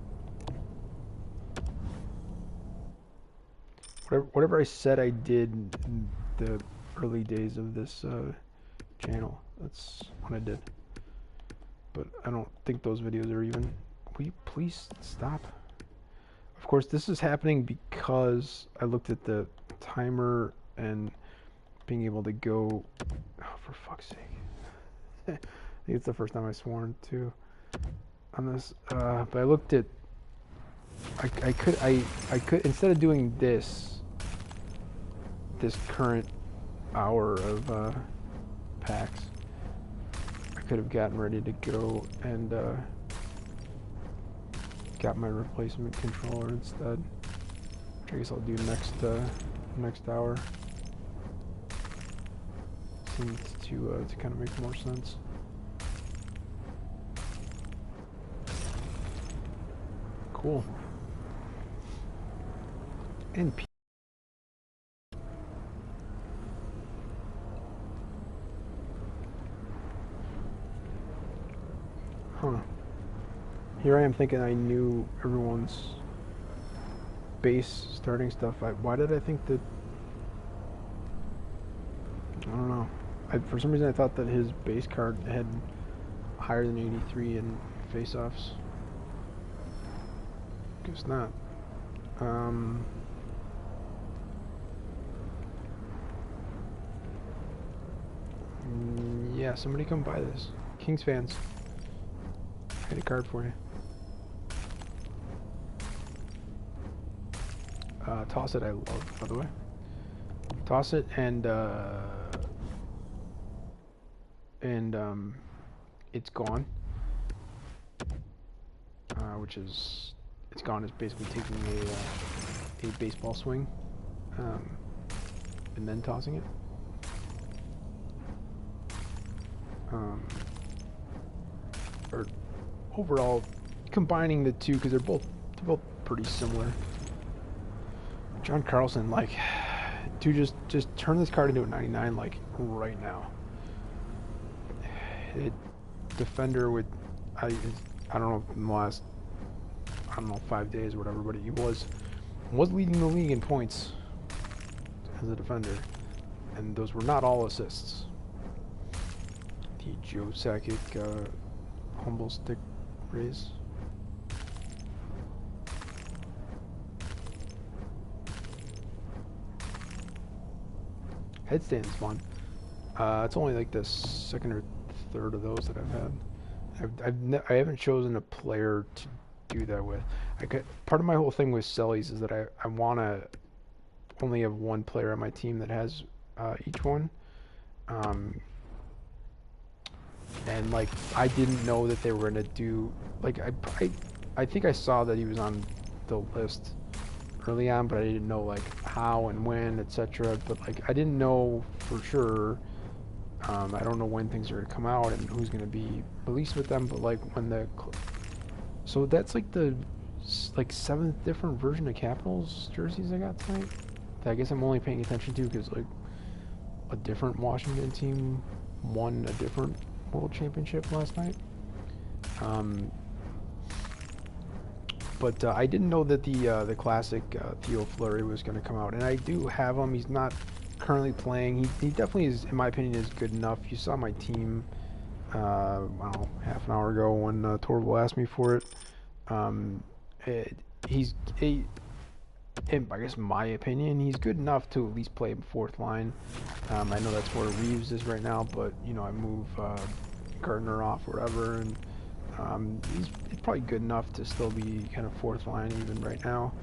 Whatever I said I did in the early days of this channel, that's what I did. But I don't think those videos are even. Will you please stop? Of course, this is happening because I looked at the timer and being able to go. Oh, for fuck's sake! I think it's the first time I've sworn too on this. But I looked at. I could instead of doing this current hour of packs, I could have gotten ready to go and got my replacement controller instead. Which I guess I'll do next hour. Seems to kind of make more sense. Cool. And huh. Here I am thinking I knew everyone's base starting stuff. Why did I think that? I don't know. For some reason I thought that his base card had higher than 83 in face-offs. Guess not. Yeah, somebody come buy this. Kings fans. I got a card for you. Toss it, I love, by the way. Toss it, and it's gone. Which is, it's gone is basically taking a baseball swing, and then tossing it. Or overall, combining the two, because they're both pretty similar. John Carlson, like, dude, just turn this card into a 99, like, right now. Defender with, I don't know, in the last, 5 days or whatever, but he was leading the league in points as a defender, and those were not all assists. The Joe Sakic humble stick raise. Headstand's fun. It's only like the second or third of those that I've had. I haven't chosen a player to do that with. Part of my whole thing with Sellies is that I want to only have one player on my team that has each one. And like I didn't know that they were gonna do, like I I think I saw that he was on the list early on, but I didn't know like how and when, etc. But like I didn't know for sure. I don't know when things are gonna come out and who's gonna be released with them. But like when so that's like the like seventh different version of Capitals jerseys I got tonight. That I guess I'm only paying attention to because like a different Washington team won a different World Championship last night. But I didn't know that the classic Theo Fleury was going to come out, and I do have him. He's not currently playing. He definitely is, in my opinion, is good enough. You saw my team, I don't know, half an hour ago when Torval asked me for it. He's in, I guess, my opinion, he's good enough to at least play fourth line. I know that's where Reeves is right now, but you know I move Gardner off or whatever, and he's probably good enough to still be kind of fourth line even right now.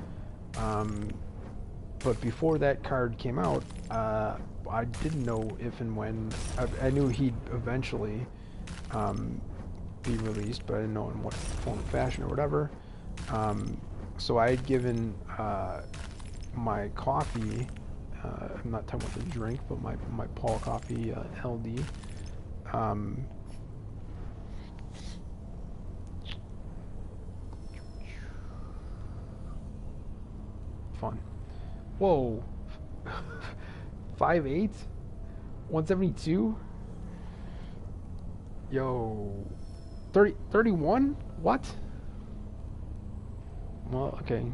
But before that card came out, I didn't know if and when. I knew he'd eventually be released, but I didn't know in what form or fashion or whatever. So I had given my coffee, I'm not talking about the drink, but my Paul Coffee LD, fun. Whoa. 5'8", 172. Yo, 31. What? Well, okay,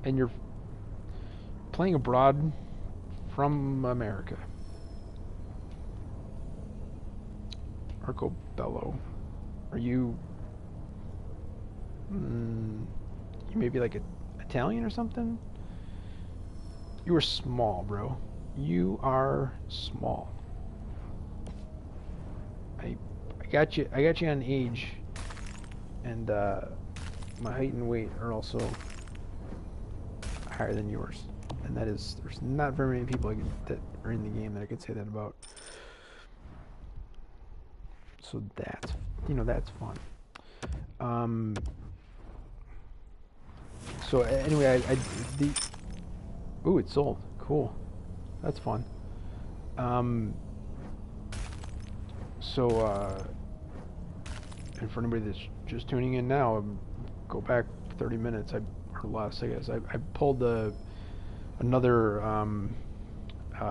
and you're playing abroad from America. Marco Bello, are you? You maybe like Italian or something? You are small, bro. You are small. I got you. I got you on age, and my height and weight are also higher than yours, and that is, there's not very many people that are in the game that I could say that about. So that's, that's fun. So anyway, ooh, it's sold. Cool. That's fun. So and for anybody that's just tuning in now, go back 30 minutes or less, I guess. I pulled another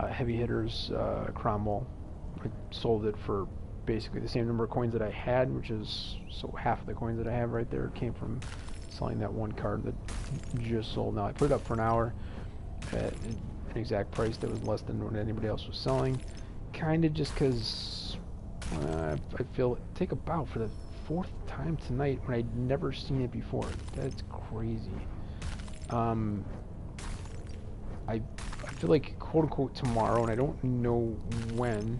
heavy hitters Cromwell. I sold it for basically the same number of coins that I had, which is half of the coins that I have right there came from selling that one card that just sold. Now I put it up for an hour at an exact price that was less than what anybody else was selling, kind of just because I feel take a bow for the fourth time tonight when I'd never seen it before. That's crazy. I feel like quote unquote tomorrow, and I don't know when.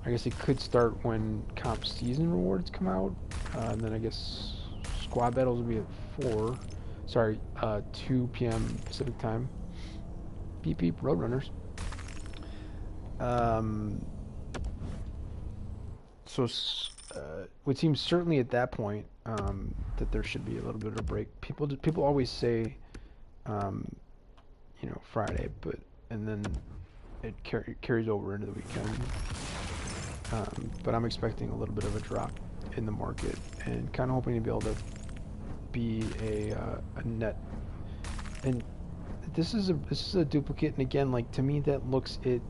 I guess it could start when comp season rewards come out, and then I guess squad battles will be at 2 p.m. Pacific time. Beep beep, Roadrunners. So would seem certainly at that point that there should be a little bit of a break. People always say, Friday, and then it carries over into the weekend. But I'm expecting a little bit of a drop in the market, and kind of hoping to be able to be a net. And this is a duplicate, and again, like to me, that looks I don't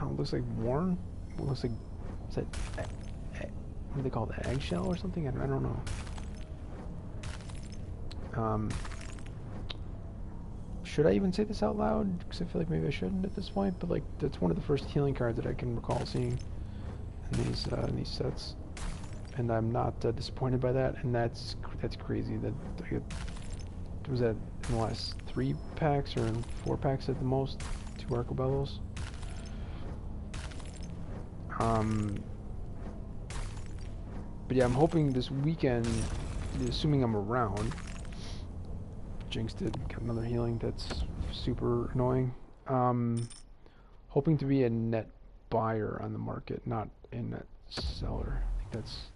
know, it looks like worn. It looks like, is that what do they call it, eggshell or something? I don't know. Should I even say this out loud? Because I feel like maybe I shouldn't at this point. But like, that's one of the first healing cards that I can recall seeing in these sets, and I'm not disappointed by that. And that's crazy. That was that in the last 3 packs or 4 packs at the most, 2 Arcobellos. But yeah, I'm hoping this weekend, assuming I'm around. Jinxed it, got another healing. That's super annoying. Hoping to be a net buyer on the market, not a net seller. I think that's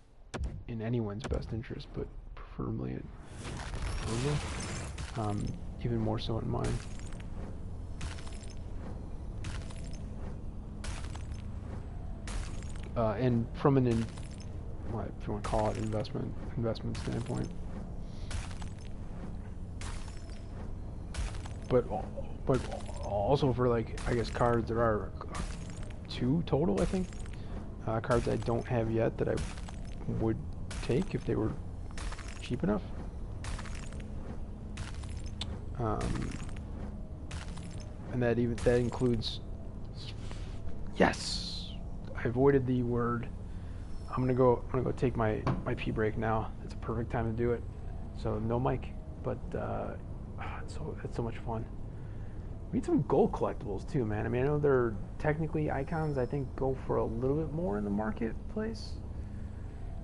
in anyone's best interest, but preferably even more so in mine. And from an, if you want to call it investment standpoint, but also for like, I guess cards, there are 2 total, I think, cards I don't have yet that I would take if they were cheap enough. And that includes, yes, I avoided the word. I'm gonna go take my pee break now. It's a perfect time to do it. So no mic, but it's so much fun. We need some gold collectibles too, man. I mean, I know they're technically icons. I think go for a little bit more in the marketplace.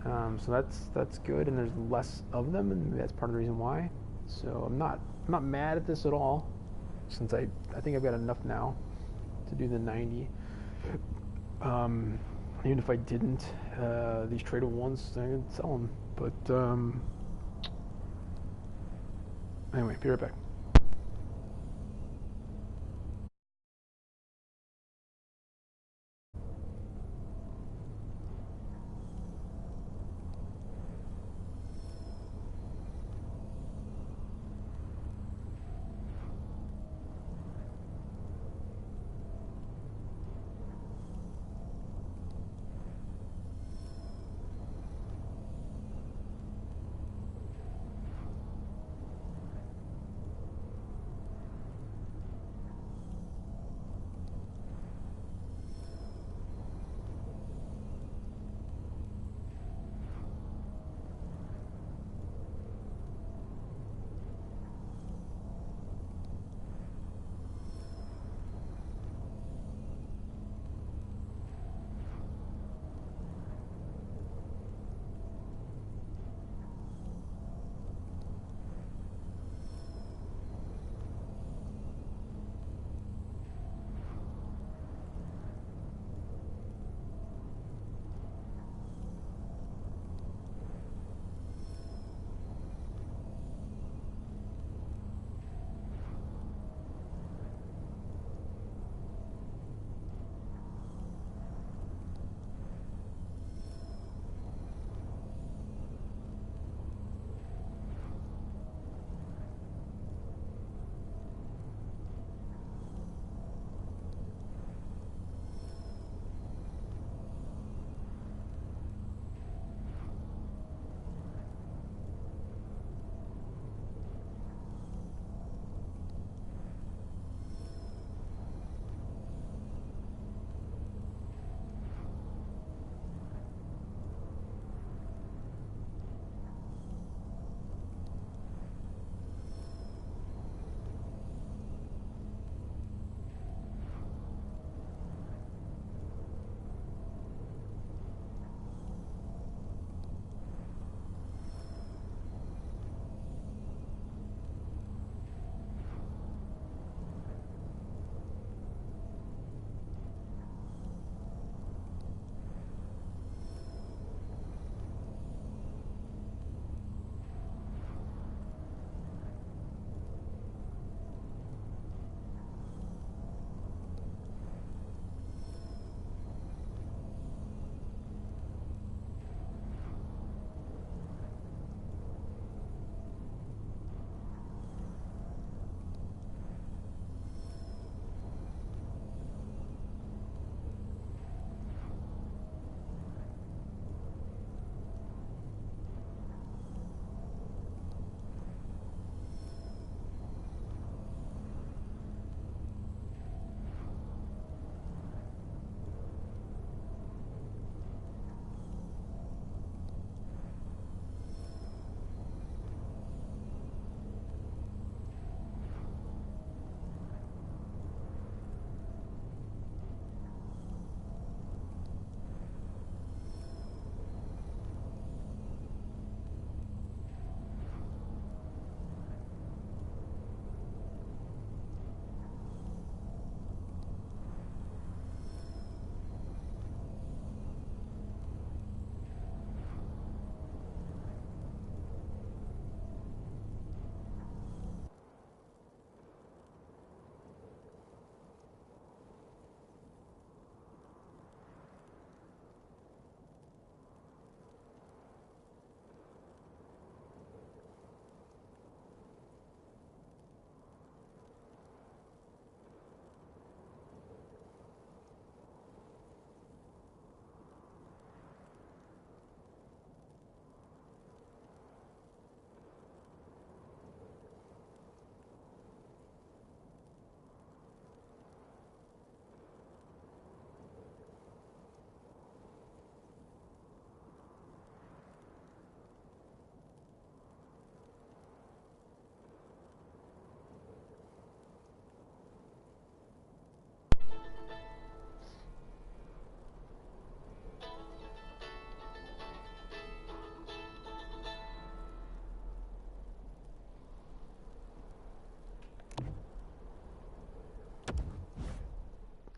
So that's good, and there's less of them, and maybe that's part of the reason why. So I'm not mad at this at all, since I think I've got enough now to do the 90. Even if I didn't, these tradable ones, I could sell them. But anyway, be right back.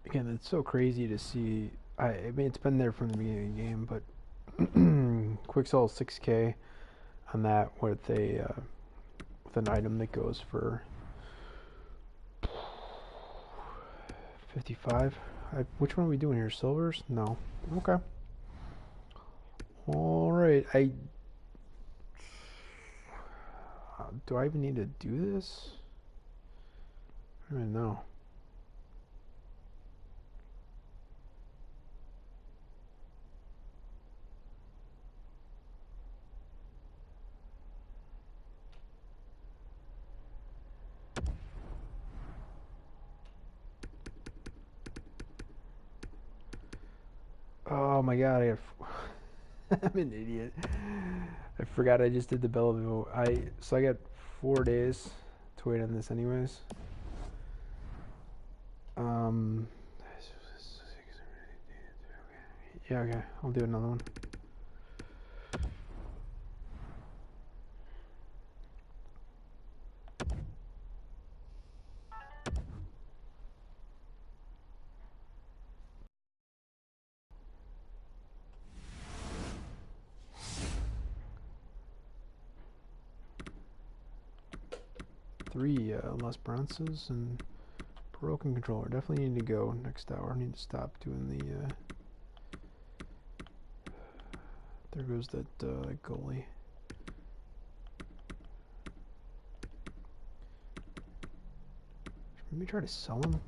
again, it's so crazy to see. I mean, it's been there from the beginning of the game, but quick sell 6K on that with a with an item that goes for 55. Which one are we doing here? Silvers? No. Okay. All right. Do I even need to do this? I don't even know. Oh my god, I'm an idiot. I forgot I just did the Bellevue. So I got 4 days to wait on this anyways. Yeah, okay. I'll do another one. Three less bronzes and broken controller. Definitely need to go next hour. I need to stop doing the. There goes that goalie. Maybe try to sell him.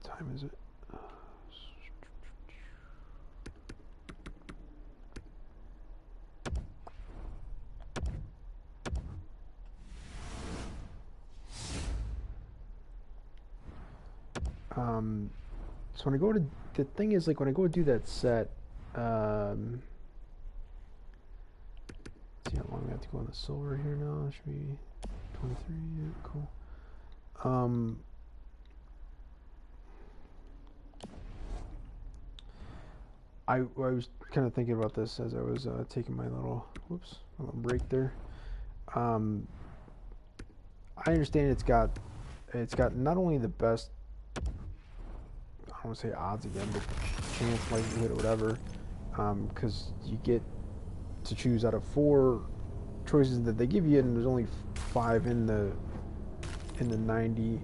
What time is it? So when I go to, the thing is, like, when I go to do that set, let's see how long we have to go on the silver here now. It should be 23, yeah, cool. I was kind of thinking about this as I was taking my little, little break there. I understand it's got not only the best, I don't want to say odds again, but chance, likelihood, or whatever, because you get to choose out of 4 choices that they give you, and there's only 5 in the 90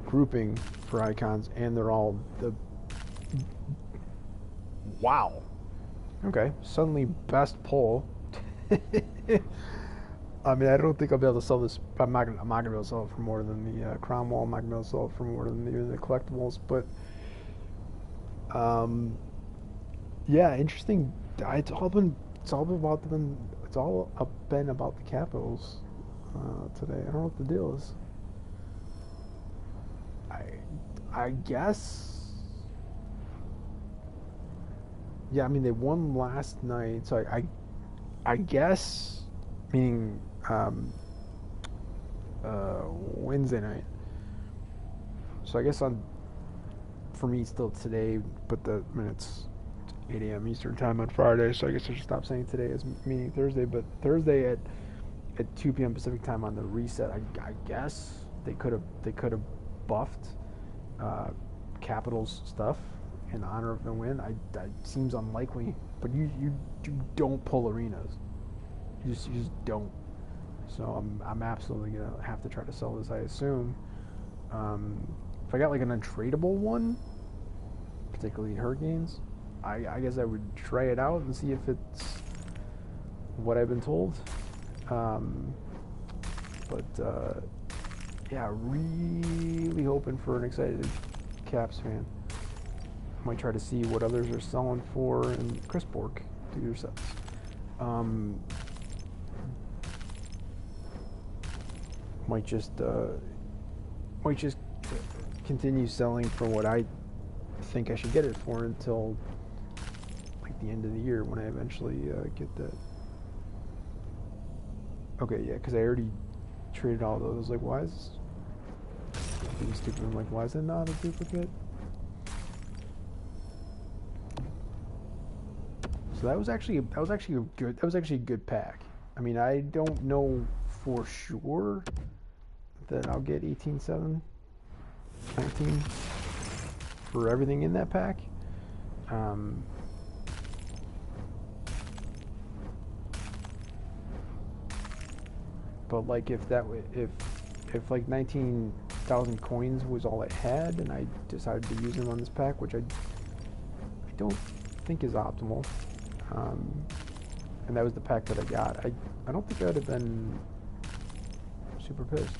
grouping for icons, and they're all the wow. Okay, suddenly best pull. I mean, I don't think I'll be able to sell this. I'm not gonna be able to sell it for more than the Cromwell. I'm not gonna be able to sell it for more than the collectibles. But yeah, interesting. It's all been about the Capitals today. I don't know what the deal is. I guess. Yeah, I mean they won last night, so I guess, meaning Wednesday night. So I guess for me still today, but I mean it's 8 a.m. Eastern time on Friday, so I guess I should stop saying today as meaning Thursday. But Thursday at 2 p.m. Pacific time on the reset, I guess they could have buffed Capitals stuff in honor of the win. That seems unlikely, but you don't pull arenas. You just don't. So I'm absolutely gonna have to try to sell this, I assume. If I got like an untradeable one, particularly Hurricanes, I guess I would try it out and see if it's what I've been told. Yeah, really hoping for an excited Caps fan. Might try to see what others are selling for, and Chris Bork, do your sets. Might just continue selling for what I think I should get it for until like the end of the year when I eventually get that. Okay, yeah, because I already traded all those. Like, why is being stupid? I'm like, why is it not a duplicate? So that was actually a good pack. I mean, I don't know for sure that I'll get 18-7, 19 for everything in that pack. But like if like 19,000 coins was all I had and I decided to use them on this pack, which I don't think is optimal, and that was the pack that I got, I don't think I would have been super pissed.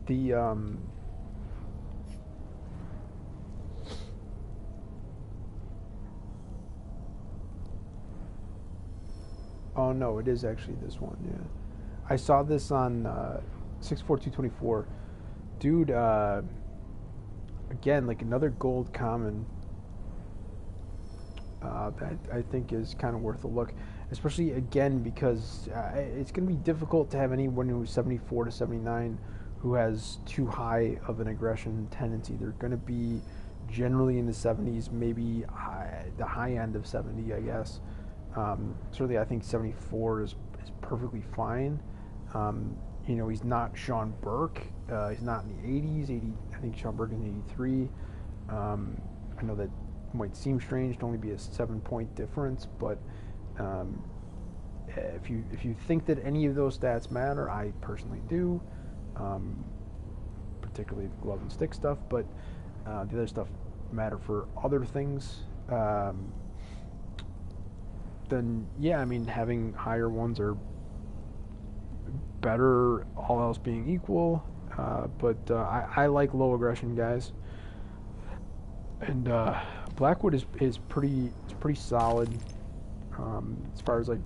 The oh no, it is actually this one. Yeah, I saw this on 64224. Dude, again, like another gold common that I think is kind of worth a look, especially again because it's going to be difficult to have anyone who's 74 to 79 who has too high of an aggression tendency. They're going to be generally in the 70s, maybe the high end of 70, I guess. Certainly, I think 74 is perfectly fine. You know, he's not Sean Burke. He's not in the 80s. 80, I think Sean Burke is in 83. I know that might seem strange to only be a 7-point difference, but if you think that any of those stats matter, I personally do. Particularly the glove and stick stuff, but the other stuff matter for other things. Then yeah, I mean having higher ones are better, all else being equal. But I like low aggression guys, and Blackwood is pretty solid as far as like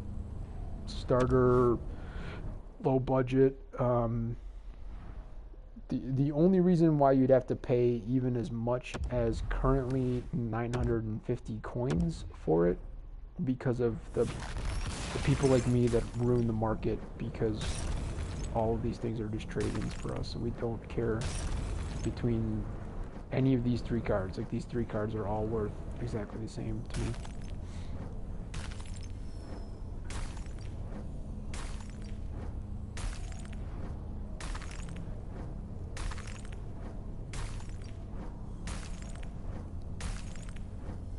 starter, low budget. The only reason why you'd have to pay even as much as currently 950 coins for it, because of the people like me that ruin the market, because all of these things are just trade-ins for us, and we don't care between any of these three cards. Like these three cards are all worth exactly the same to me.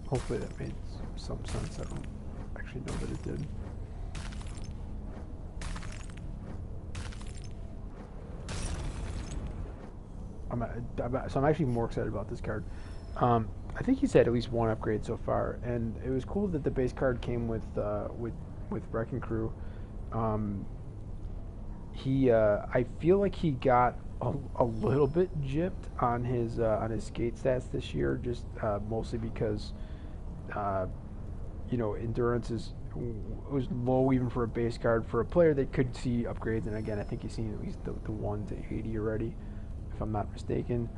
Hopefully that made some sense. I don't actually know that it did. So I'm actually more excited about this card. I think he's had at least one upgrade so far, and it was cool that the base card came with Wrecking Crew. I feel like he got a little bit gypped on his skate stats this year, just mostly because endurance was low even for a base card for a player that could see upgrades. And again, I think he's seen at least the 1 to 80 already, if I'm not mistaken.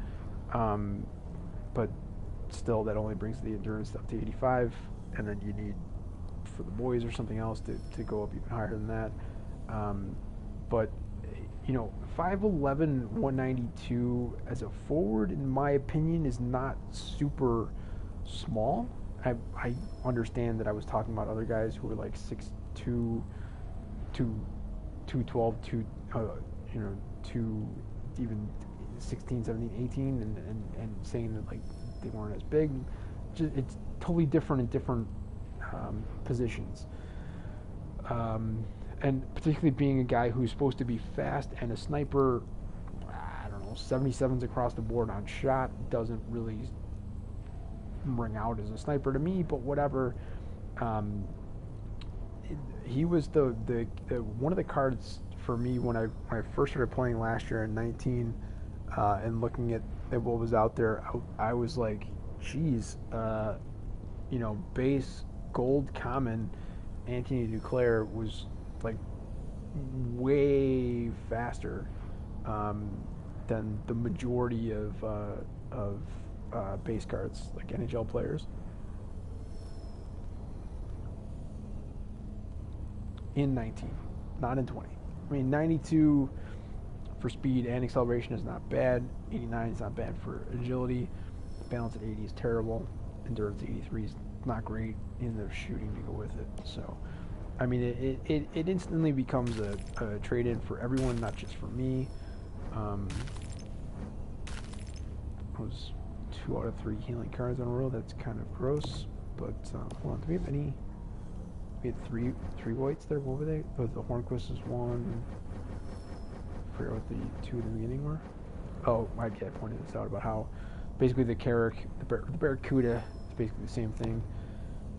But still, that only brings the endurance up to 85, and then you need for the boys or something else to go up even higher than that. But 5'11", 192 as a forward, in my opinion, is not super small. I understand that I was talking about other guys who were like 6'2", 212, two even 16, 17, 18, and saying that like they weren't as big. It's totally different in different positions. And particularly being a guy who's supposed to be fast and a sniper, I don't know, 77s across the board on shot doesn't really ring out as a sniper to me, but whatever. He was the one of the cards for me when I first started playing last year in 19, and looking at what was out there. I was like, geez, base gold common Anthony Duclair was like way faster than the majority of base cards, like NHL players. In 19, not in 20. I mean, 92 for speed and acceleration is not bad. 89 is not bad for agility. Balance at 80 is terrible. Endurance 83 is not great in the shooting to go with it. So, I mean, it instantly becomes a trade-in for everyone, not just for me. It was 2 out of 3 healing cards in a row. That's kind of gross. But hold on, do we have any? We had three whites there. What were they? Oh, the Hornquist is one. I forget what the 2 in the beginning were. Oh, I pointed this out about how basically the Carrick, the Barracuda, is basically the same thing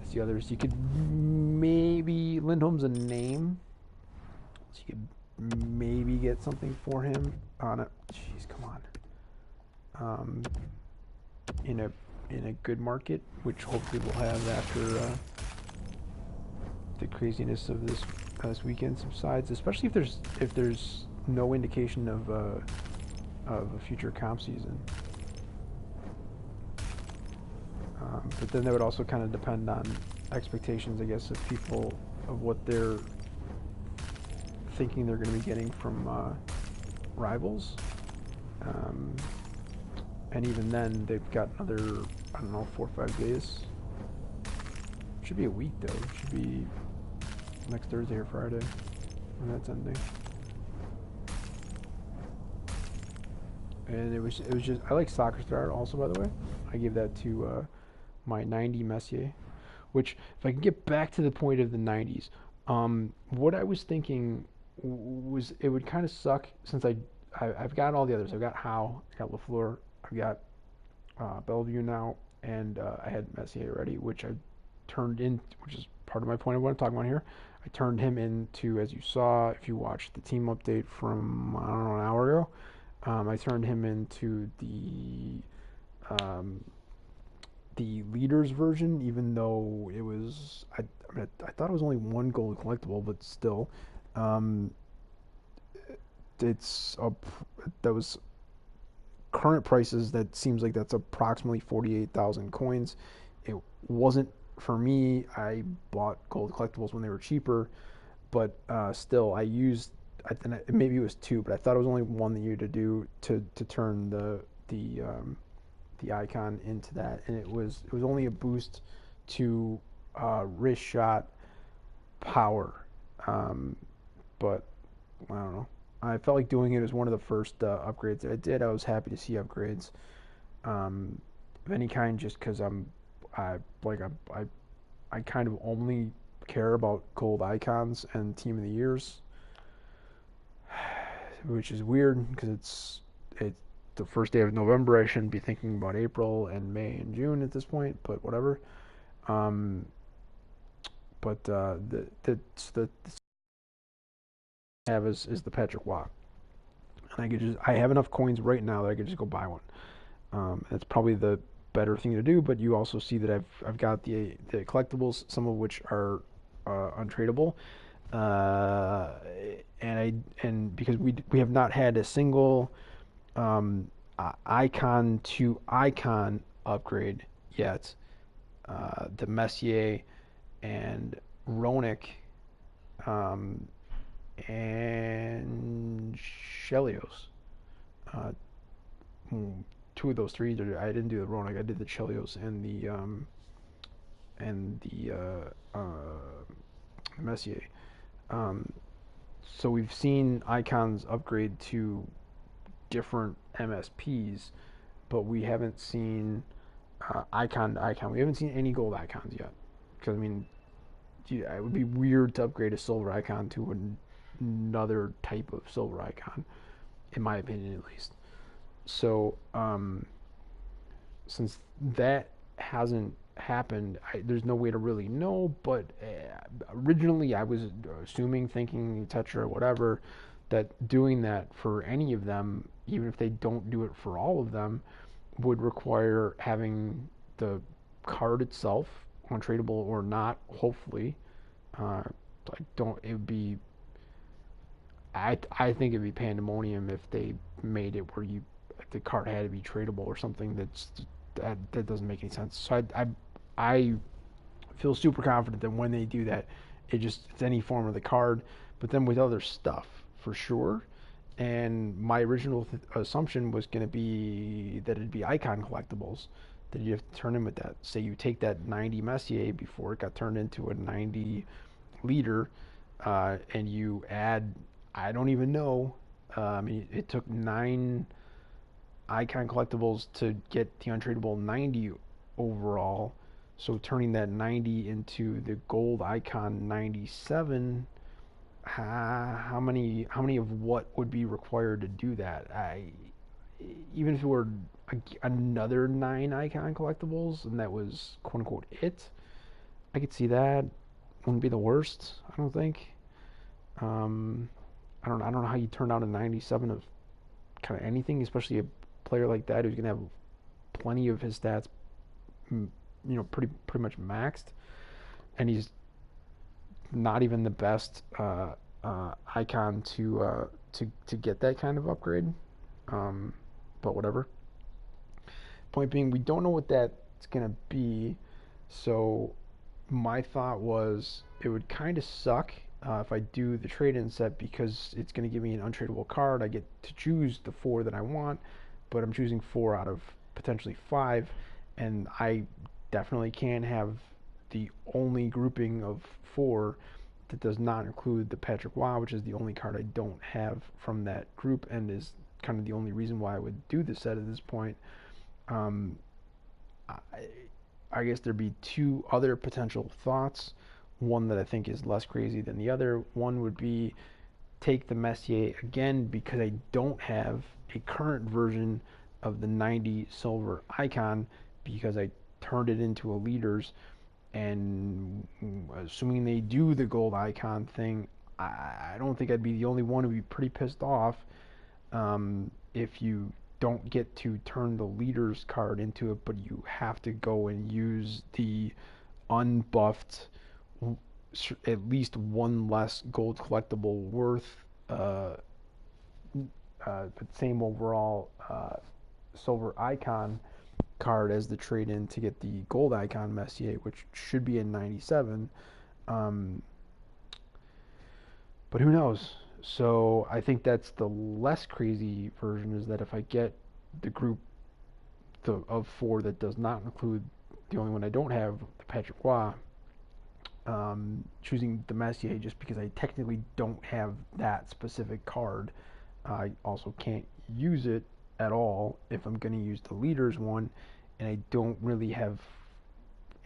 as the others. You could maybe Lindholm's a name, so you could maybe get something for him on it. Jeez, come on. In a good market, which hopefully we'll have after the craziness of this weekend subsides, especially if there's no indication of a future comp season. But then that would also kind of depend on expectations, I guess, of people, of what they're thinking they're going to be getting from rivals. And even then, they've got another, I don't know, 4 or 5 days. Should be a week, though. It should be next Thursday or Friday when that's ending. And it was just, I like Soccer Star also, by the way. I gave that to my 90 Messier, which, if I can get back to the point of the 90s, what I was thinking was it would kind of suck since I've got all the others. I've got Howe, I got Lafleur, I've got Bellevue now, and I had Messier already, which I turned in, which is part of my point of what I'm talking about here. I turned him into, as you saw, if you watched the team update from, I don't know, an hour ago, I turned him into the leaders version, even though it was, I thought it was only 1 gold collectible, but still, that was current prices. That seems like that's approximately 48,000 coins. It wasn't for me. I bought gold collectibles when they were cheaper, but still, I used. Maybe it was 2, but I thought it was only 1 that you had to do to turn the icon into that, and it was only a boost to wrist shot power, but I don't know. I felt like doing it as one of the first upgrades that I did. I was happy to see upgrades of any kind, just because I kind of only care about gold icons and team of the years, which is weird because it's the first day of November. I shouldn't be thinking about April and May and June at this point, but whatever. But the I have is the Patrick Waugh, and I have enough coins right now that I could just go buy one. That's probably the better thing to do. But you also see that I've got the collectibles, some of which are untradeable. And because we have not had a single icon to icon upgrade yet. The Messier and Ronick and Chelios. 2 of those 3. I didn't do the Ronick. I did the Chelios and the Messier. So we've seen icons upgrade to different MSPs, but we haven't seen icon to icon. We haven't seen any gold icons yet. Because, I mean, it would be weird to upgrade a silver icon to another type of silver icon, in my opinion at least. So, since that hasn't happened, there's no way to really know, but originally I was assuming, thinking, etc., whatever, that doing that for any of them, even if they don't do it for all of them, would require having the card itself, untradeable or not, hopefully. It would be, I think it'd be pandemonium if they made it where the card had to be tradable or something. That doesn't make any sense. So I feel super confident that when they do that, it's any form of the card. But then with other stuff, for sure. And my original assumption was going to be that it'd be icon collectibles that you have to turn in with that. Say you take that 90 Messier before it got turned into a 90 liter, and you add, I don't even know. I mean, it took 9 icon collectibles to get the untradeable 90 overall. So turning that 90 into the gold icon 97, how many of what would be required to do that? Even if it were another 9 icon collectibles and that was quote unquote it, I could see that. Wouldn't be the worst, I don't think. Um, I don't know how you turn down a 97 of kind of anything, especially a player like that who's gonna have plenty of his stats, pretty much maxed, and he's not even the best icon to get that kind of upgrade. But whatever. Point being, we don't know what that's gonna be, so my thought was it would kind of suck if I do the trade-in set because it's going to give me an untradeable card. I get to choose the 4 that I want, but I'm choosing 4 out of potentially 5, and I definitely can't have the only grouping of 4 that does not include the Patrick Waugh, which is the only card I don't have from that group and is kind of the only reason why I would do the set at this point. Um, I guess there'd be 2 other potential thoughts. One that I think is less crazy than the other. One would be take the Messier again because I don't have a current version of the 90 silver icon because I turned it into a leaders, and assuming they do the gold icon thing, I don't think I'd be the only one who'd be pretty pissed off if you don't get to turn the leaders card into it, but you have to go and use the unbuffed, at least 1 less gold collectible worth, but same overall silver icon card as the trade-in to get the gold icon Messier, which should be in 97. But who knows? So I think that's the less crazy version, is that if I get the group of 4 that does not include the only one I don't have, the Patrick Waugh, choosing the Messier just because I technically don't have that specific card. I also can't use it at all if I'm going to use the leaders one, and I don't really have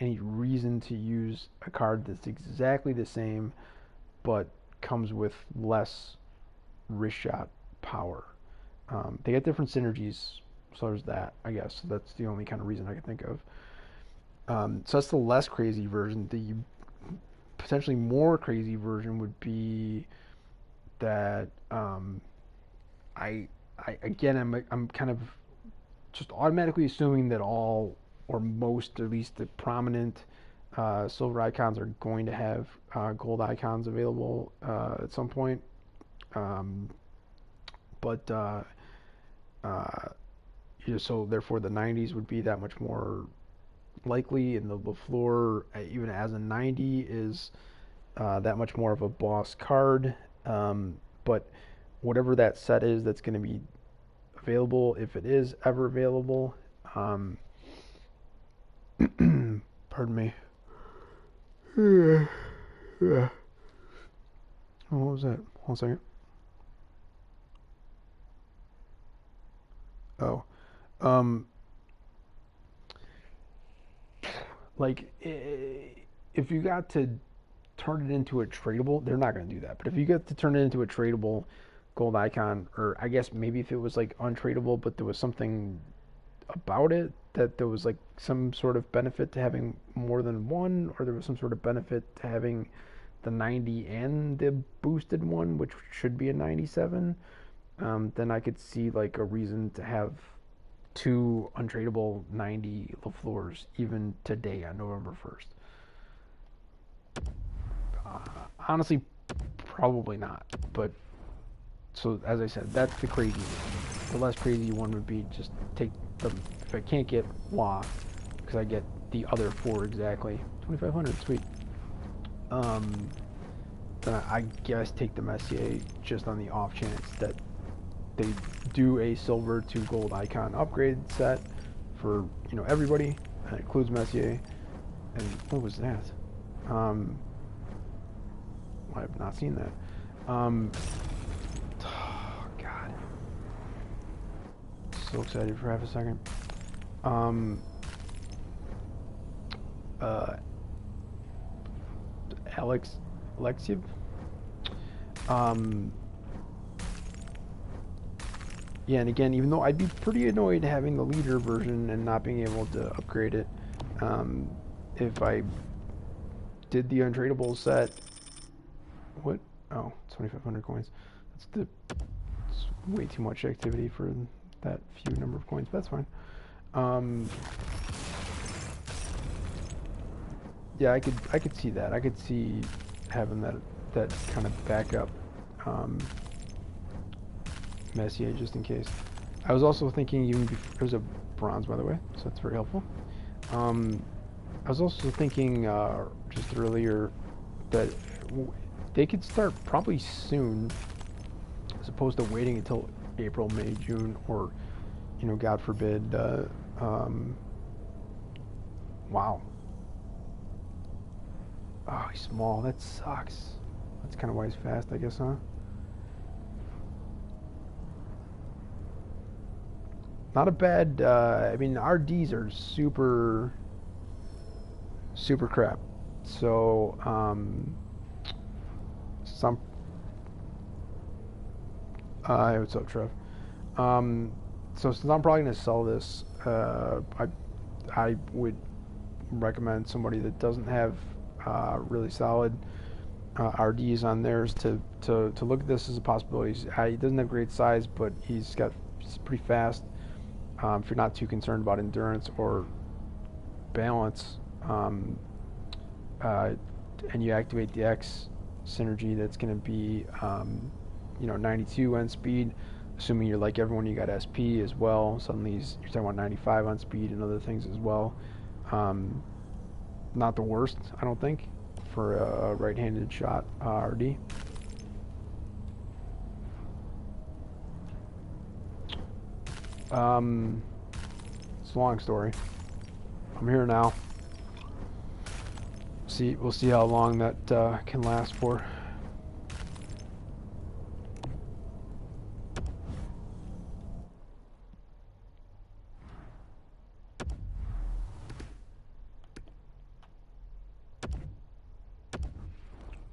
any reason to use a card that's exactly the same but comes with less wrist shot power. They get different synergies, so there's that, I guess. So that's the only kind of reason I can think of. So that's the less crazy version. The potentially more crazy version would be that I'm kind of just automatically assuming that all or most, at least the prominent silver icons are going to have gold icons available at some point. So therefore the 90s would be that much more likely, and the LaFleur, even as a 90, is that much more of a boss card. But whatever that set is that's going to be available, if it is ever available, pardon me. Yeah. Oh, what was that? 1 second. Oh, um, like if you got to turn it into a tradable, they're not going to do that. But if you get to turn it into a tradable gold icon, or I guess maybe if it was like untradable, but there was something about it that there was like some sort of benefit to having more than one, or there was some sort of benefit to having the 90 and the boosted one, which should be a 97, then I could see like a reason to have 2 untradeable 90 LaFleurs even today on November 1st. Honestly, probably not. But so as I said, that's the crazy one. The less crazy one would be just take the, if I can't get Waugh, because I get the other 4 exactly. 2,500, sweet. then I guess take the Messier just on the off chance that they do a silver to gold icon upgrade set for, you know, everybody. That includes Messier. And what was that? I have not seen that. Oh, God. So excited for half a second. Alexiev. Yeah, and again, even though I'd be pretty annoyed having the leader version and not being able to upgrade it, if I did the untradeable set. What? Oh, 2,500 coins. It's way too much activity for that few number of coins, but that's fine. Yeah, I could see that. I could see having that kind of backup Messier just in case. I was also thinking, even before, there's a bronze by the way, so that's very helpful. I was also thinking just earlier that they could start probably soon, as opposed to waiting until April, May, June, or, you know, God forbid. Wow. Oh, he's small. That sucks. That's kind of why he's fast, I guess, huh? Not a bad. I mean, RDs are super crap. So, some. Hey, what's up, Trev? So since I'm probably gonna sell this, I would recommend somebody that doesn't have really solid RDs on theirs to look at this as a possibility. He doesn't have great size, but he's pretty fast. If you're not too concerned about endurance or balance, and you activate the X synergy, that's going to be 92 on speed, assuming you're like everyone, you got SP as well. Suddenly you're talking about 95 on speed and other things as well. Not the worst, I don't think, for a right-handed shot RD. It's a long story. I'm here now. We'll see how long that can last for.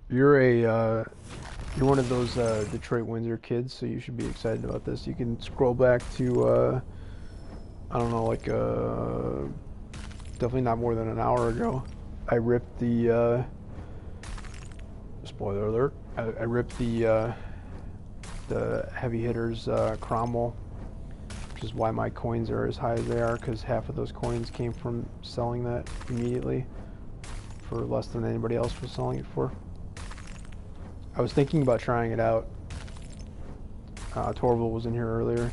You're one of those Detroit Windsor kids, so you should be excited about this. You can scroll back to I don't know, like definitely not more than an hour ago. I ripped the spoiler alert. I ripped the heavy hitters Cromwell, which is why my coins are as high as they are, because half of those coins came from selling that immediately for less than anybody else was selling it for. I was thinking about trying it out. Torval was in here earlier.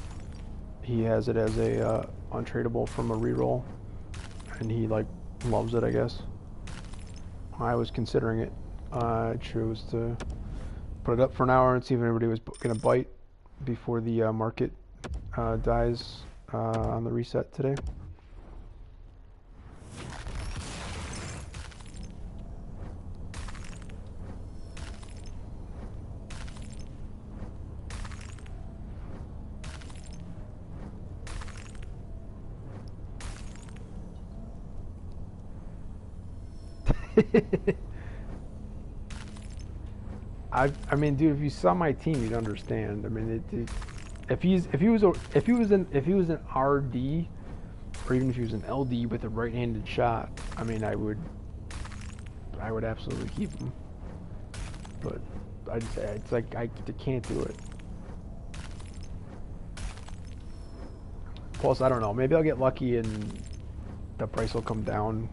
He has it as a untradeable from a reroll, and he like loves it, I guess. I was considering it. I chose to put it up for an hour and see if anybody was going to bite before the market dies on the reset today. I mean, dude, if you saw my team, you'd understand. I mean, if he was an RD, or even if he was an LD with a right-handed shot, I mean, I would absolutely keep him. But it's like I can't do it. Plus, I don't know. Maybe I'll get lucky and the price will come down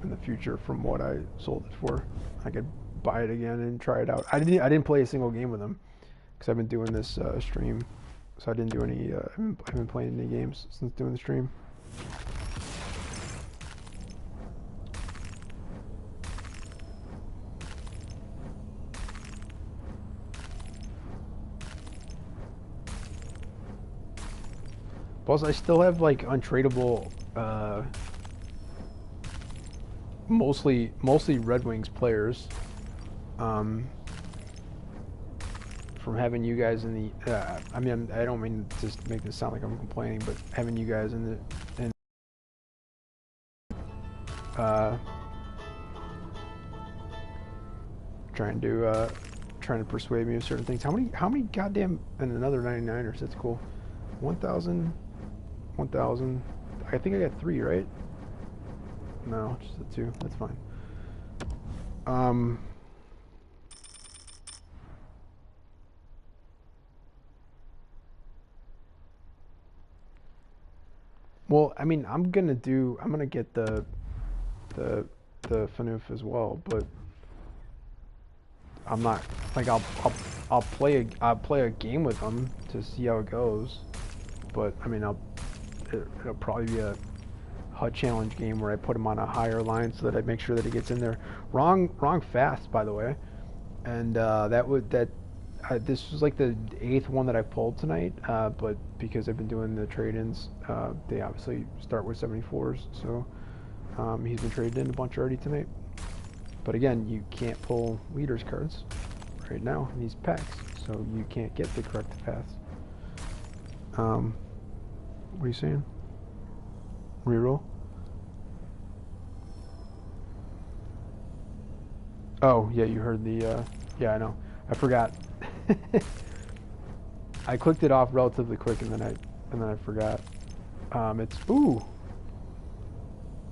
in the future from what I sold it for. I could buy it again and try it out. I didn't play a single game with him because I've been doing this stream, so I didn't do any. I haven't been playing any games since doing the stream. Plus, I still have like untradeable, mostly Red Wings players. Um, from having you guys in the, I mean, I don't mean to make this sound like I'm complaining, but having you guys in uh, trying to trying to persuade me of certain things. How many goddamn and another 99ers? That's cool. 1,000, 1,000. I think I got 3, right? No, just the 2. That's fine. Um. Well, I mean, I'm gonna get the the Fanoof as well, but I'm not like I'll play a game with them to see how it goes. But I mean, it'll probably be a HUD challenge game where I put him on a higher line so that I make sure that he gets in there. Wrong fast, by the way. And this was like the 8th one that I pulled tonight. But because I've been doing the trade-ins, they obviously start with 74s. So he's been traded in a bunch already tonight. But again, you can't pull leaders cards right now in these packs, so you can't get the correct paths. What are you saying? Reroll? Oh, yeah, you heard the, yeah, I know. I forgot. I clicked it off relatively quick and then I forgot. It's, ooh.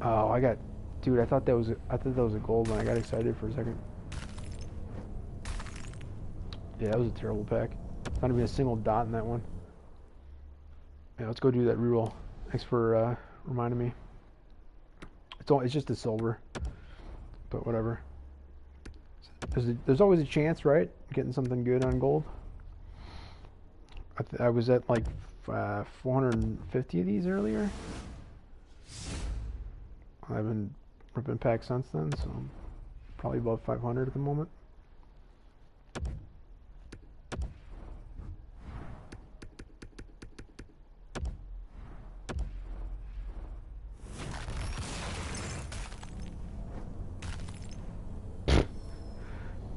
Oh, dude, I thought that was a gold one. I got excited for a second. Yeah, that was a terrible pack. Not even a single dot in that one. Yeah, let's go do that reroll. Thanks for reminding me. It's just a silver, but whatever. There's always a chance, right? Getting something good on gold. I was at like 450 of these earlier. I've been ripping packs since then, so I'm probably above 500 at the moment.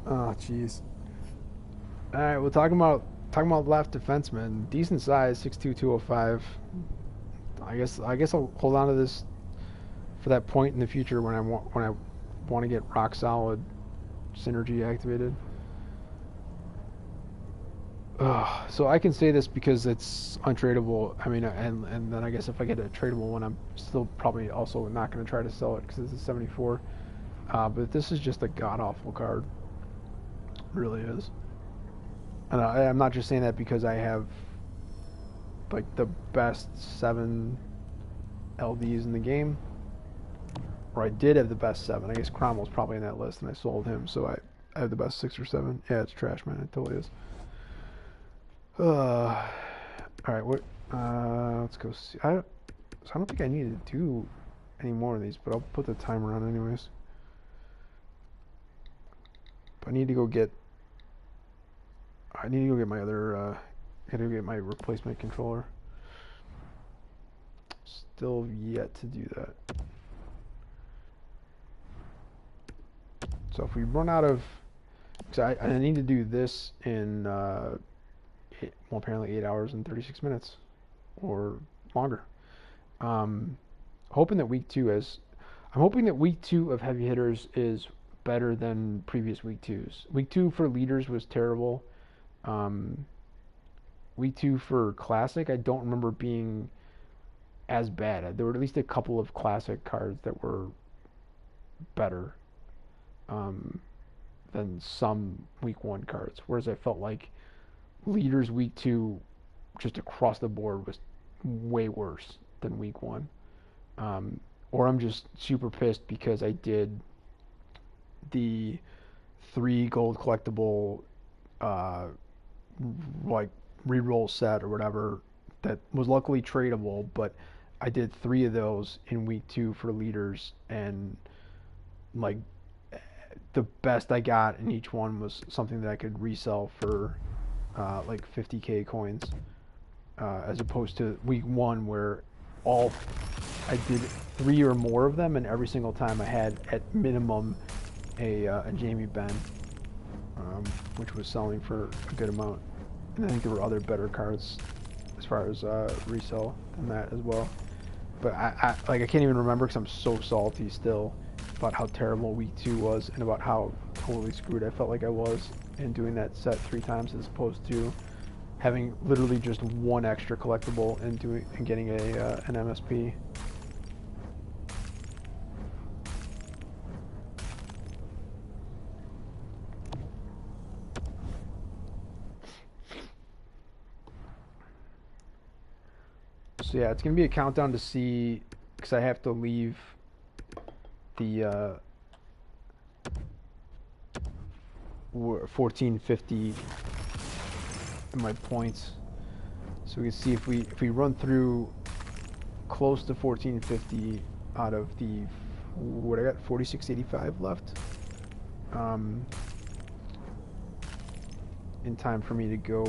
Oh, jeez. All right, well, talking about left defenseman, decent size, 6'2", 205. I guess I'll hold on to this for that point in the future when I want to get rock solid synergy activated. So I can say this because it's untradeable. I mean, and then I guess if I get a tradable one, I'm still probably also not going to try to sell it because it's a 74. But this is just a god awful card. It really is. And I'm not just saying that because I have like the best 7 LDs in the game, or I did have the best 7. I guess Cromwell's probably in that list, and I sold him, so I have the best 6 or 7. Yeah, it's trash, man. It totally is. All right, what? Let's go see. So I don't think I need to do any more of these, but I'll put the timer on anyways. But I need to go get my other. I gotta go get my replacement controller. Still yet to do that. So if we run out of, because I need to do this in apparently 8 hours and 36 minutes or longer. Hoping that week 2 I'm hoping that week 2 of heavy hitters is better than previous week 2s. Week 2 for leaders was terrible. Week 2 for classic, I don't remember being as bad. There were at least a couple of classic cards that were better than some week 1 cards. Whereas I felt like leaders week 2 just across the board was way worse than week 1. Or I'm just super pissed because I did the 3 gold collectible like reroll set or whatever that was luckily tradable, but I did 3 of those in week 2 for leaders, and like the best I got in each one was something that I could resell for like 50k coins. as opposed to week 1 where I did 3 or more of them, and every single time I had at minimum a Jamie Benn, which was selling for a good amount. And I think there were other better cards as far as resale than that as well. But I can't even remember because I'm so salty still about how terrible week 2 was and about how totally screwed I felt like I was in doing that set 3 times as opposed to having literally just 1 extra collectible and getting an MSP. So yeah, it's gonna be a countdown to see, because I have to leave the 1450 in my points, so we can see if we run through close to 1450 out of the what I got 4685 left, in time for me to go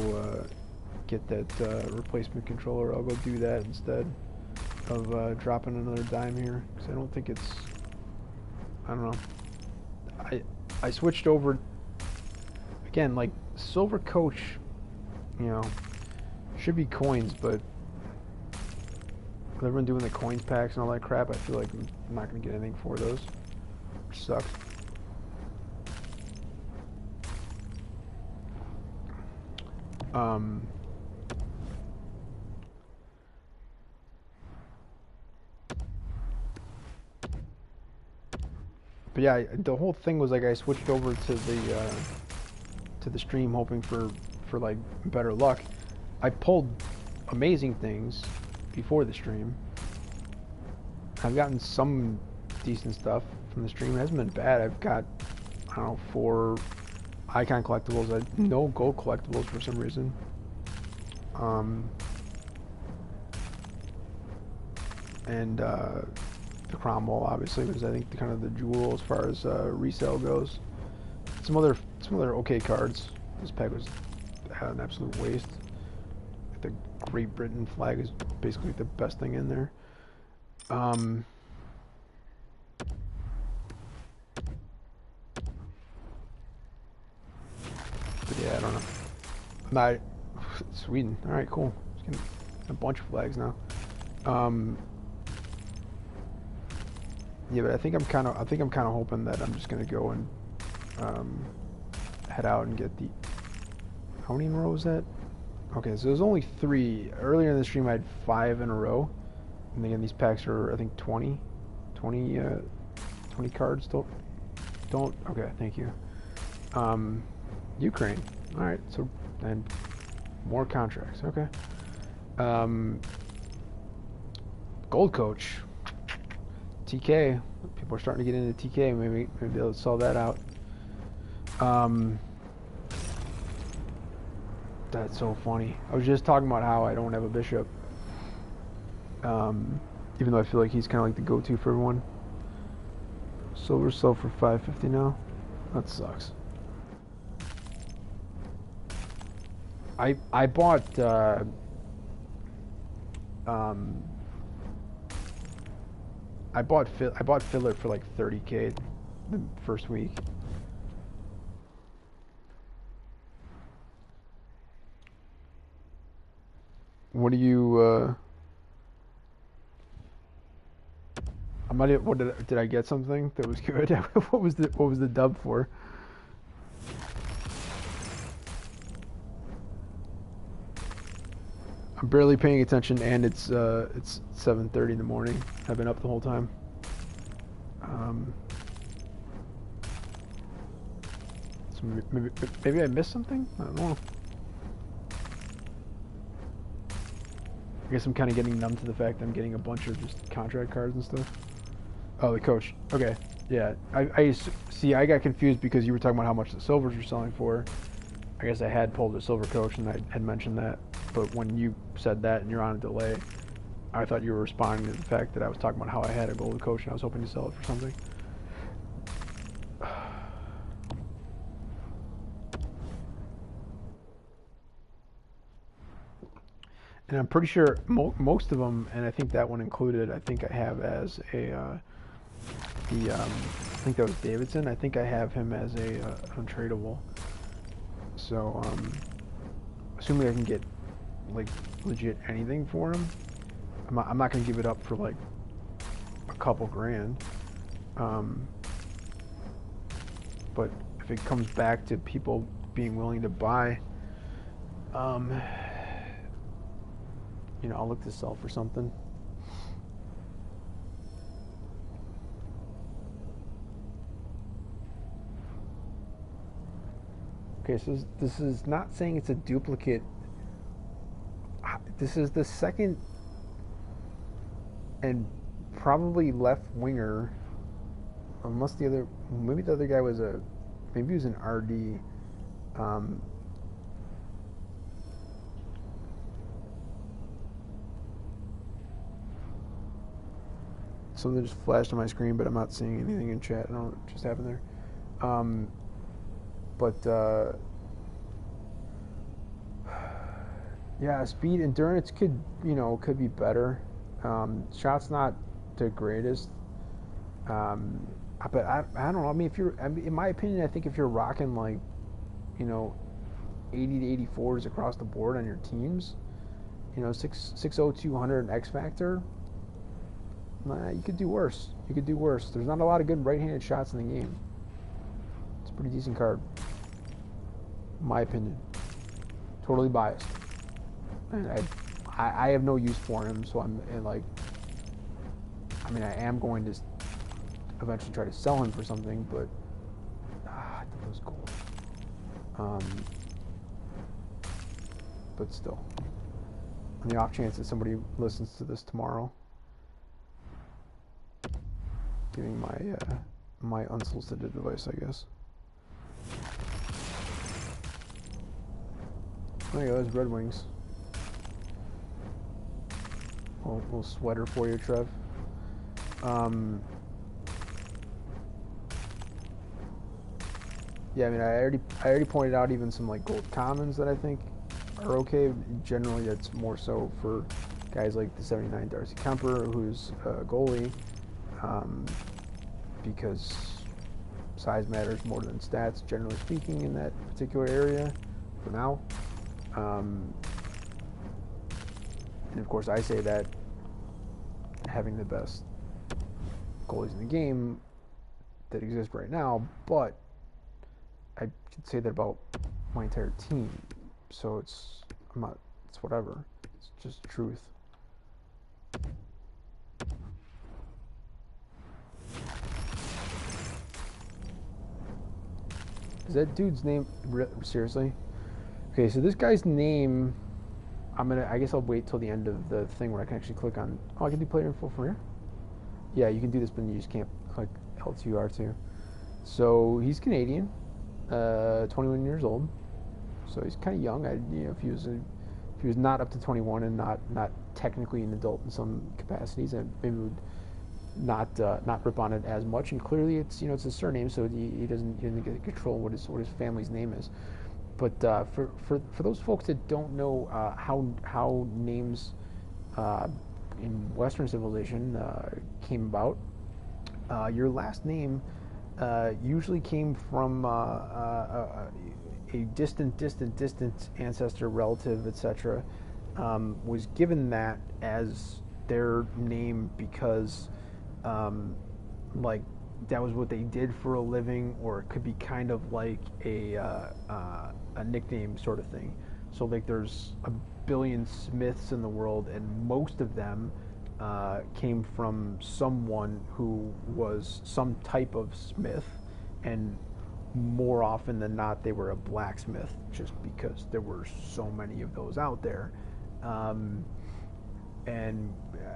get that replacement controller. I'll go do that instead of dropping another dime here, because I don't think it's, I don't know, I switched over again, like silver coach, you know, should be coins, but with everyone doing the coins packs and all that crap, I feel like I'm not going to get anything for those, which sucks. But yeah, the whole thing was like I switched over to the stream hoping for like better luck. I pulled amazing things before the stream. I've gotten some decent stuff from the stream. It hasn't been bad. I've got, I don't know, 4 icon collectibles. No gold collectibles for some reason. And the Cromwell, obviously, was, I think, kind of the jewel as far as resale goes. Some other okay cards. This pack was an absolute waste. The Great Britain flag is basically the best thing in there. But yeah, I don't know. I'm not Sweden. All right, cool. Just getting a bunch of flags now. Yeah, but I think I'm kind of hoping that I'm just gonna go and head out and get the. How many in a row was that? Okay, so there's only 3. Earlier in the stream, I had 5 in a row. And again, these packs are, I think, 20 cards. Don't. Okay, thank you. Ukraine. All right, so and more contracts. Okay. Gold coach. TK. People are starting to get into TK. Maybe they'll sell that out. That's so funny. I was just talking about how I don't have a bishop. Even though I feel like he's kind of like the go-to for everyone. Silver sell for 550 now. That sucks. I bought I bought filler for like 30K the first week. What do you what did I get something that was good? What was the dub for? I'm barely paying attention, and it's 7:30 in the morning. I've been up the whole time. So maybe I missed something. I don't know. I guess I'm kind of getting numb to the fact that I'm getting a bunch of just contract cards and stuff. Oh, the coach. Okay, yeah. I see. I got confused because you were talking about how much the silvers were selling for. I guess I had pulled a silver coach and I had mentioned that. But when you said that and you're on a delay, I thought you were responding to the fact that I was talking about how I had a gold coach and I was hoping to sell it for something. And I'm pretty sure most of them, and I think that one included, I think I have as a I think that was Davidson. I think I have him as a untradeable. So assuming I can get like legit anything for him, I'm not gonna give it up for like a couple grand. But if it comes back to people being willing to buy, I'll look to sell for something. Okay, so this is not saying it's a duplicate. This is the second and probably left winger, unless maybe the other guy was maybe he was an RD. Something just flashed on my screen, but I'm not seeing anything in chat. I don't know what just happened there. Yeah, speed, endurance could be better. Shot's not the greatest. But I don't know. I mean, in my opinion, I think if you're rocking like, 80 to 84s across the board on your teams, 6'0", 200 X Factor, you could do worse. There's not a lot of good right-handed shots in the game. It's a pretty decent card, in my opinion. Totally biased. And I have no use for him, so I am going to eventually try to sell him for something, but I thought that was cool. But still, on the off chance that somebody listens to this tomorrow, giving my unsolicited advice, I guess. There you go, there's Red Wings. Little sweater for you, Trev. Yeah, I mean, I already pointed out even some like gold commons that I think are okay. Generally, that's more so for guys like the 79 Darcy Kemper, who's a goalie, because size matters more than stats, generally speaking, in that particular area. For now. And of course, I say that having the best goalies in the game that exist right now, but I could say that about my entire team. So it's whatever. It's just truth. Is that dude's name seriously? Okay, so this guy's name, I guess I'll wait till the end of the thing where I can actually click on, I can do player info from here? Yeah, you can do this, but you just can't click L2, R2. So he's Canadian, 21 years old. So he's kind of young. If he was not up to 21 and not technically an adult in some capacities, and maybe would not rip on it as much. And clearly, it's his surname, so he doesn't get control what his family's name is. But for those folks that don't know how names in Western civilization came about, your last name usually came from a distant ancestor, relative, etc. Was given that as their name because that was what they did for a living, or it could be kind of like a nickname sort of thing. So like there's a billion Smiths in the world, and most of them came from someone who was some type of Smith, and more often than not they were a blacksmith, just because there were so many of those out there. And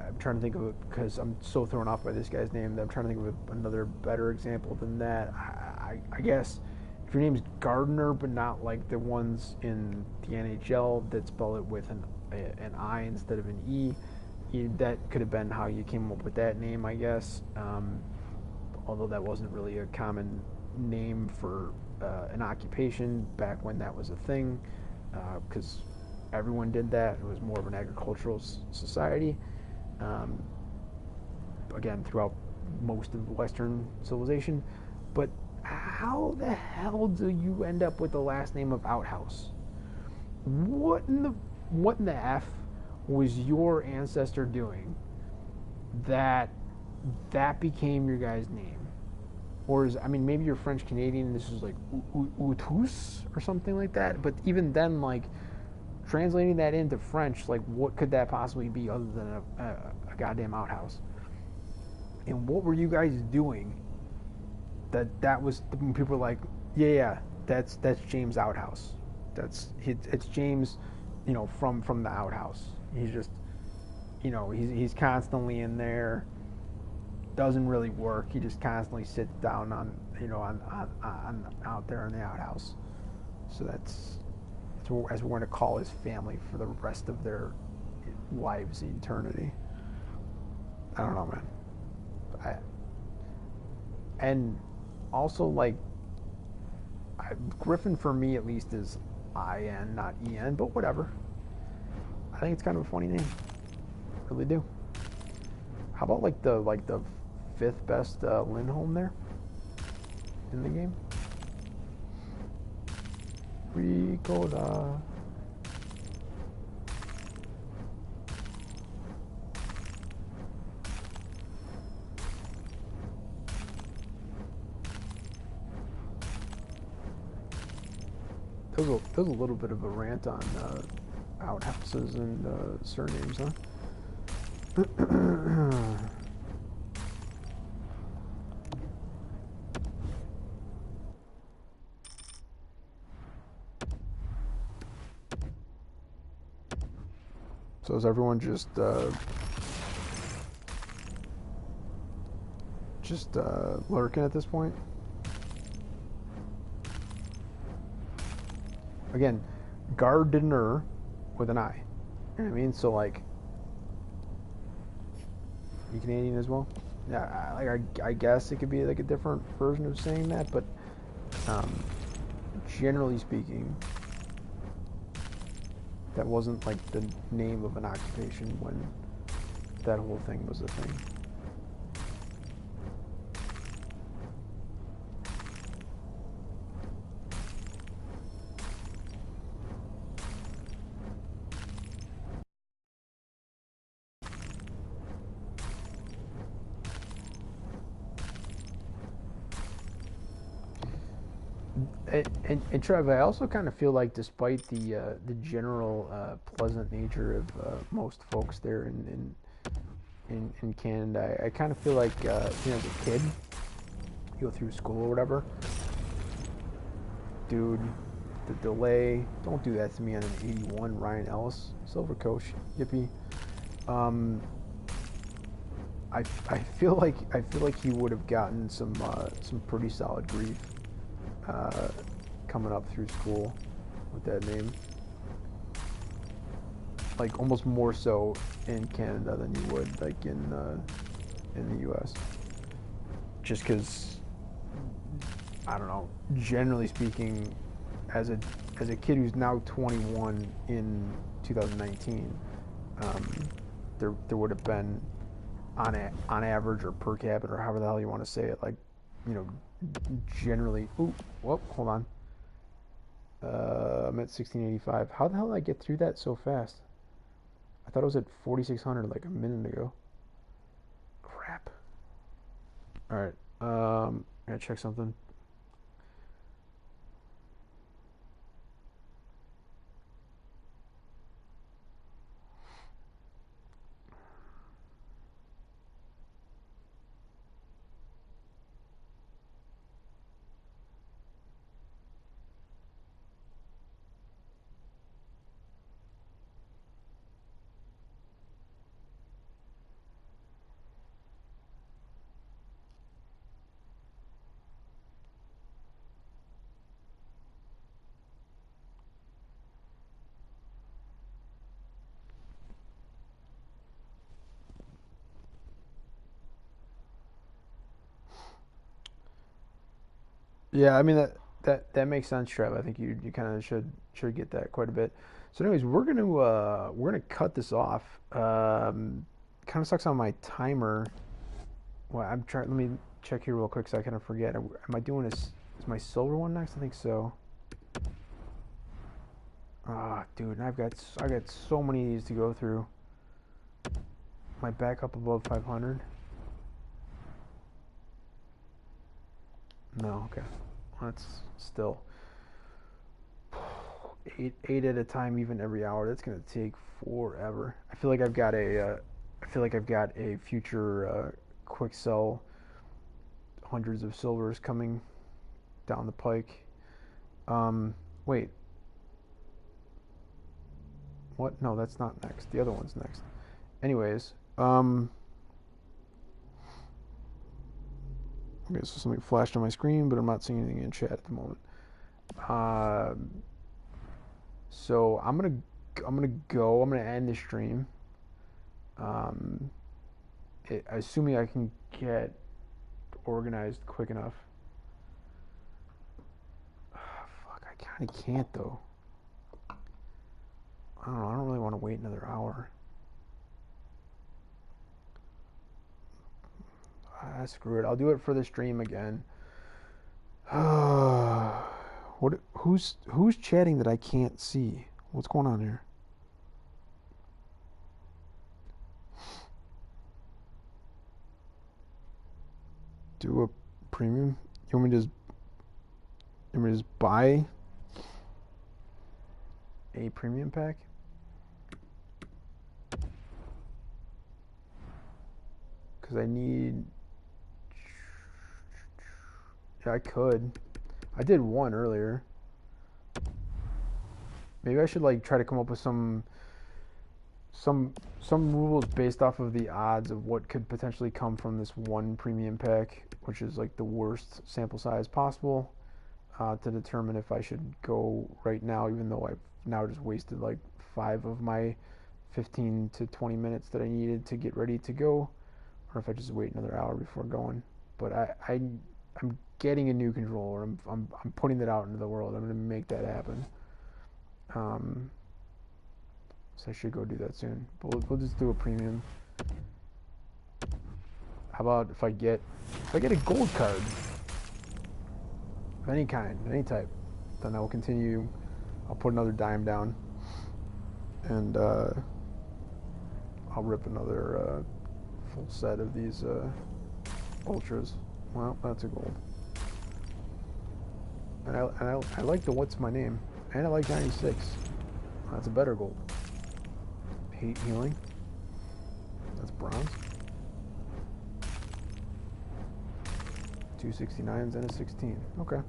I'm trying to think of it, because I'm so thrown off by this guy's name, that I'm trying to think of another better example than that. I guess if your name's Gardner, but not like the ones in the NHL that spell it with an I instead of an E, that could have been how you came up with that name, I guess. Although that wasn't really a common name for an occupation back when that was a thing, because everyone did that. It was more of an agricultural society. Um, again, throughout most of Western civilization. But how the hell do you end up with the last name of Outhouse? What in the what in the f was your ancestor doing that that became your guy's name? Or is, I mean, maybe you're French Canadian. This is like Utus or something like that. But even then, like translating that into French, like what could that possibly be other than a goddamn outhouse? And what were you guys doing? That was when people were like, yeah, that's James Outhouse. It's James, from the outhouse. He's just, he's constantly in there. Doesn't really work. He just constantly sits down on out there in the outhouse. So that's as we're going to call his family for the rest of their lives, eternity. I don't know, man. I, and also, like, Griffin for me at least is IN, not EN, but whatever. I think it's kind of a funny name. Really do. How about like the fifth best Lindholm there in the game? Ricola. There was a little bit of a rant on outhouses and surnames, huh? So is everyone just lurking at this point? Again, Gardiner with an I. You know what I mean? So like, you Canadian as well? Yeah, I guess it could be like a different version of saying that, but um, generally speaking, that wasn't like the name of an occupation when that whole thing was a thing. And Trev, I also kind of feel like, despite the general pleasant nature of most folks there in Canada, I kind of feel like as a kid, you go through school or whatever, dude, the delay. Don't do that to me on an '81 Ryan Ellis Silver Coach. Yippee. Um, I feel like he would have gotten some pretty solid grief uh, coming up through school with that name. Like almost more so in Canada than you would like in the U.S. Just because, I don't know. Generally speaking, as a kid who's now 21 in 2019, there would have been on average or per capita or however the hell you want to say it, like, you know, generally. Ooh, whoop, hold on. I'm at 1685. How the hell did I get through that so fast? I thought it was at 4600 like a minute ago. Crap. All right. I gotta check something. Yeah, I mean that makes sense, Trev. I think you kind of should get that quite a bit. So anyways, we're gonna cut this off. Kind of sucks on my timer. Well, I'm trying. Let me check here real quick so I kind of forget. Am I doing this? Is my silver one next? I think so. Ah, dude, I got so many of these to go through. My back up above 500. No, okay. That's still eight at a time, even every hour. That's gonna take forever. I feel like I've got a future quick sell, hundreds of silvers coming down the pike. Wait. What? No, that's not next. The other one's next. Anyways, okay, so something flashed on my screen, but I'm not seeing anything in chat at the moment. So I'm gonna end the stream. Assuming I can get organized quick enough. Fuck, I kind of can't though. I don't know. I don't really want to wait another hour. Screw it. I'll do it for the stream again. What? Who's chatting that I can't see? What's going on here? Do a premium? You want me to just buy a premium pack? Because I need. Yeah, I could. I did one earlier. Maybe I should like try to come up with some rules based off of the odds of what could potentially come from this one premium pack, which is like the worst sample size possible, to determine if I should go right now, even though I've now just wasted like 5 of my 15 to 20 minutes that I needed to get ready to go, or if I just wait another hour before going. But I'm getting a new controller. I'm putting that out into the world. I'm gonna make that happen. So I should go do that soon. But we'll just do a premium. How about if I get a gold card of any kind, any type, then I will continue. I'll put another dime down, and I'll rip another full set of these ultras. Well, that's a gold. And I like the what's my name, and I like 96. That's a better gold. Hate healing. That's bronze. 269s and a 16. Okay.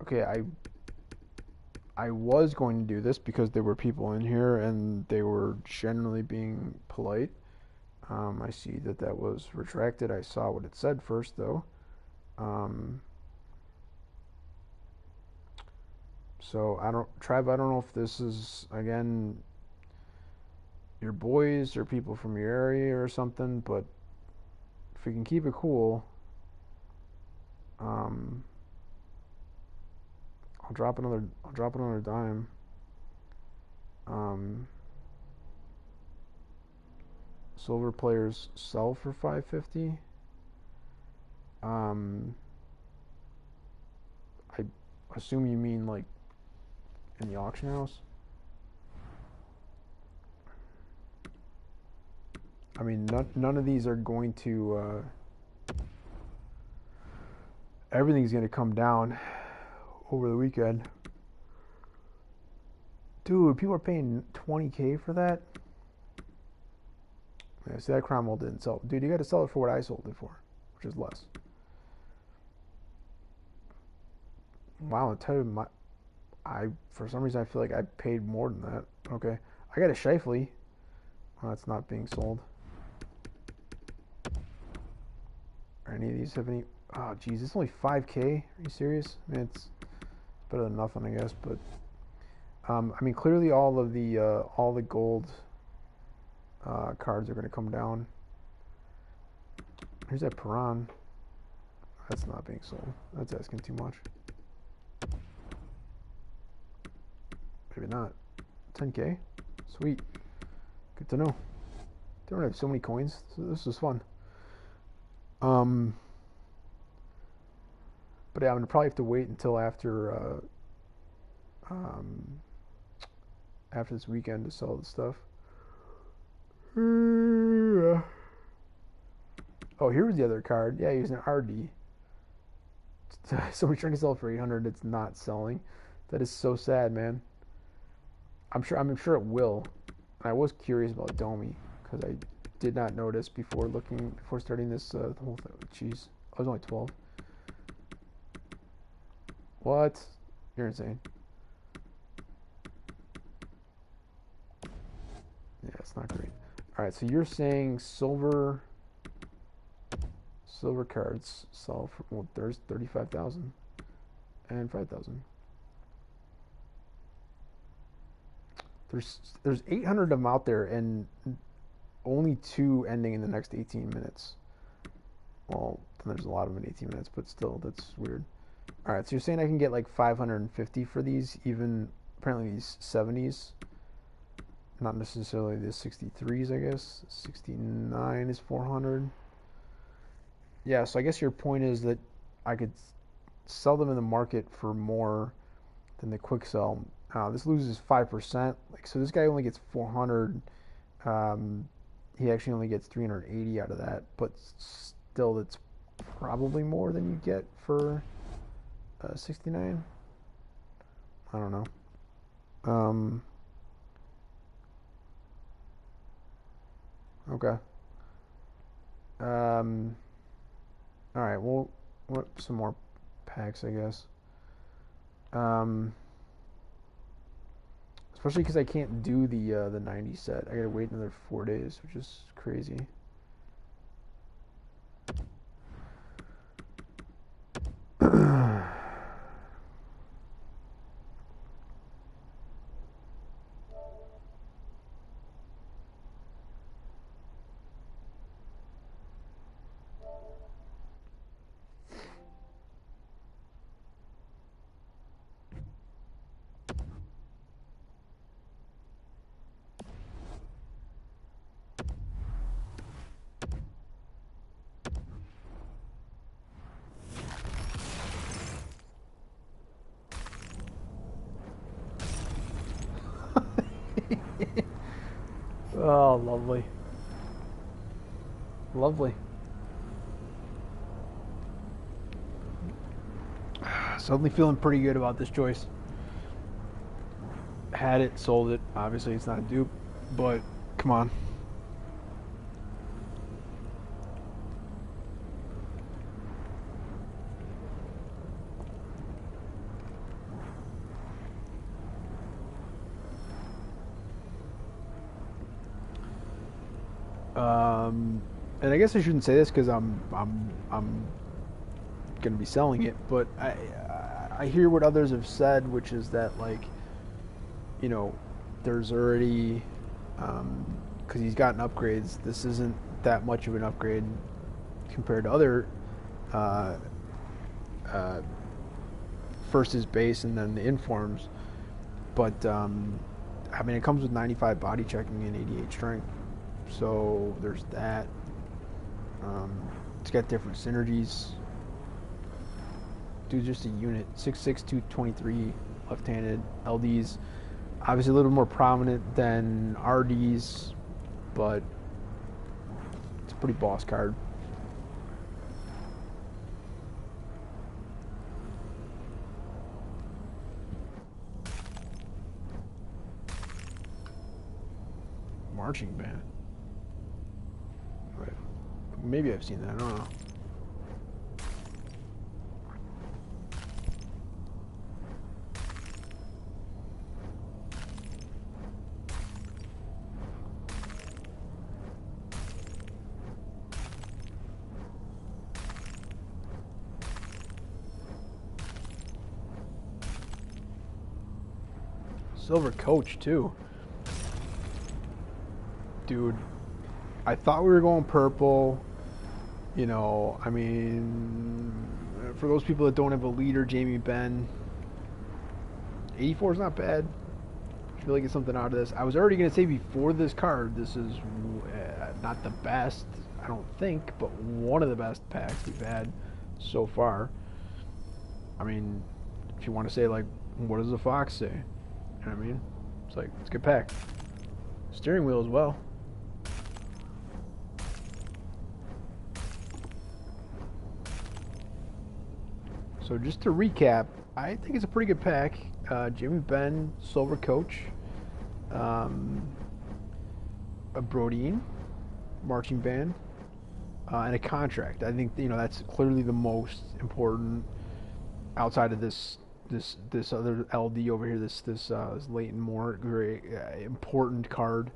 Okay, I was going to do this because there were people in here and they were generally being polite. I see that was retracted. I saw what it said first, though. So Trev, I don't know if this is, again, your boys or people from your area or something, but if we can keep it cool, I'll drop another dime. Silver players sell for 550. I assume you mean like in the auction house. I mean, none of these are going to. Everything's going to come down over the weekend. Dude, people are paying 20K for that. Yeah, see, that Cromwell didn't sell. Dude, you got to sell it for what I sold it for, which is less. Wow, I'll tell you, for some reason I feel like I paid more than that. Okay, I got a Shifley. Well, that's not being sold. Are any of these have any? Oh, geez, it's only 5K. Are you serious? I mean, it's better than nothing, I guess. But I mean, clearly all the gold cards are going to come down. Here's that Piran. That's not being sold. That's asking too much. Maybe not. 10K? Sweet. Good to know. They don't have so many coins, so this is fun. But yeah, I'm gonna probably have to wait until after this weekend to sell the stuff. Oh, here's the other card. Yeah, he's an RD. Somebody's trying to sell it for 800. It's not selling. That is so sad, man. I'm sure it will. I was curious about Domi because I did not notice before starting this whole thing. Jeez, I was only 12. What? You're insane. Yeah, it's not great. All right, so you're saying silver cards sell for, well, there's 35,000 and 5,000. There's 800 of them out there, and only 2 ending in the next 18 minutes. Well, then there's a lot of them in 18 minutes, but still, that's weird. All right, so you're saying I can get like 550 for these, even apparently these 70s, not necessarily the 63s, I guess. 69 is 400. Yeah, so I guess your point is that I could sell them in the market for more than the quick sell. This loses 5%. Like, so this guy only gets 400. He actually only gets 380 out of that, but still, that's probably more than you get for 69. I don't know. Okay. All right. Well, what some more packs, I guess. Especially because I can't do the 90 set. I gotta wait another 4 days, which is crazy. Oh, lovely. Lovely. Suddenly feeling pretty good about this choice. Had it, sold it. Obviously, it's not a dupe, but come on. And I guess I shouldn't say this because I'm gonna be selling it, but I hear what others have said, which is that, like, you know, there's already because he's gotten upgrades. This isn't that much of an upgrade compared to other first is base and then the informs, but I mean, it comes with 95 body checking and 88 strength, so there's that. It's got different synergies. Dude's just a unit. 6'6", 223, left-handed. LDs, obviously a little more prominent than RDs, but it's a pretty boss card. Marching band. Right. Maybe I've seen that. I don't know. Silver coach too. Dude, I thought we were going purple. You know, I mean, for those people that don't have a leader, Jamie Benn, 84 is not bad. I feel like it's something out of this. I was already going to say before this card, this is not the best, I don't think, but one of the best packs we've had so far. I mean, if you want to say, like, what does the Fox say? You know what I mean? It's like, it's a good pack. Steering wheel as well. So just to recap, I think it's a pretty good pack. Jimmy Benn, Silver Coach, a Brodeen, Marching Band, and a contract. I think that's clearly the most important outside of this other LD over here. This Leighton Moore, very important card.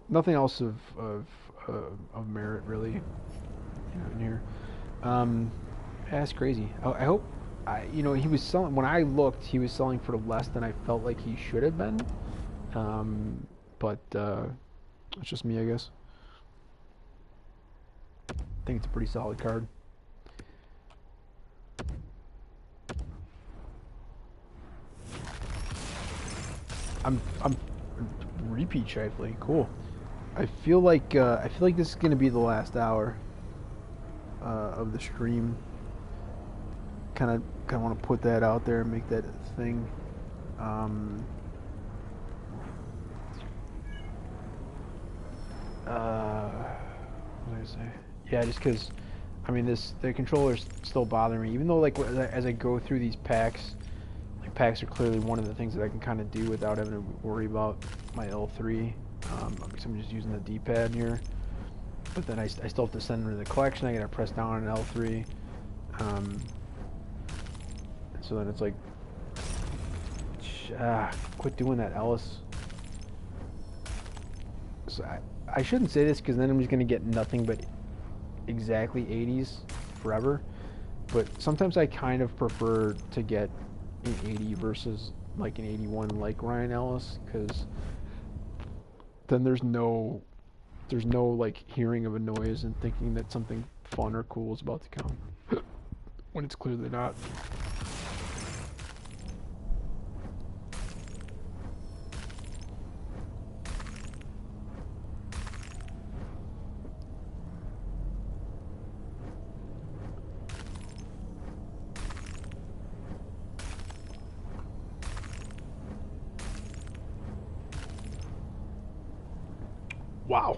Nothing else of merit really in here. That's crazy. I hope. He was selling, when I looked, he was selling for less than I felt like he should have been. But it's just me, I guess. I think it's a pretty solid card. I'm repeat Shifley. Cool. I feel like this is gonna be the last hour of the stream. Kind of want to put that out there and make that a thing. What was I gonna say? Yeah, just because, I mean, the controller's still bothering me. Even though, like, as I go through these packs, like, packs are clearly one of the things that I can kind of do without having to worry about my L3. Because I'm just using the D-pad here. But then I still have to send them to the collection. I gotta press down on L3. So then it's like, quit doing that, Ellis. So I shouldn't say this because then I'm just going to get nothing but exactly 80s forever. But sometimes I kind of prefer to get an 80 versus like an 81 like Ryan Ellis, because then there's no like hearing of a noise and thinking that something fun or cool is about to come when it's clearly not. Wow.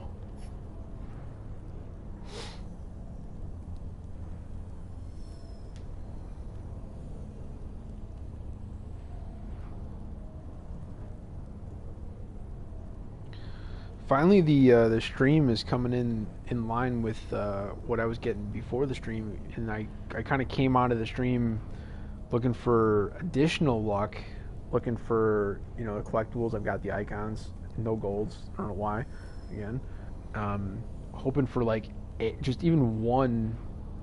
Finally, the stream is coming in line with what I was getting before the stream, and I kind of came out of the stream looking for additional luck, looking for the collectibles. I've got the icons, no golds. I don't know why. Again, hoping for like just even one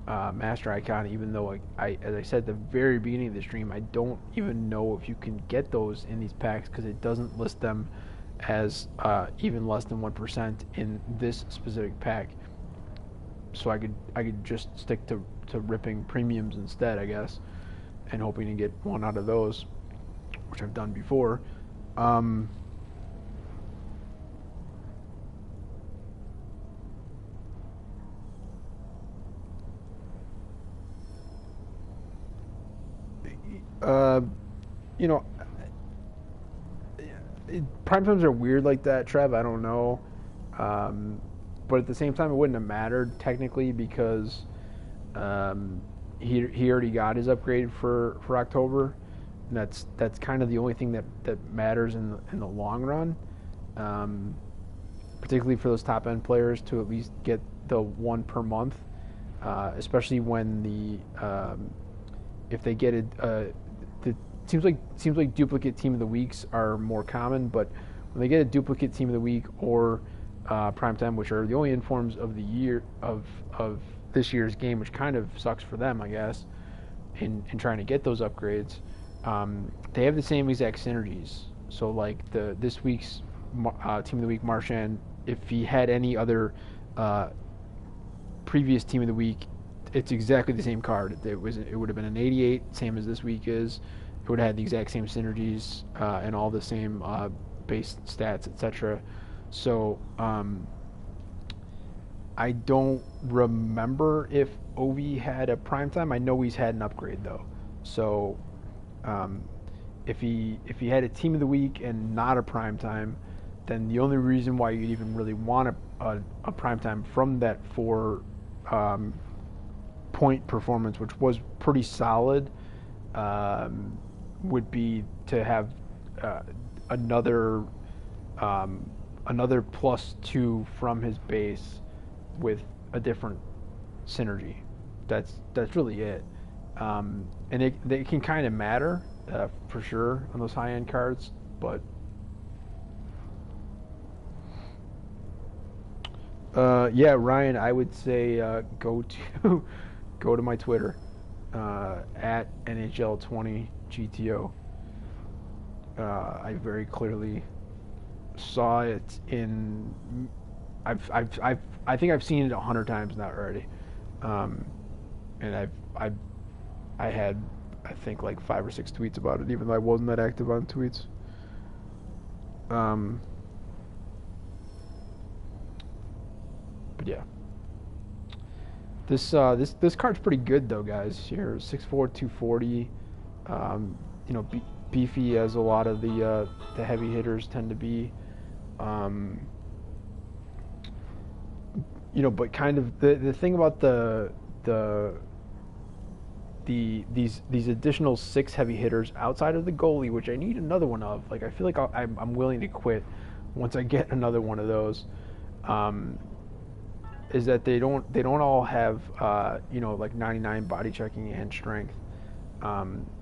master icon, even though as I said at the very beginning of the stream, I don't even know if you can get those in these packs because it doesn't list them as even less than 1% in this specific pack. So I could just stick to ripping premiums instead, I guess, and hoping to get one out of those, which I've done before. Prime times are weird like that, Trev. I don't know, but at the same time, it wouldn't have mattered technically because he already got his upgrade for October, and that's kind of the only thing that matters in the long run, particularly for those top end players to at least get the one per month, especially when if they get it. Seems like duplicate team of the weeks are more common, but when they get a duplicate team of the week or primetime, which are the only informs of the year of this year's game, which kind of sucks for them, I guess, in trying to get those upgrades, they have the same exact synergies. So like this week's team of the week, Marchand, if he had any other uh, previous team of the week, it's exactly the same card. It would have been an 88, same as this week is. It would have had the exact same synergies and all the same base stats, etc. So I don't remember if Ovi had a prime time. I know he's had an upgrade though. So um, if he had a team of the week and not a prime time, then the only reason why you'd even really want a prime time from that 4 point performance, which was pretty solid, would be to have uh, another another +2 from his base with a different synergy. That's really it. And it can kind of matter for sure on those high end cards, but yeah, Ryan, I would say go to go to my Twitter at NHL20GTO. I very clearly saw it in. I think I've seen it 100 times now already, and I had I think like 5 or 6 tweets about it, even though I wasn't that active on tweets. Um, but yeah, this card's pretty good though, guys. Here, 6'4", 240. You know, beefy as a lot of the heavy hitters tend to be. Um, you know, but kind of the thing about the these additional 6 heavy hitters outside of the goalie, which I need another one of. Like I feel like I'm willing to quit once I get another one of those. Is that they don't all have you know, like 99 body checking and strength.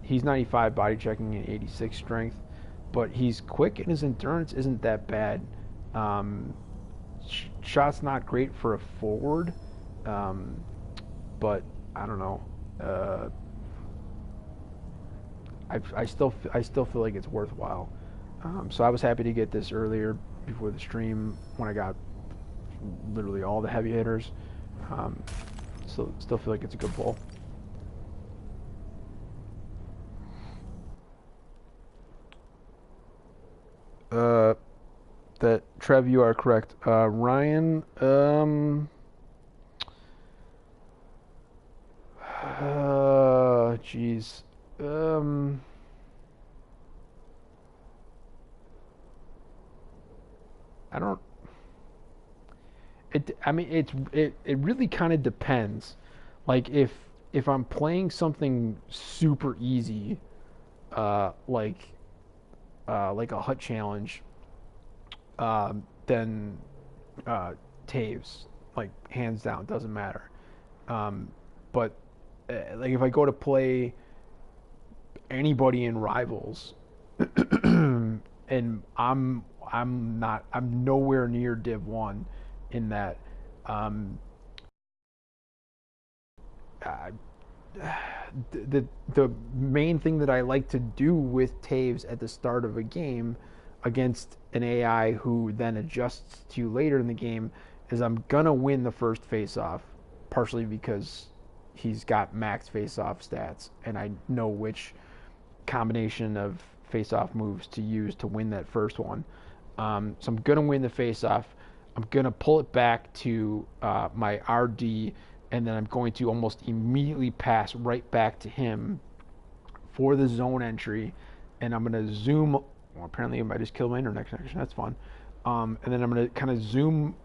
He's 95 body checking and 86 strength, but he's quick and his endurance isn't that bad. Shot's not great for a forward, but I don't know. I still feel like it's worthwhile. So I was happy to get this earlier before the stream when I got literally all the heavy hitters. So still feel like it's a good pull. That Trev, you are correct. Ryan, jeez, I don't. I mean, it really kind of depends. Like if I'm playing something super easy, uh, like like a hut challenge, then Taves, like hands down, doesn't matter. Um, but like if I go to play anybody in rivals, and I'm nowhere near Div 1 in that. Um, uh, the main thing that I like to do with Taves at the start of a game against an AI who then adjusts to you later in the game is I'm gonna win the first face-off, partially because he's got max face-off stats and I know which combination of face-off moves to use to win that first one. So I'm gonna win the face-off. I'm gonna pull it back to my RD, and then I'm going to almost immediately pass right back to him for the zone entry, and I'm going to zoom. Well, apparently, I just killed my internet connection. That's fun. And then I'm going to kind of zoom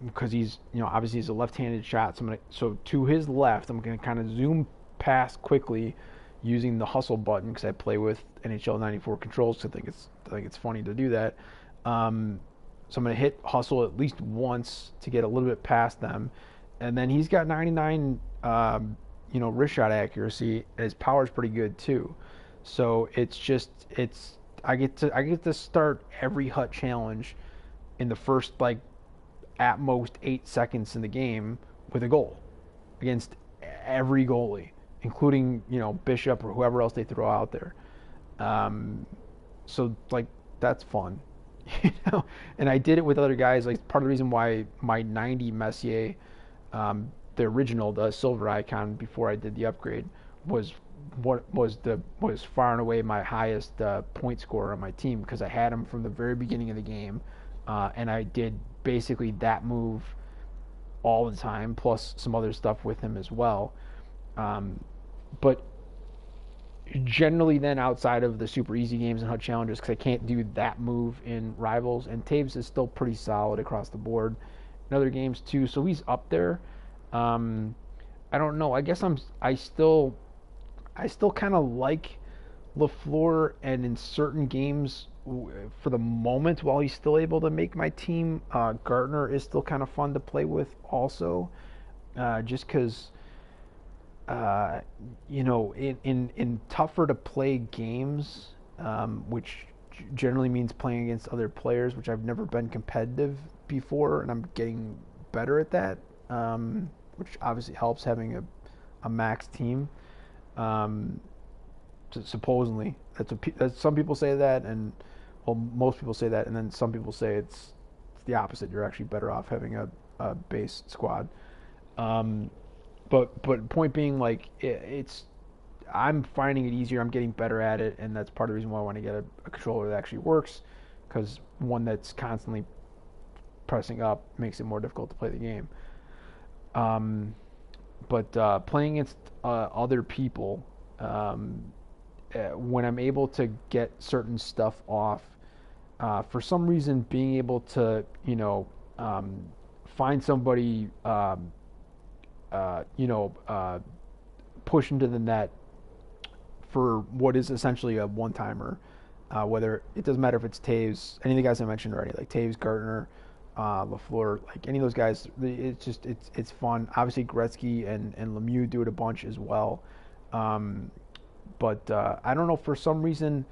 because he's, you know, obviously he's a left-handed shot. So to his left, I'm going to kind of zoom past quickly using the hustle button because I play with NHL 94 controls. So I think it's funny to do that. So I'm going to hit hustle at least once to get a little bit past them. And then he's got 99, you know, wrist shot accuracy. And his power's pretty good too. So I get to start every hut challenge in the first like at most 8 seconds in the game with a goal against every goalie, including, you know, Bishop or whoever else they throw out there. So like that's fun, you know. And I did it with other guys. Like part of the reason why my 90 Messier, the original, the silver icon before I did the upgrade, was was far and away my highest point scorer on my team because I had him from the very beginning of the game, and I did basically that move all the time, plus some other stuff with him as well. But generally, then outside of the super easy games and HUD challenges, because I can't do that move in rivals, and Taves is still pretty solid across the board in other games too, so he's up there. I don't know. I guess I still kind of like LaFleur, and in certain games, for the moment, while he's still able to make my team, Gartner is still kind of fun to play with, also, just because, you know, in tougher to play games, which generally means playing against other players, which I've never been competitive before, and I'm getting better at that, which obviously helps having a max team. Um, Supposedly, some people say that, and well, most people say that, and then some people say it's the opposite. You're actually better off having a base squad. Um, but point being, like it's I'm finding it easier. I'm getting better at it, and that's part of the reason why I want to get a controller that actually works, because one that's constantly pressing up makes it more difficult to play the game. But playing against other people, when I'm able to get certain stuff off, for some reason, being able to, you know, find somebody, you know, push into the net for what is essentially a one-timer. Whether it doesn't matter if it's Taves, any of the guys I mentioned already, like Taves, Gartner, LaFleur, like any of those guys, it's fun. Obviously, Gretzky and Lemieux do it a bunch as well. But I don't know, for some reason,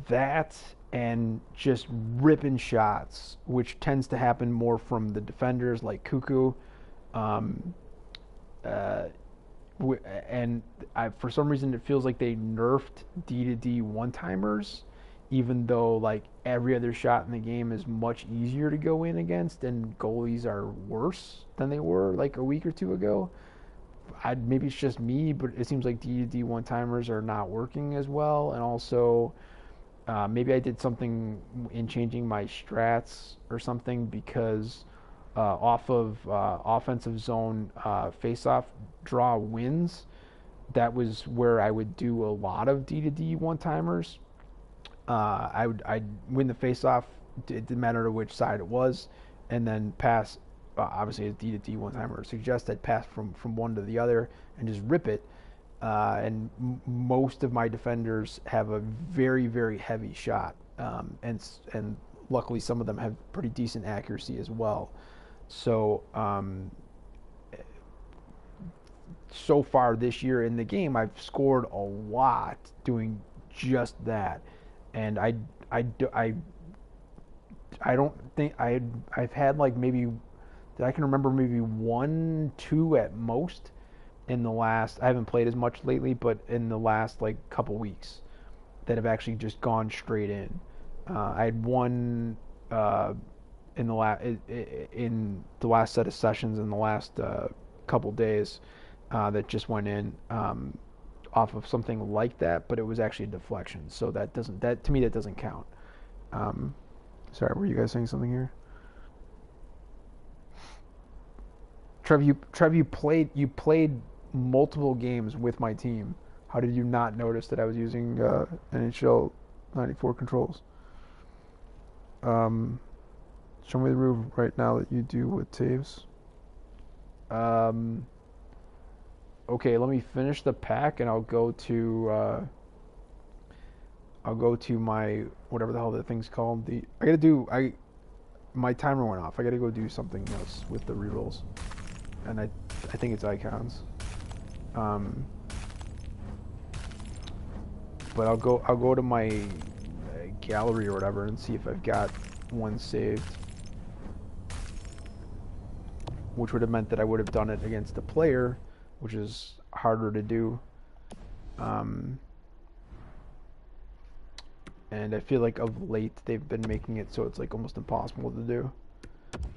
that and just ripping shots, which tends to happen more from the defenders like Cuckoo, and for some reason it feels like they nerfed D to D one-timers, even though like every other shot in the game is much easier to go in against, and goalies are worse than they were like a week or two ago. Maybe it's just me, but it seems like D to D one-timers are not working as well, and also maybe I did something in changing my strats or something, because off of offensive zone face-off draw wins, that was where I would do a lot of D to D one-timers. I'd win the face-off, it didn't matter which side it was, and then pass. Obviously, a D to D one-timer suggests I'd pass from one to the other and just rip it. And most of my defenders have a very, very heavy shot, and luckily some of them have pretty decent accuracy as well. So so far this year in the game, I've scored a lot doing just that, and I don't think I've had like maybe that I can remember maybe 1-2 at most in the last. I haven't played as much lately, but in the last like couple weeks, that have actually just gone straight in. I had one in the last set of sessions in the last couple days that just went in off of something like that, but it was actually a deflection, so that to me that doesn't count. Sorry, were you guys saying something here? Trev, you played multiple games with my team. How did you not notice that I was using NHL 94 controls? Show me the move right now that you do with Taves. Okay, let me finish the pack and I'll go to my whatever the hell that thing's called. My timer went off. I gotta go do something else with the rerolls, and I think it's icons. But I'll go to my gallery or whatever and see if I've got one saved, which would have meant that I would have done it against the player, which is harder to do. and I feel like of late they've been making it so it's like almost impossible to do.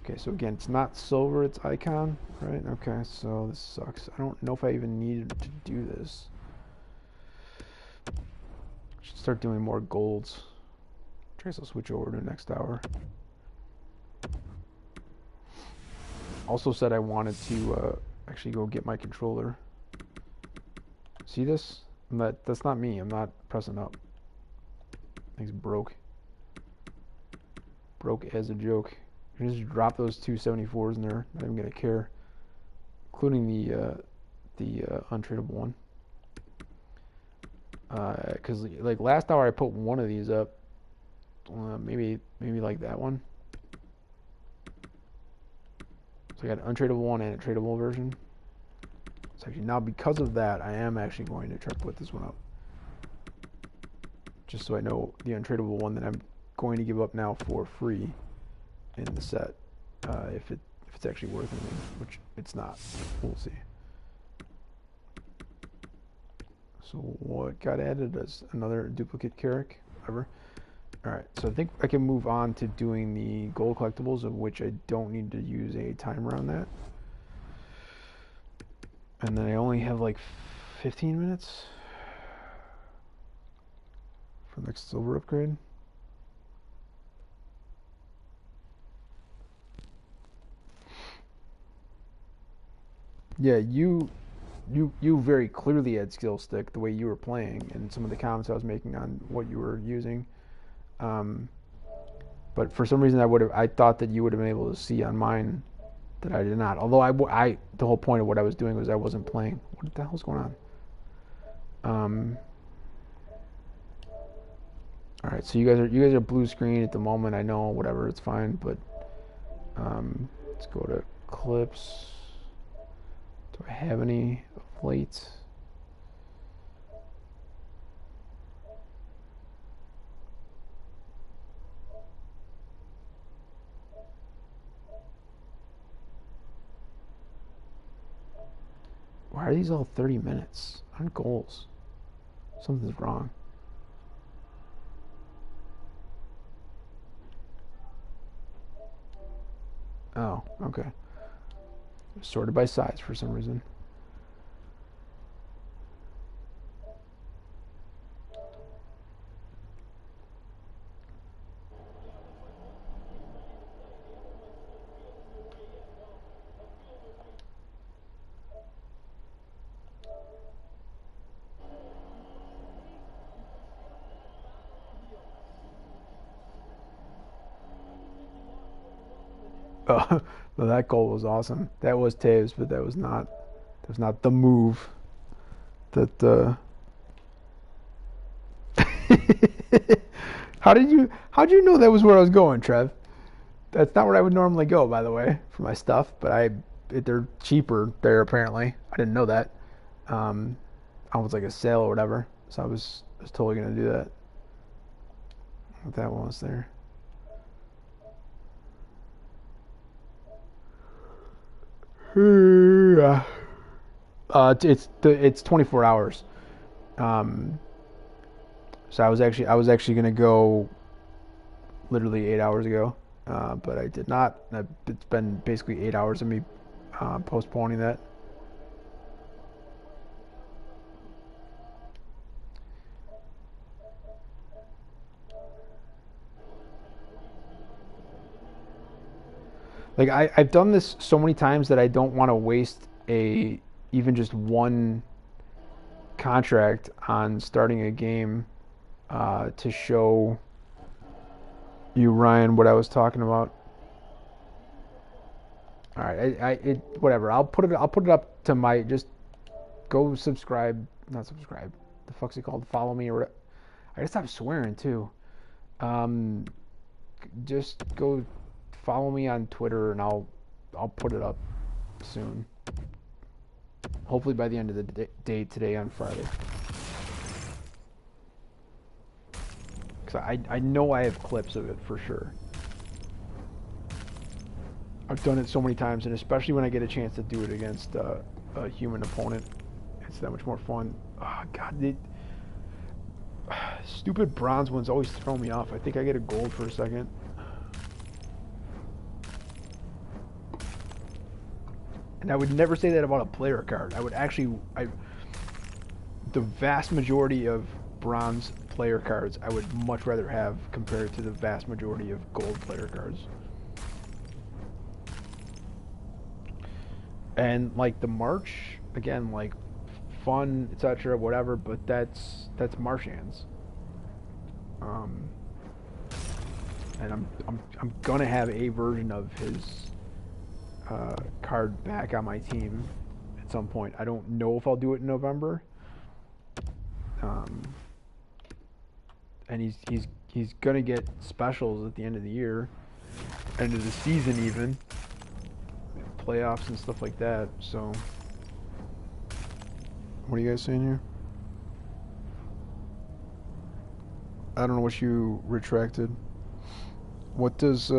Okay, so again, it's not silver, it's icon, right? Okay, so this sucks. I don't know if I even needed to do this. Should start doing more golds. I guess I'll switch over to next hour. Also said I wanted to actually go get my controller. See this? That's not me. I'm not pressing up. Thing's broke. Broke as a joke. You just drop those two 74s in there. Not even gonna care, including the untradeable one. Because like last hour I put one of these up. Maybe like that one. So I got an untradeable one and a tradable version. So actually now because of that, I am actually going to try to put this one up. Just so I know the untradeable one that I'm going to give up now for free in the set, if it's actually worth anything, which it's not. We'll see. So what got added as another duplicate Carrick, whatever. Alright, so I think I can move on to doing the gold collectibles, of which I don't need to use a timer on that. And then I only have like 15 minutes for the next silver upgrade. Yeah, you very clearly had skill stick the way you were playing and some of the comments I was making on what you were using. But for some reason I thought that you would have been able to see on mine that I did not. Although the whole point of what I was doing was I wasn't playing. What the hell's going on? All right, so you guys are blue screen at the moment. I know, whatever, it's fine. But let's go to clips. Do I have any of late? Why are these all 30 minutes on goals? Something's wrong. Oh, okay. Sorted by size for some reason. Oh, no, that goal was awesome. That was Taves, but that was not the move that how'd you know that was where I was going, Trev? That's not where I would normally go, by the way, for my stuff, but they're cheaper there apparently. I didn't know that. I was like a sale or whatever, so I was totally gonna do that. What that one was there. It's 24 hours. So I was actually gonna go literally 8 hours ago, but I did not. It's been basically 8 hours of me postponing that. Like I've done this so many times that I don't want to waste even just one contract on starting a game to show you, Ryan, what I was talking about. All right, whatever. I'll put it up to my, just go subscribe, not subscribe. The fuck's it called? Follow me or whatever. I gotta stop swearing too. Just go follow me on Twitter and I'll put it up soon. Hopefully by the end of the day today on Friday. Because I know I have clips of it for sure. I've done it so many times, and especially when I get a chance to do it against a human opponent, it's that much more fun. Oh, God. Stupid bronze ones always throw me off. I think I get a gold for a second. And I would never say that about a player card. I would actually, the vast majority of bronze player cards I would much rather have compared to the vast majority of gold player cards. And like the March, again, like fun, etc., whatever, but that's Marchand's. And I'm gonna have a version of his card back on my team at some point. I don't know if I'll do it in November. And he's gonna get specials at the end of the year, end of the season even, playoffs and stuff like that. So, what are you guys saying here? I don't know what you retracted. What does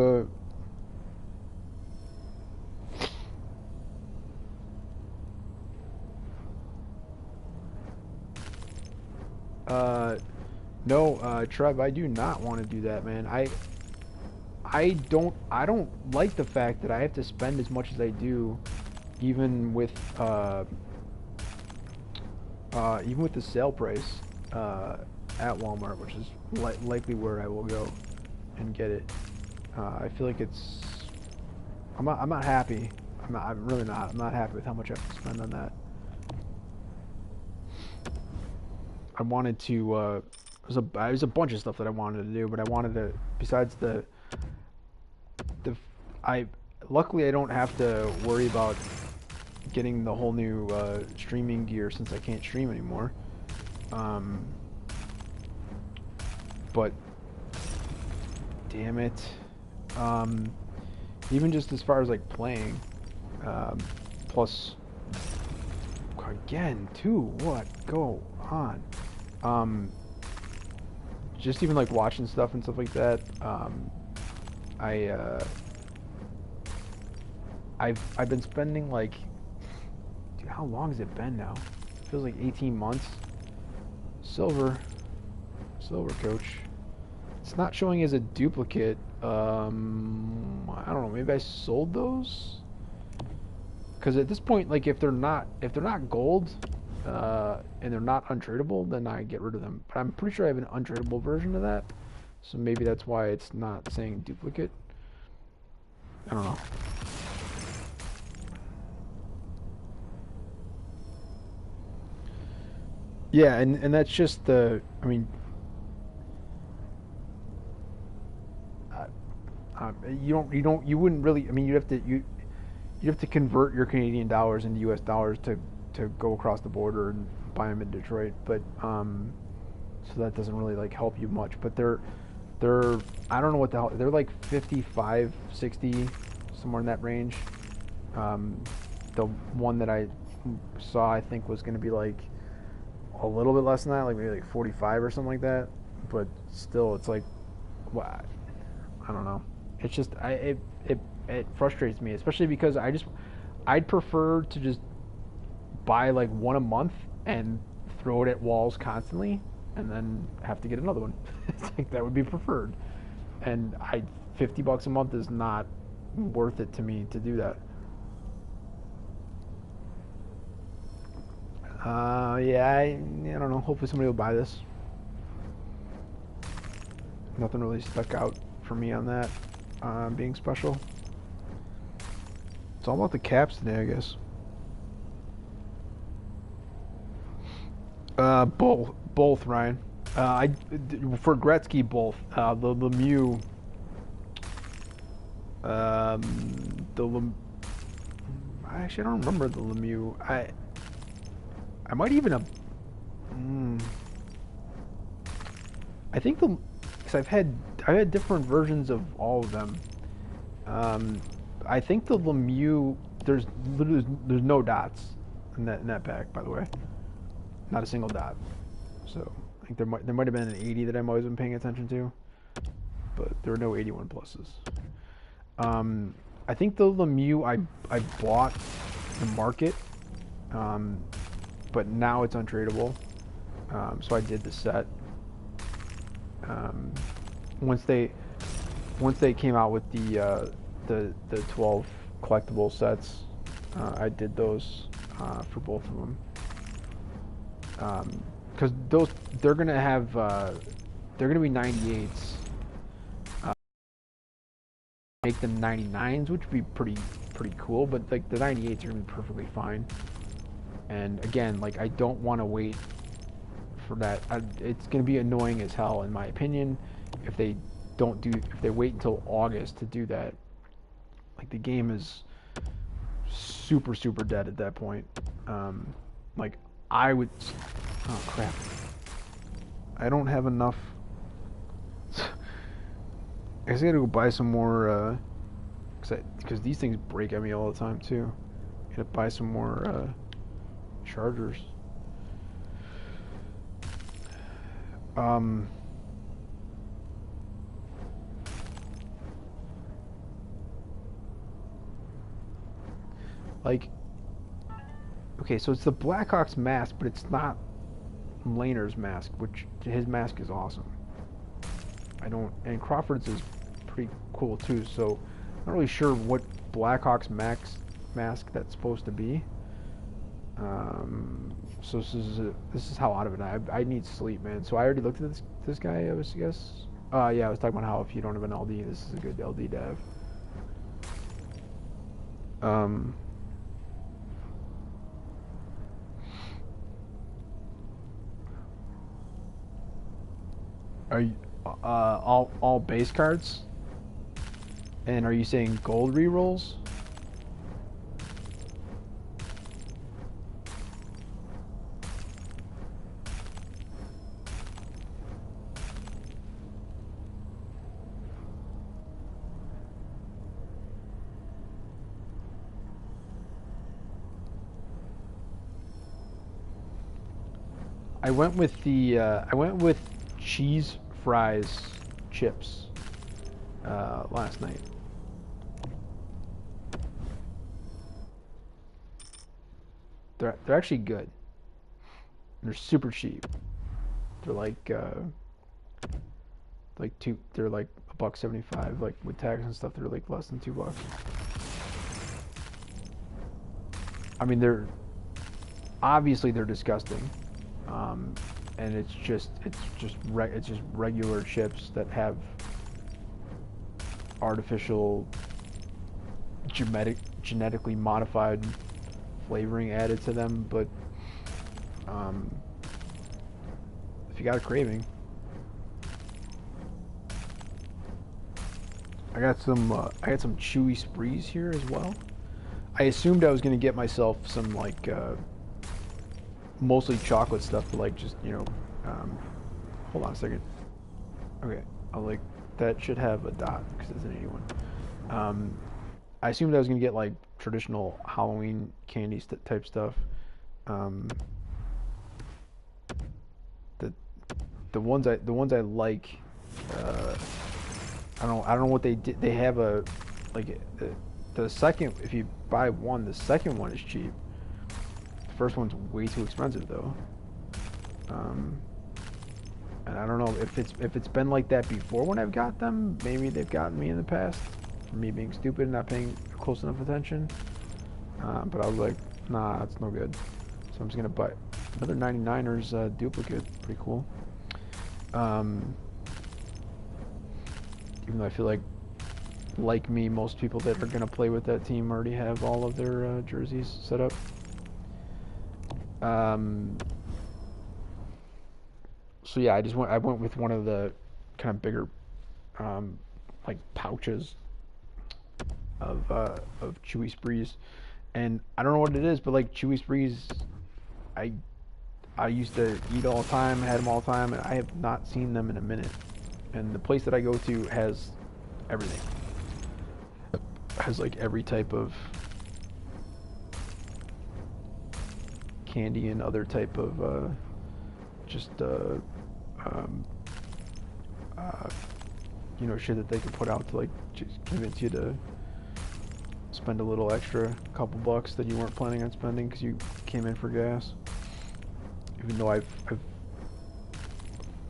no, Trev, I do not want to do that, man. I don't like the fact that I have to spend as much as I do, even with the sale price at Walmart, which is likely where I will go and get it. I feel like it's I'm not happy. I'm really not. I'm not happy with how much I have to spend on that. I wanted to there's a bunch of stuff that I wanted to do, but I wanted to, besides luckily I don't have to worry about getting the whole new streaming gear since I can't stream anymore. But damn it. Even just as far as like playing, plus again too, what go on? Just even like watching stuff and stuff like that. I've been spending like, dude, how long has it been now? It feels like 18 months. Silver coach. It's not showing as a duplicate. I don't know. Maybe I sold those. Because at this point, like if they're not gold, and they're not untradeable, then I get rid of them. But I'm pretty sure I have an untradeable version of that, so maybe that's why it's not saying duplicate. I don't know. Yeah, and that's just the. I mean, you wouldn't really. I mean, you'd have to convert your Canadian dollars into U.S. dollars to go across the border and buy them in Detroit, but so that doesn't really like help you much. But they're I don't know what the hell, they're like 55, 60, somewhere in that range. The one that I saw, I think, was going to be like a little bit less than that, like maybe like 45 or something like that. But still, it's like, what? I don't know. It's just it frustrates me, especially because I'd prefer to just buy like one a month and throw it at walls constantly and then have to get another one. It's like that would be preferred. And $50 a month is not worth it to me to do that. Yeah, I don't know. Hopefully somebody will buy this. Nothing really stuck out for me on that being special. It's all about the caps today, I guess. Both, Ryan. For Gretzky, both. The Lemieux, actually, I don't remember the Lemieux. I might even have. I think because I've had different versions of all of them. I think the Lemieux, there's no dots in that pack, by the way. Not a single dot. So I think there might have been an 80 that I've always been paying attention to, but there were no 81 pluses. I think the Lemieux I bought the market, but now it's untradeable. So I did the set. Um, once they came out with the 12 collectible sets, I did those for both of them. Because they're gonna have they're gonna be 98s. Make them 99s, which would be pretty cool. But like the 98s are gonna be perfectly fine. And again, like I don't want to wait for that. It's gonna be annoying as hell, in my opinion, if they wait until August to do that. Like the game is super dead at that point. Like I would. Oh crap! I don't have enough. I guess I gotta go buy some more. Because these things break at me all the time too. I gotta buy some more chargers. Like, okay, so it's the Blackhawks mask, but it's not Lehner's mask, which his mask is awesome. And Crawford's is pretty cool too. So I'm not really sure what Blackhawks mask that's supposed to be. So this is how out of it I need sleep, man. So I already looked at this guy. I guess. Yeah, I was talking about how if you don't have an LD, this is a good LD to have. Are you all base cards? And are you saying gold rerolls? I went with cheese fries chips last night. They're actually good. They're super cheap. They're they're like $1.75, like with tax and stuff. They're like less than $2. I mean, they're obviously disgusting. And it's just regular chips that have artificial genetically modified flavoring added to them. But if you got a craving, I got some chewy sprees here as well. I assumed I was gonna get myself some like mostly chocolate stuff, but like just hold on a second. Okay, that should have a dot because it's an 81. I assumed I was gonna get like traditional Halloween candy type stuff. The ones I like. I don't know what they did. They have a like the second. If you buy one, the second one is cheap. The first one's way too expensive though. And I don't know if it's been like that before when I've got them. Maybe they've gotten me in the past for me being stupid and not paying close enough attention. But I was like, nah, that's no good. So I'm just gonna buy another 99ers duplicate. Pretty cool. Even though I feel like me, most people that are gonna play with that team already have all of their jerseys set up. So yeah, I went with one of the kind of bigger, like pouches of chewy sprees, and I don't know what it is, but like chewy sprees, I used to eat all the time, had them all the time, and I have not seen them in a minute. And the place that I go to has everything. Has like every type of candy and other type of shit that they could put out to like just convince you to spend a little extra couple bucks that you weren't planning on spending because you came in for gas. Even though I've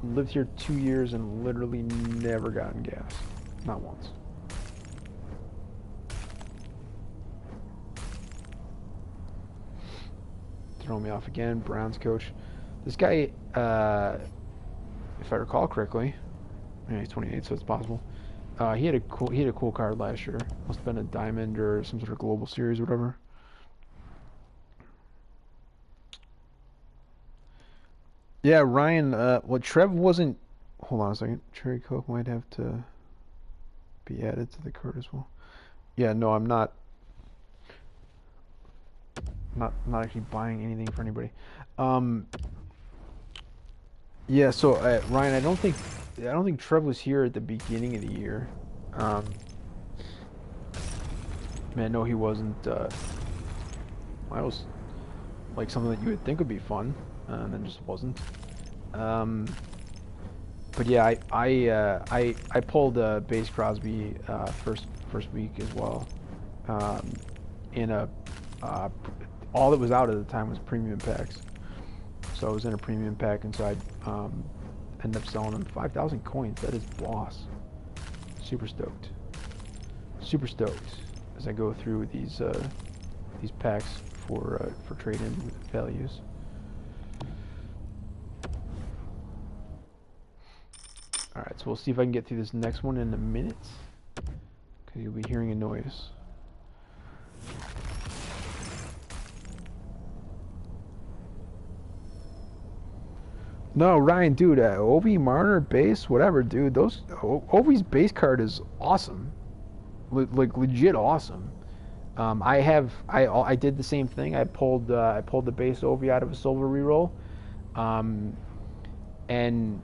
lived here 2 years and literally never gotten gas. Not once. Throw me off again. Browns coach. This guy, if I recall correctly, yeah, he's 28, so it's possible. He had a cool card last year. Must have been a diamond or some sort of global series or whatever. Yeah, Ryan. Well, Trev wasn't. Hold on a second. Cherry Coke might have to be added to the card as well. Yeah, no, I'm not. Not actually buying anything for anybody. Yeah, so Ryan, I don't think Trev was here at the beginning of the year. Man, no, he wasn't. I was like something that you would think would be fun, and then just wasn't. But yeah, I pulled Base Crosby first week as well. In a all that was out at the time was premium packs, so I was in a premium pack, and so I ended up selling them 5,000 coins. That is boss. Super stoked. Super stoked as I go through these packs for trade-in values. All right, so we'll see if I can get through this next one in a minute, because you'll be hearing a noise. No, Ryan, dude, Ovi, Marner, base, whatever, dude. Those Ovi's base card is awesome, like legit awesome. I did the same thing. I pulled the base Ovi out of a silver reroll, and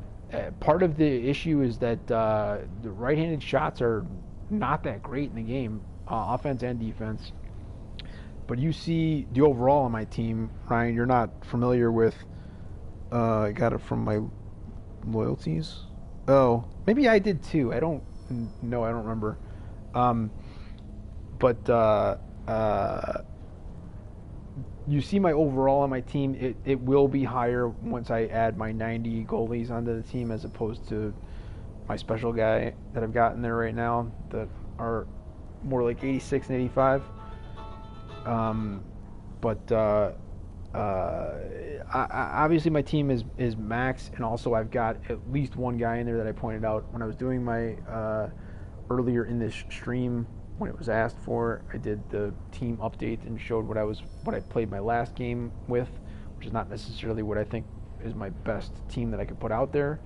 part of the issue is that the right-handed shots are not that great in the game, offense and defense. But you see the overall on my team, Ryan. You're not familiar with. I got it from my loyalties. Oh, maybe I did too. I don't know. I don't remember. But you see my overall on my team. It will be higher once I add my 90 goalies onto the team, as opposed to my special guy that I've got in there right now that are more like 86 and 85. But obviously my team is max, and also I've got at least one guy in there that I pointed out when I was doing my earlier in this stream when it was asked for. I did the team update and showed what I played my last game with, which is not necessarily what I think is my best team that I could put out there.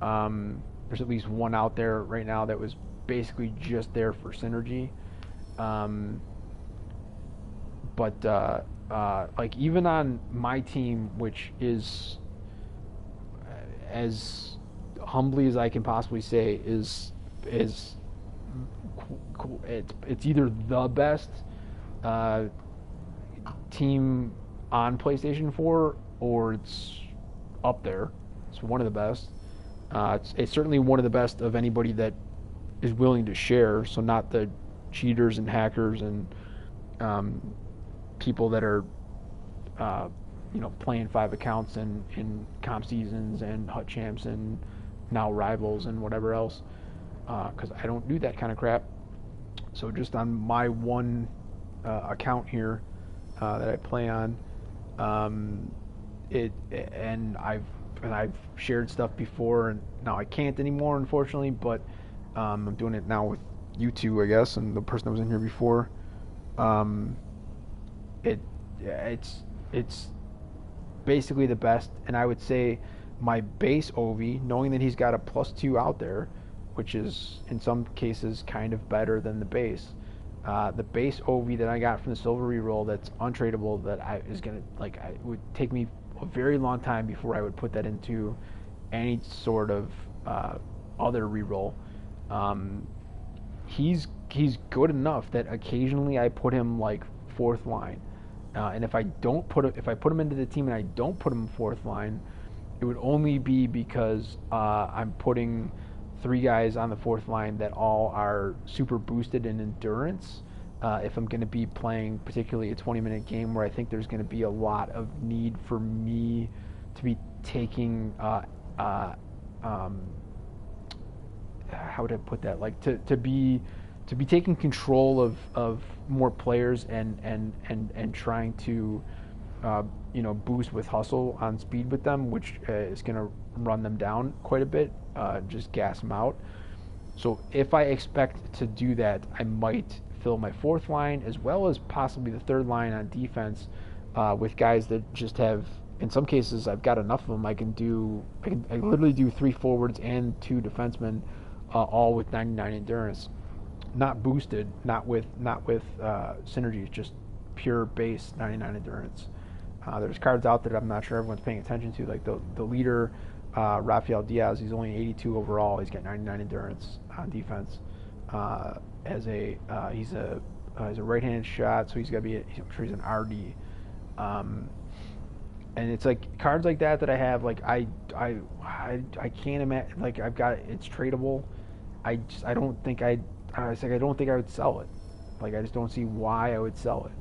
There's at least one out there right now that was basically just there for synergy. But like even on my team, which is as humbly as I can possibly say, is it's either the best team on PlayStation 4 or it's up there. It's one of the best. It's certainly one of the best of anybody that is willing to share. So not the cheaters and hackers and people that are playing 5 accounts in comp seasons and hut champs and now rivals and whatever else, because I don't do that kind of crap. So just on my one account here that I play on, and I've shared stuff before, and now I can't anymore, unfortunately, but I'm doing it now with you two, I guess, and the person that was in here before. It's basically the best, and I would say my base Ovi, knowing that he's got a +2 out there, which is in some cases kind of better than the base. The base Ovi that I got from the silver reroll that's untradeable, that it would take me a very long time before I would put that into any sort of other reroll. He's good enough that occasionally I put him like 4th line. And if I put him into the team and I don't put him 4th line, it would only be because I'm putting 3 guys on the 4th line that all are super boosted in endurance. If I'm going to be playing particularly a 20-minute game where I think there's going to be a lot of need for me to be taking um, how would I put that? Like to be taking control of more players and trying to boost with hustle on speed with them, which is going to run them down quite a bit, just gas them out. So if I expect to do that, I might fill my fourth line as well as possibly the third line on defense with guys that just have. In some cases, I've got enough of them. I literally do 3 forwards and 2 defensemen, all with 99 endurance, not boosted, not with synergies, just pure base 99 endurance. There's cards out there that I'm not sure everyone's paying attention to, like the leader, Rafael Diaz. He's only 82 overall. He's got 99 endurance on defense. He's a right-handed shot, so he's got to be. I'm sure he's an RD. And it's like cards like that I have. Like I can't imagine. Like I've got it's tradable. I don't think I don't think I would sell it. Like I just don't see why I would sell it.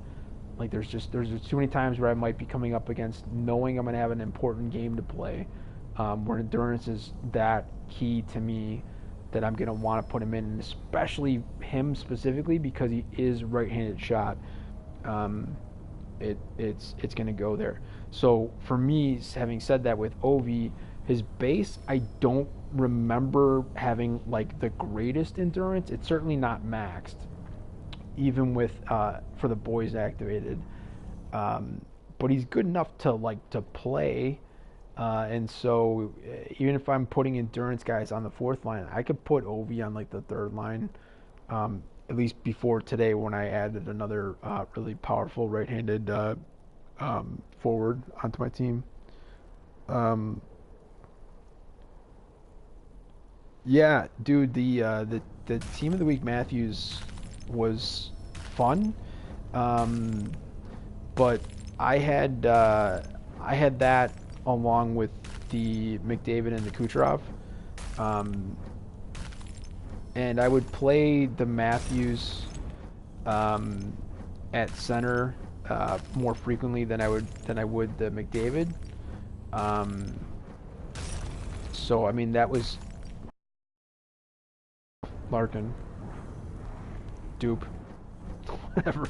Like there's too many times where I might be coming up against knowing I'm gonna have an important game to play, where endurance is that key to me that I'm gonna want to put him in, and especially him specifically because he is right-handed shot. It's gonna go there. So for me, having said that, with Ovi, his base I don't remember having like the greatest endurance. It's certainly not maxed, even with for the boys activated. But he's good enough to play, and so even if I'm putting endurance guys on the fourth line, I could put Ovi on like the third line. At least before today, when I added another really powerful right-handed forward onto my team. Yeah, dude, the team of the week Matthews was fun, but I had that along with the McDavid and the Kucherov, and I would play the Matthews at center more frequently than I would the McDavid. So I mean that was Larkin, dupe, whatever.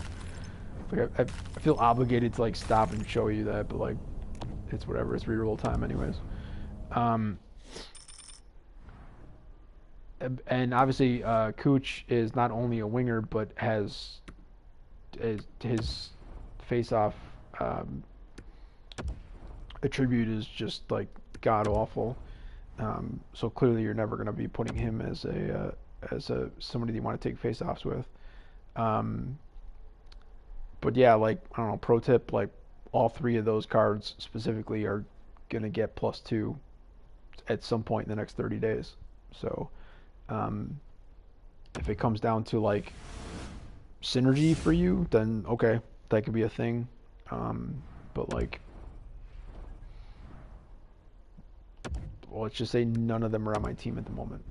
Like I feel obligated to like stop and show you that, but like it's whatever. It's reroll time, anyways. And obviously, Cooch is not only a winger, but has his face-off attribute is just like god awful. So clearly, you're never going to be putting him as a somebody that you want to take face-offs with. But yeah, like I don't know. Pro tip: like all 3 of those cards specifically are going to get +2 at some point in the next 30 days. So. If it comes down to like synergy for you, then okay, that could be a thing. But like, well, let's just say none of them are on my team at the moment.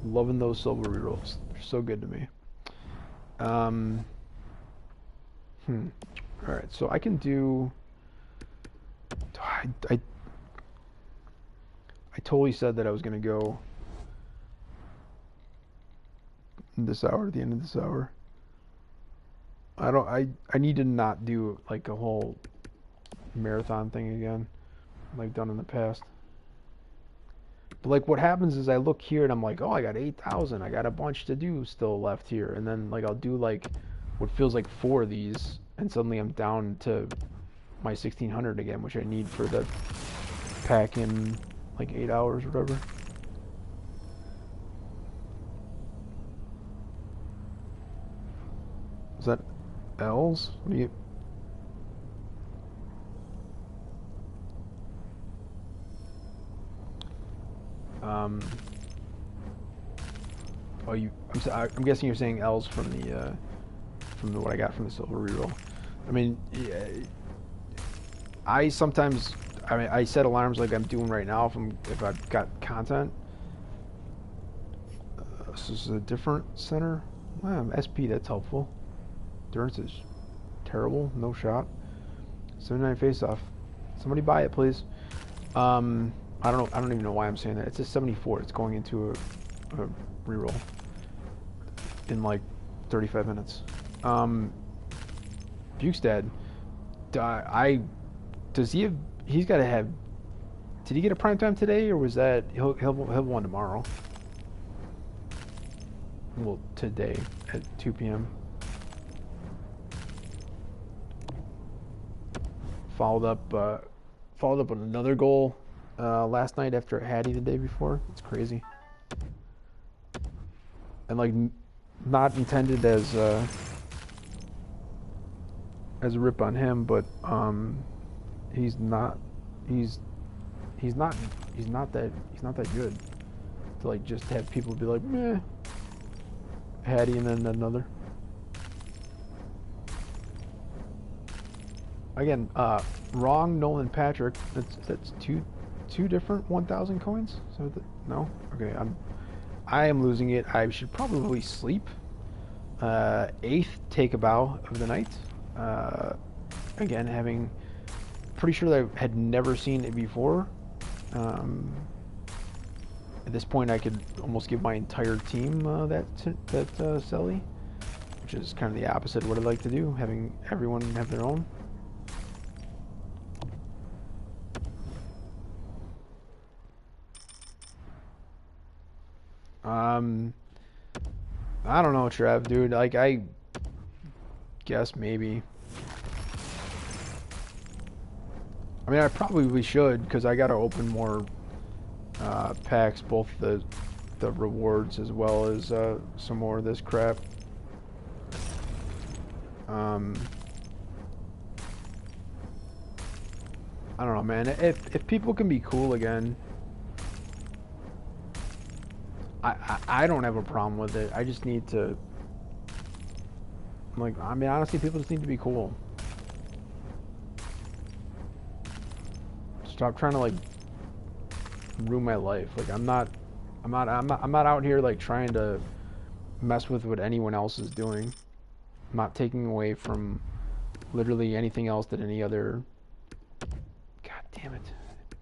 Loving those silver rerolls. They're so good to me. All right, so I can do. I totally said that I was gonna go this hour, at the end of this hour. I need to not do like a whole marathon thing again, like done in the past. But like what happens is I look here and I'm like, oh, I got 8,000. I got a bunch to do still left here, and then like I'll do like what feels like 4 of these, and suddenly I'm down to my 1,600 again, which I need for the pack in like 8 hours or whatever. Is that L's? What do you? Oh, I'm guessing you're saying L's from the what I got from the silver reroll. I mean, yeah, I sometimes, I mean, I set alarms like I'm doing right now if I've got content. So this is a different center. SP, that's helpful. Endurance is terrible. No shot. 79 face-off. Somebody buy it, please. I don't know. I don't even know why I'm saying that. It's a 74. It's going into a reroll in like 35 minutes. Bukestad. Does he have? He's got to have. Did he get a prime time today, or was that he'll have one tomorrow? Well, today at 2 p.m. Followed up with another goal last night after a Hattie the day before. It's crazy. And like not intended as a rip on him, but he's not that good to like just have people be like meh, Hattie and then another. Again, wrong Nolan Patrick. That's two different 1,000 coins. So no, okay. I am losing it. I should probably sleep. 8th take a bow of the night. Again, having pretty sure that I had never seen it before. At this point, I could almost give my entire team that Selly, which is kind of the opposite of what I like to do, having everyone have their own. I don't know, Trev, dude. Like, I guess maybe. I mean, I probably should, because I gotta open more packs, both the rewards as well as some more of this crap. I don't know, man. If people can be cool again, I don't have a problem with it. I just need to, like, I mean, honestly, people just need to be cool. Stop trying to like ruin my life. Like, I'm not out here like trying to mess with what anyone else is doing. I'm not taking away from literally anything else that any other, god damn it,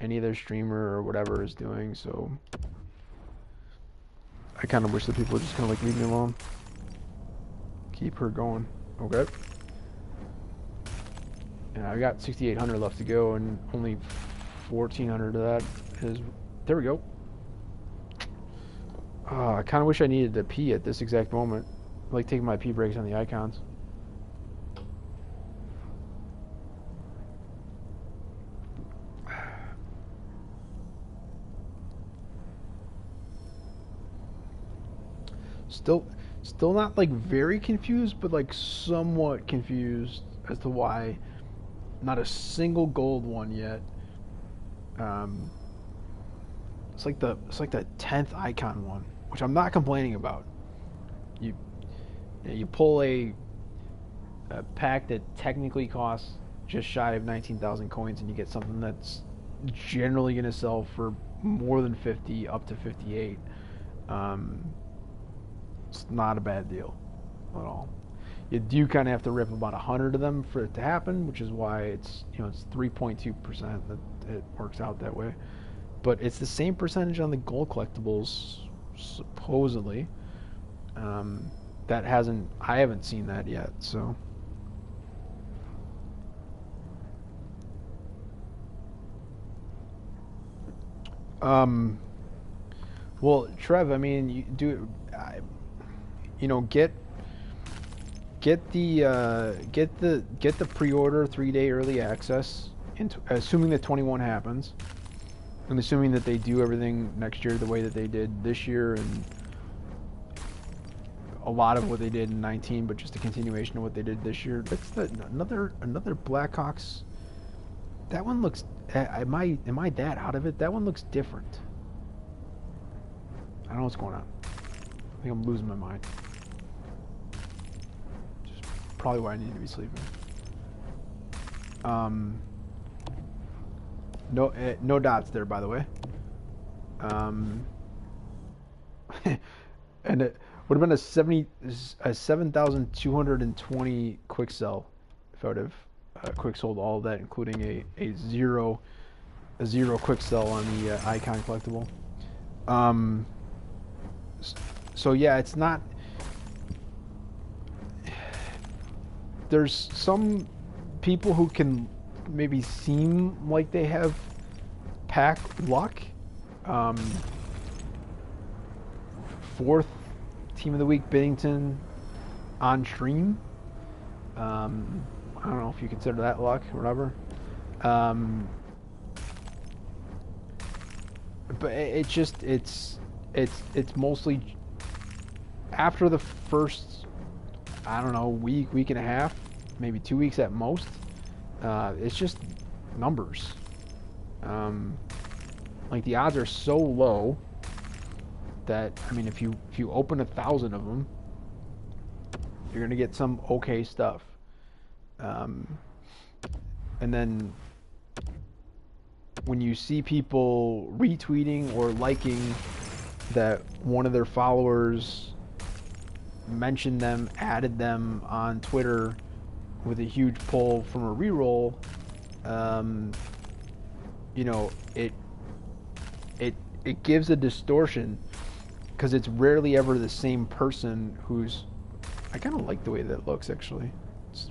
any other streamer or whatever is doing. So I kind of wish that people would just kind of like leave me alone. Keep her going. Okay. And I got 6,800 left to go, and only 1,400 of that is. There we go. I kind of wish I needed to pee at this exact moment. I like taking my pee breaks on the icons. Still not like very confused, but like somewhat confused as to why not a single gold one yet. It's like the 10th icon one, which I'm not complaining about. You pull a pack that technically costs just shy of 19,000 coins, and you get something that's generally going to sell for more than 50, up to 58. It's not a bad deal at all. You do kind of have to rip about 100 of them for it to happen, which is why it's it's 3.2% that it works out that way. But it's the same percentage on the gold collectibles, supposedly. I haven't seen that yet, so. Well, Trev, I mean, you do, get the pre-order 3-day early access, assuming that 21 happens, and assuming that they do everything next year the way that they did this year, and a lot of what they did in 19, but just a continuation of what they did this year. That's another Blackhawks. That one looks. Am I that out of it? That one looks different. I don't know what's going on. I think I'm losing my mind. Just probably why I need to be sleeping. No dots there, by the way. And Would have been a 7,220 quick sell if I would have quick sold all of that, including a zero quick sell on the icon collectible. Um, so yeah, it's not. There's some people who can maybe seem like they have pack luck. Um, Fourth team of the week, Bennington on stream. I don't know if you consider that luck or whatever. But it's mostly after the first, I don't know, week and a half, maybe 2 weeks at most. It's just numbers. Like the odds are so low that, I mean, if you open 1,000 of them, you're gonna get some okay stuff. And then when you see people retweeting or liking that one of their followers mentioned them, added them on Twitter with a huge pull from a reroll, you know, it gives a distortion because it's rarely ever the same person who's. I kind of like the way that looks actually. It's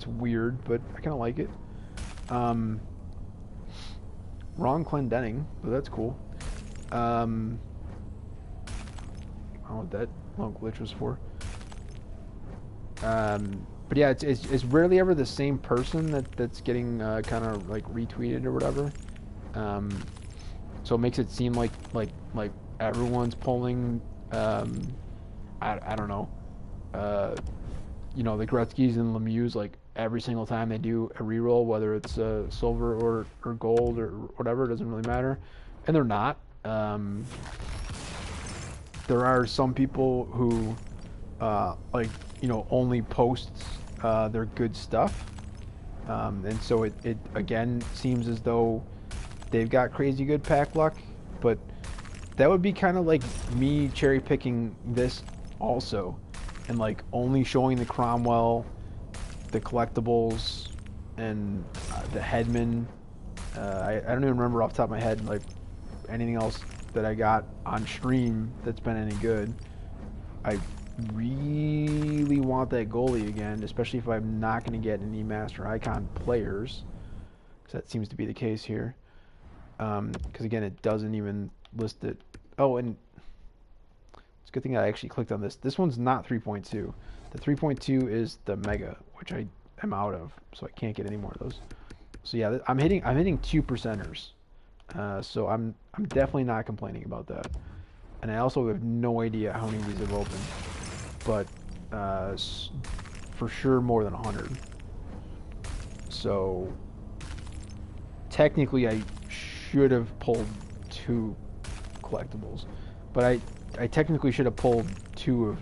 weird, but I kind of like it. Wrong Clendenning, but that's cool. I don't know what that long glitch was for. But yeah, it's rarely ever the same person that's getting kind of like retweeted or whatever. So it makes it seem like everyone's pulling. I don't know. You know, the Gretzky's and Lemieux, like every single time they do a reroll, whether it's silver or gold or whatever, it doesn't really matter. And they're not. There are some people who, like, you know, only post their good stuff. And so it again seems as though they've got crazy good pack luck, but that would be kind of like me cherry picking this also, and like only showing the Cromwell, the collectibles, and the Hedman. I don't even remember off the top of my head like anything else that I got on stream that's been any good. I really want that goalie again, especially if I'm not going to get any Master Icon players, because that seems to be the case here. Because again, it doesn't even list it. Oh, and it's a good thing I actually clicked on this. This one's not 3.2. The 3.2 is the Mega, which I am out of, so I can't get any more of those. So yeah, I'm hitting 2%ers. So I'm definitely not complaining about that. And I also have no idea how many of these have opened, but for sure more than 100. So technically I should have pulled 2 collectibles, but I technically should have pulled 2 of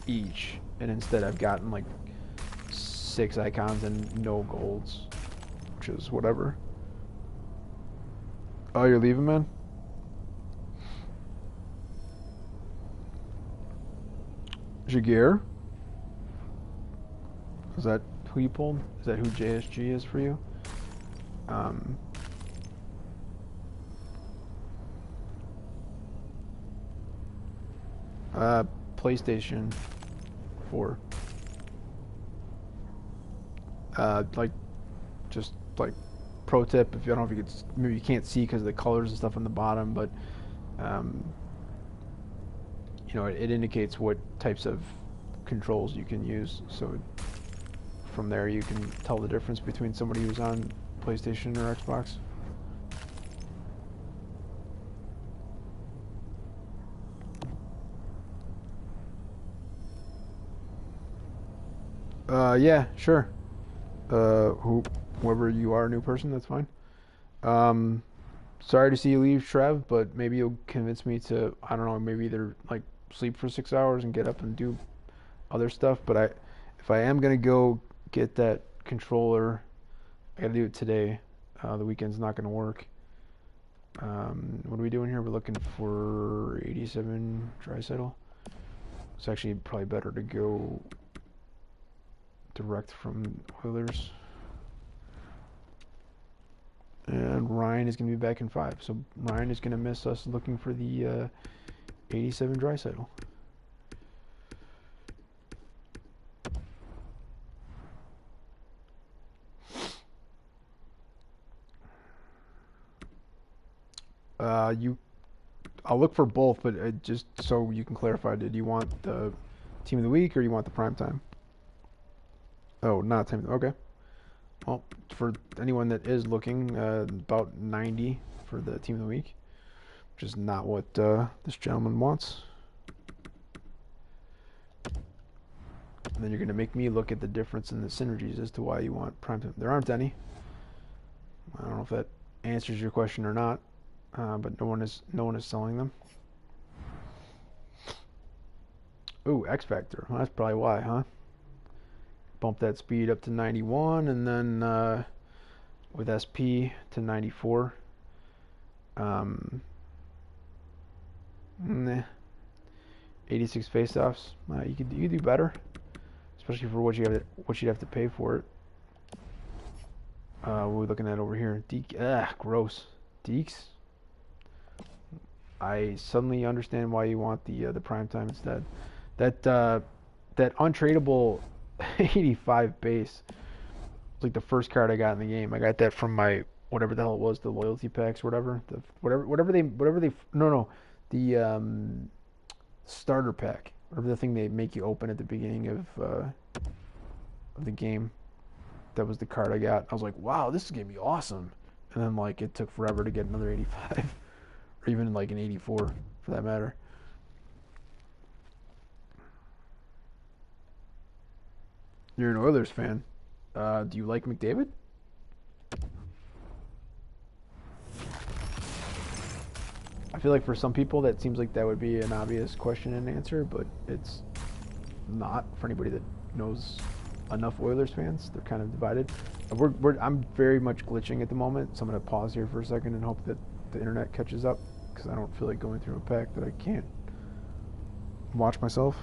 each, and instead I've gotten like 6 icons and no golds, which is whatever. Oh, you're leaving, man? Jaguar? Is that who you pulled? Is that who JSG is for you? PlayStation 4. Like, just like pro tip, if you, I don't know if you could, maybe you can't see because of the colors and stuff on the bottom, but you know, it indicates what types of controls you can use. So from there, you can tell the difference between somebody who's on PlayStation or Xbox. Yeah, sure. Whoever you are, a new person, that's fine. Sorry to see you leave, Trev, but maybe you'll convince me to, I don't know, maybe either like sleep for 6 hours and get up and do other stuff. But if I am gonna go get that controller, I gotta do it today. The weekend's not gonna work. What are we doing here? We're looking for 87 Tricycle. It's actually probably better to go direct from Oilers. And Ryan is going to be back in 5. So Ryan is going to miss us looking for the 87 Draisaitl. I'll look for both, but just so you can clarify, did you want the team of the week or you want the prime time? Oh, not team. Okay. Well, for anyone that is looking, about 90 for the team of the week, which is not what this gentleman wants. And then you're going to make me look at the difference in the synergies as to why you want prime time. There aren't any. I don't know if that answers your question or not, but no one is selling them. Ooh, X Factor. Well, that's probably why, huh? Bump that speed up to 91, and then with SP to 94. Nah. 86 faceoffs. You could do better, especially for what you'd have to pay for it. What are we looking at over here? Gross. Deeks. I suddenly understand why you want the prime time instead. That untradeable 85 base was like the first card I got in the game. I got that from my whatever the hell it was, the loyalty packs, or whatever. The starter pack, whatever the thing they make you open at the beginning of the game. That was the card I got. I was like, wow, this is gonna be awesome. And then like it took forever to get another 85, or even like an 84 for that matter. You're an Oilers fan. Do you like McDavid? I feel like for some people that seems like that would be an obvious question and answer, but it's not for anybody that knows enough Oilers fans. They're kind of divided. I'm very much glitching at the moment, so I'm going to pause here for a second and hope that the internet catches up, because I don't feel like going through a pack that I can't watch myself.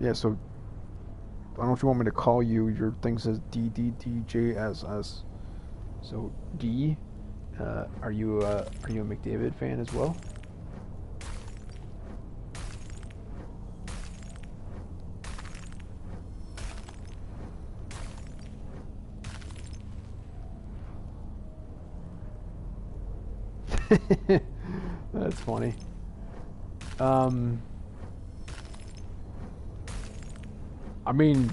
Yeah, so I don't know if you want me to call you. Your thing says DDDJSS. So D, are you a McDavid fan as well? That's funny. I mean,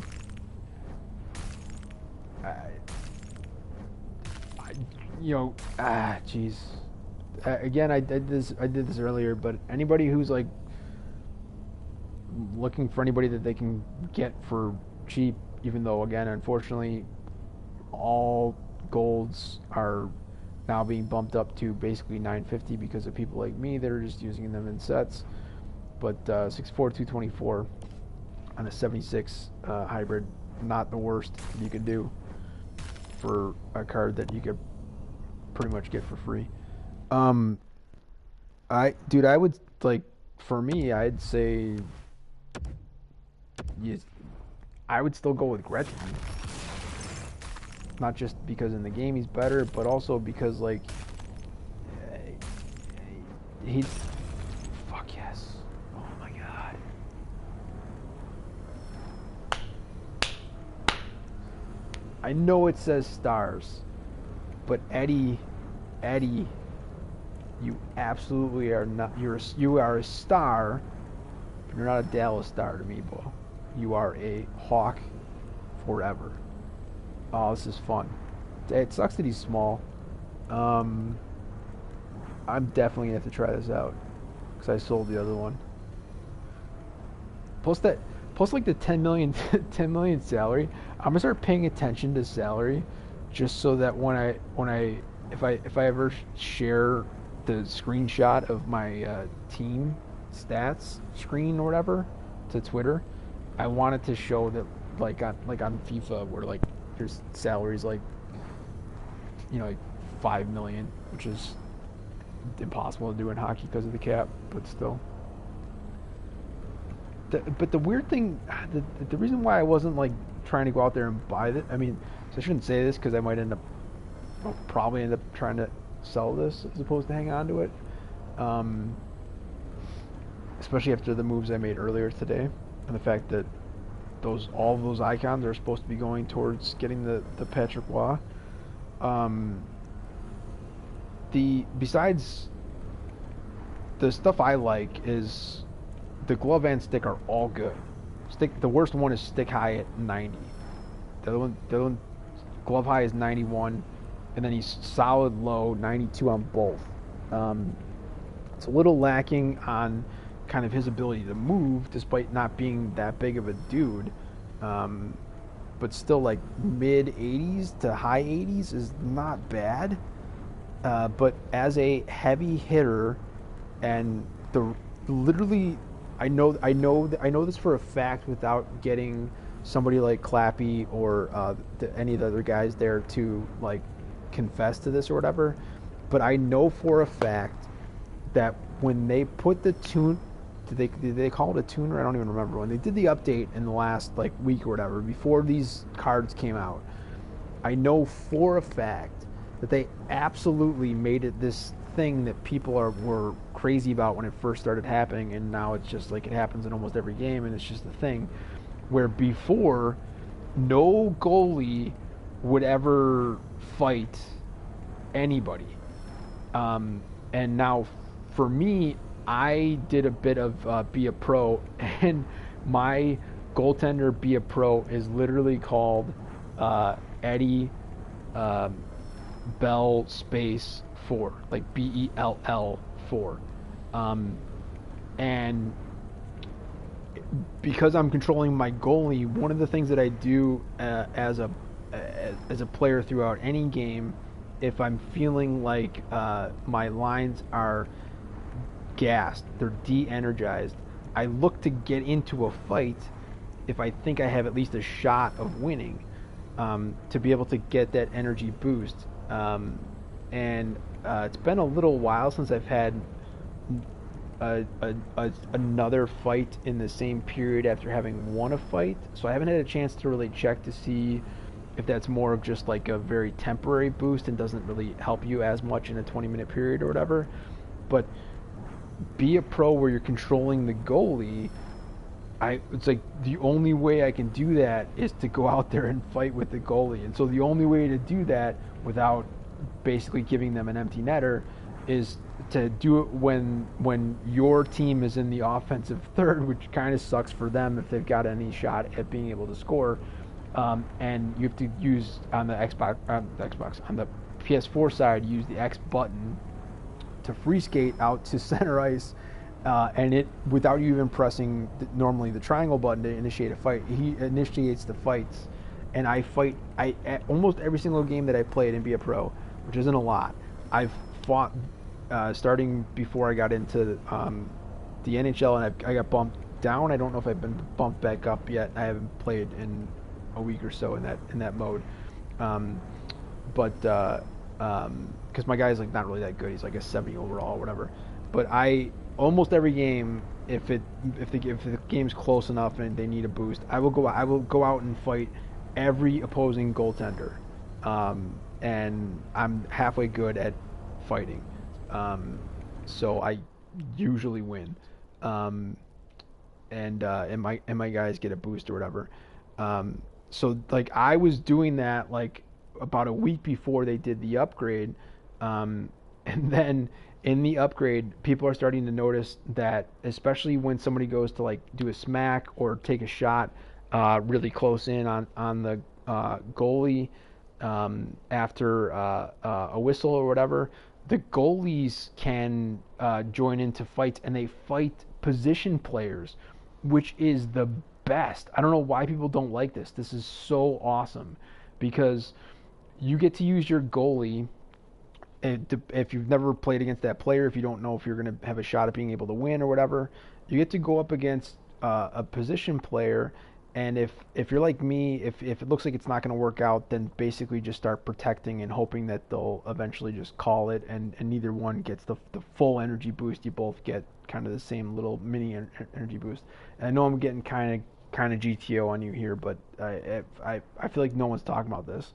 jeez. Again, I did this earlier, but anybody who's like looking for anybody that they can get for cheap, even though again, unfortunately, all golds are now being bumped up to basically $950 because of people like me that are just using them in sets. But 6'4", 224 on a 76 hybrid, not the worst you could do for a card that you could pretty much get for free. I would like, for me, I'd say I would still go with Gretzky. Not just because in the game he's better, but also because like he's fuck yes. Oh my god. I know it says stars, but Eddie, you absolutely are not. You are a star, but you're not a Dallas Star to me, bro. You are a Hawk forever. Oh, this is fun. It sucks that he's small. I'm definitely gonna have to try this out because I sold the other one. Plus like the 10 million salary. I'm gonna start paying attention to salary, just so that if I ever share the screenshot of my team stats screen or whatever to Twitter, I want it to show that like on FIFA where like there's salaries like like 5 million, which is impossible to do in hockey because of the cap, but still. but the weird thing, the reason why I wasn't like trying to go out there and buy it. I mean, so I shouldn't say this because I might probably end up trying to sell this as opposed to hang on to it. Um, Especially after the moves I made earlier today, and the fact that all of those icons are supposed to be going towards getting the Patrick Waugh. Um, besides the stuff I like is the glove and stick are all good. The worst one is stick high at 90. The other one glove high is 91, and then he's solid low 92 on both. It's a little lacking on kind of his ability to move, despite not being that big of a dude. But still, like mid 80s to high 80s is not bad. But as a heavy hitter, and literally, I know this for a fact without getting somebody like Clappy or any of the other guys there to like confess to this or whatever. But I know for a fact that when they put the tune, did they call it a tuner? I don't even remember. When they did the update in the last like week or whatever, before these cards came out, I know for a fact that they absolutely made it this thing that people were crazy about when it first started happening, and now it's just like it happens in almost every game, and it's just a thing where before no goalie would ever fight anybody, and now for me, I did a bit of Be a Pro, and my goaltender Be a Pro is literally called Eddie Bell space 4, like Bell 4, and because I'm controlling my goalie, one of the things that I do as a player throughout any game, if I'm feeling like my lines are gassed, they're de-energized, I look to get into a fight if I think I have at least a shot of winning, to be able to get that energy boost. And it's been a little while since I've had another fight in the same period after having won a fight, so I haven't had a chance to really check to see if that's more of just like a very temporary boost and doesn't really help you as much in a 20-minute period or whatever. But Be a Pro where you're controlling the goalie, it's like the only way I can do that is to go out there and fight with the goalie. And so the only way to do that without basically giving them an empty netter is to do it when your team is in the offensive third, which kind of sucks for them if they've got any shot at being able to score. And you have to use on the on the PS4 side, use the X button to free skate out to center ice, and it without you even pressing normally the triangle button to initiate a fight. He initiates the fights, and I fight. Almost every single game that I played in Be a Pro, which isn't a lot, I've fought starting before I got into the NHL, and I got bumped down. I don't know if I've been bumped back up yet. I haven't played in a week or so in that mode, but because my guy's like not really that good. He's like a 70 overall or whatever. But I almost every game, if the game's close enough and they need a boost, I will go out and fight every opposing goaltender, and I'm halfway good at fighting, so I usually win, and my guys get a boost or whatever. So like I was doing that like about a week before they did the upgrade, and then in the upgrade, people are starting to notice that, especially when somebody goes to like do a smack or take a shot really close in on the goalie after a whistle or whatever, the goalies can join into fights, and they fight position players, which is the best. I don't know why people don't like this. This is so awesome because you get to use your goalie. If you've never played against that player, if you don't know if you're going to have a shot at being able to win or whatever, you get to go up against a position player, And if you're like me, if it looks like it's not going to work out, then basically just start protecting and hoping that they'll eventually just call it, and neither one gets the full energy boost. You both get kind of the same little mini energy boost. And I know I'm getting kind of GTO on you here, but I feel like no one's talking about this,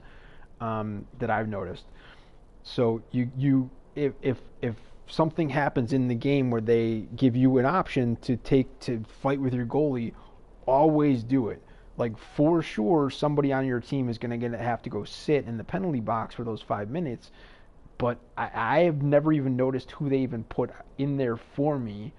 that I've noticed. So you if something happens in the game where they give you an option to fight with your goalie, always do it. Like for sure, somebody on your team is going to have to go sit in the penalty box for those 5 minutes. But I have never even noticed who they even put in there for me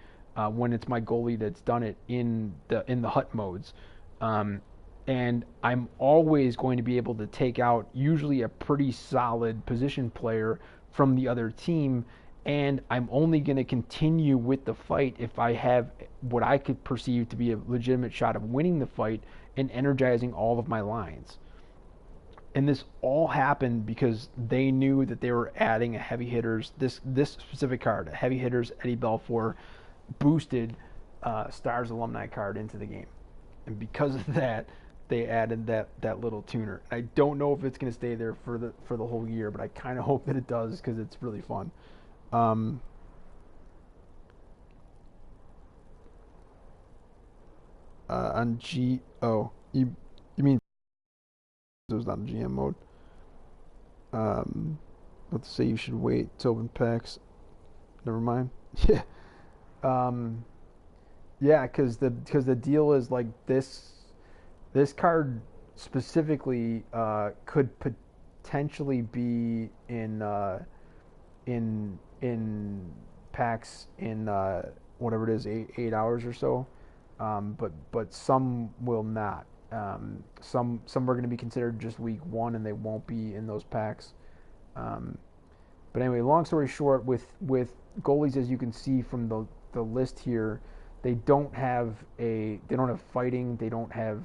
when it's my goalie that's done it in the hut modes. Um, and I'm always going to be able to take out usually a pretty solid position player from the other team, and I'm only going to continue with the fight if I have what I could perceive to be a legitimate shot of winning the fight and energizing all of my lines. And this all happened because they knew that they were adding a heavy hitters, this specific card, a heavy hitters Eddie Belfour boosted Stars alumni card into the game. And because of that, they added that little tuner. I don't know if it's going to stay there for the whole year, but I kind of hope that it does because it's really fun. Um, on G you mean it was not in GM mode? Let's say you should wait till open packs. Never mind. Yeah. Um, yeah, because the deal is like this card specifically could potentially be in packs in whatever it is, 8 hours or so. But some will not. Some are going to be considered just week one, and they won't be in those packs. Um, but anyway, long story short, with goalies, as you can see from the list here, they don't have fighting, they don't have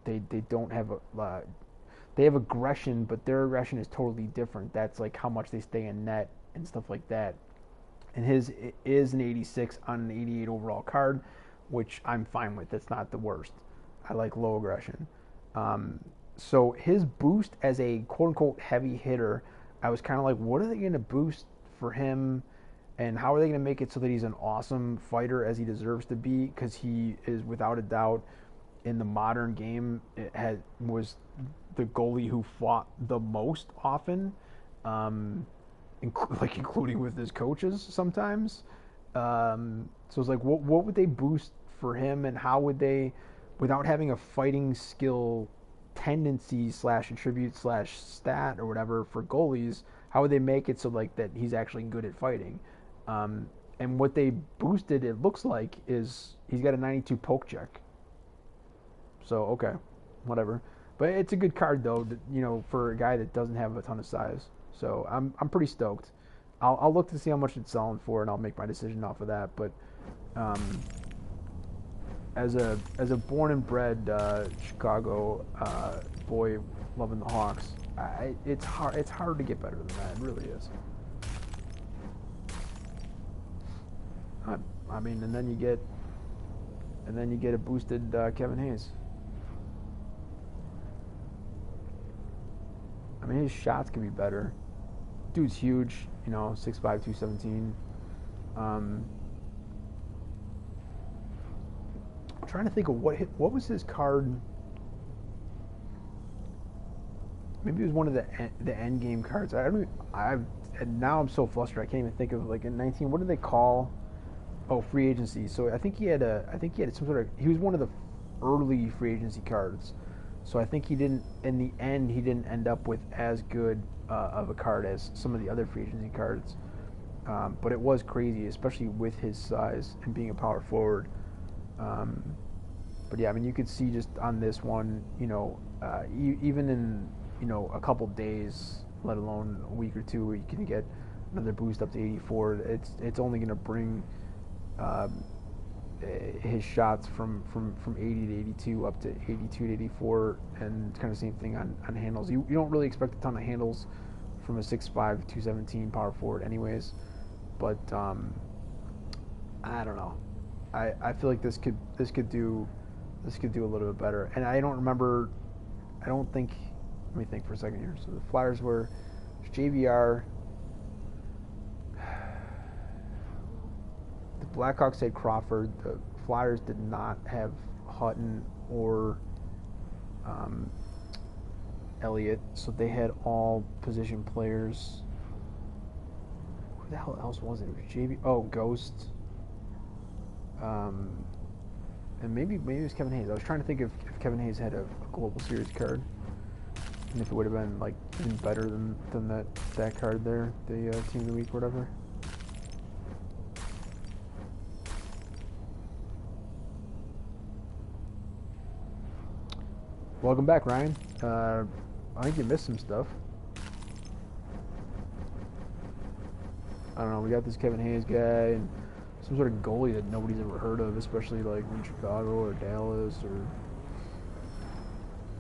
they don't have they have aggression, but their aggression is totally different. That's like how much they stay in net and stuff like that. And his is an 86 on an 88 overall card, which I'm fine with. That's not the worst. I like low aggression. Um, so his boost as a quote unquote heavy hitter, I was kind of like, what are they going to boost for him? And how are they going to make it so that he's an awesome fighter as he deserves to be? Because he is without a doubt in the modern game was the goalie who fought the most often, um, including with his coaches sometimes. So it's like, what would they boost for him, and how would they, without having a fighting skill tendency slash attribute slash stat or whatever for goalies, how would they make it so like that he's actually good at fighting? And what they boosted, it looks like, is he's got a 92 poke check. So okay, whatever. But it's a good card though, for a guy that doesn't have a ton of size. So I'm pretty stoked. I'll look to see how much it's selling for, and I'll make my decision off of that. But um, as a born and bred Chicago boy loving the Hawks, it's hard to get better than that. It really is. I mean, and then you get a boosted Kevin Hayes. I mean, his shots can be better. Dude's huge, 6'5", 217. I'm trying to think of what was his card. Maybe it was one of the end game cards. And now I'm so flustered I can't even think of, like, in 19. What did they call? Oh, free agency. So I think he had some sort of. He was one of the early free agency cards. So I think in the end, he didn't end up with as good of a card as some of the other free agency cards. But it was crazy, especially with his size and being a power forward. But yeah, I mean, you could see just on this one, even in, a couple days, let alone a week or two, you can get another boost up to 84. It's only going to bring his shots from 80 to 82 up to 82 to 84, and kind of same thing on handles. You don't really expect a ton of handles from a 6'5", 217 power forward anyways, but I don't know. I feel like this could do this could do a little bit better. And I don't remember. I don't think. Let me think for a second here. So the Flyers were JVR. The Blackhawks had Crawford. The Flyers did not have Hutton or Elliott, so they had all position players. Who the hell else was it? It was JV. Oh, Ghost. And maybe it was Kevin Hayes. I was trying to think if Kevin Hayes had a Global Series card, and if it would have been like even better than that card there, the Team of the Week or whatever. Welcome back, Ryan. I think you missed some stuff. I don't know. We got this Kevin Hayes guy and some sort of goalie that nobody's ever heard of, especially like in Chicago or Dallas or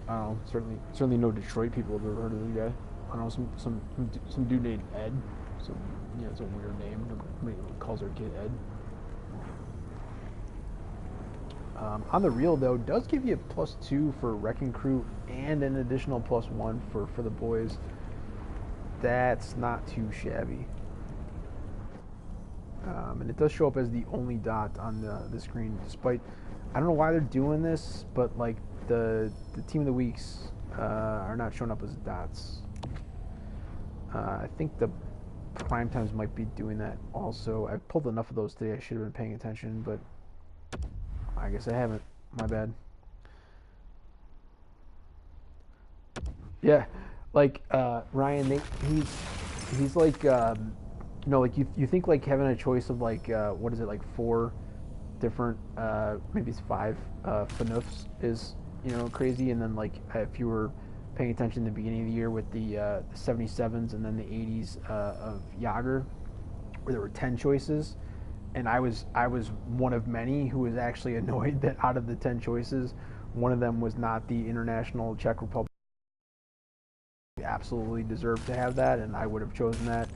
I don't know. Certainly no Detroit people have ever heard of this guy. I don't know some dude named Ed. So yeah, it's a weird name. Nobody calls their kid Ed. On the real though, does give you a +2 for Wrecking Crew and an additional +1 for the boys. That's not too shabby. And it does show up as the only dot on the screen, despite I don't know why they're doing this, but like the Team of the Weeks are not showing up as dots. I think the Prime Times might be doing that also. I pulled enough of those today. I should have been paying attention, but I guess I haven't. My bad. Yeah, like Ryan, he's like like you think like having a choice of like what is it, like 4 different maybe it's 5 FNUFs is crazy, and then like if you were paying attention at the beginning of the year with the 77s and then the 80s of Yager, where there were 10 choices. And I was one of many who was actually annoyed that out of the 10 choices, one of them was not the International Czech Republic. We absolutely deserved to have that, and I would have chosen that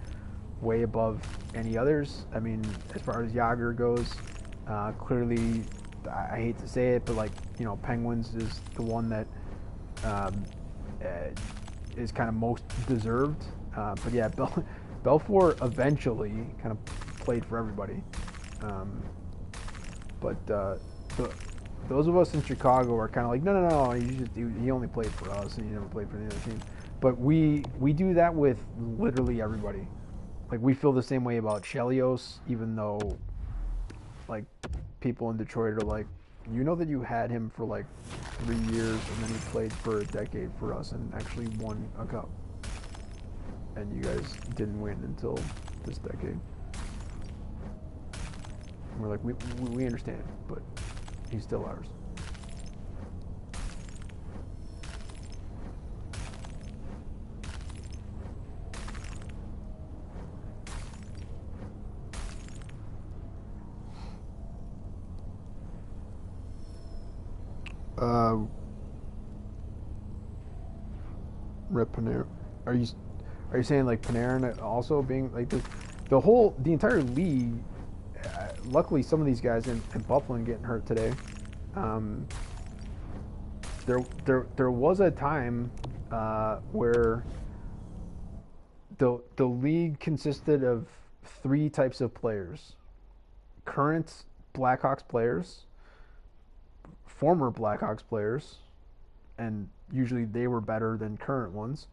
way above any others. I mean, as far as Yager goes, clearly, I hate to say it, but like Penguins is the one that is kind of most deserved. But yeah, Belfour eventually kind of played for everybody. But those of us in Chicago are kind of like, no, he only played for us and he never played for the other team. But we do that with literally everybody. Like, we feel the same way about Chelios, even though like people in Detroit are like, that you had him for like 3 years and then he played for a decade for us and actually won a cup, and you guys didn't win until this decade. And we're like, we understand, but he's still ours. Rip Panarin. Are you saying like Panarin also being like the entire league? Luckily, some of these guys in Buffalo getting hurt today. There was a time where the league consisted of 3 types of players: current Blackhawks players, former Blackhawks players, and usually they were better than current ones,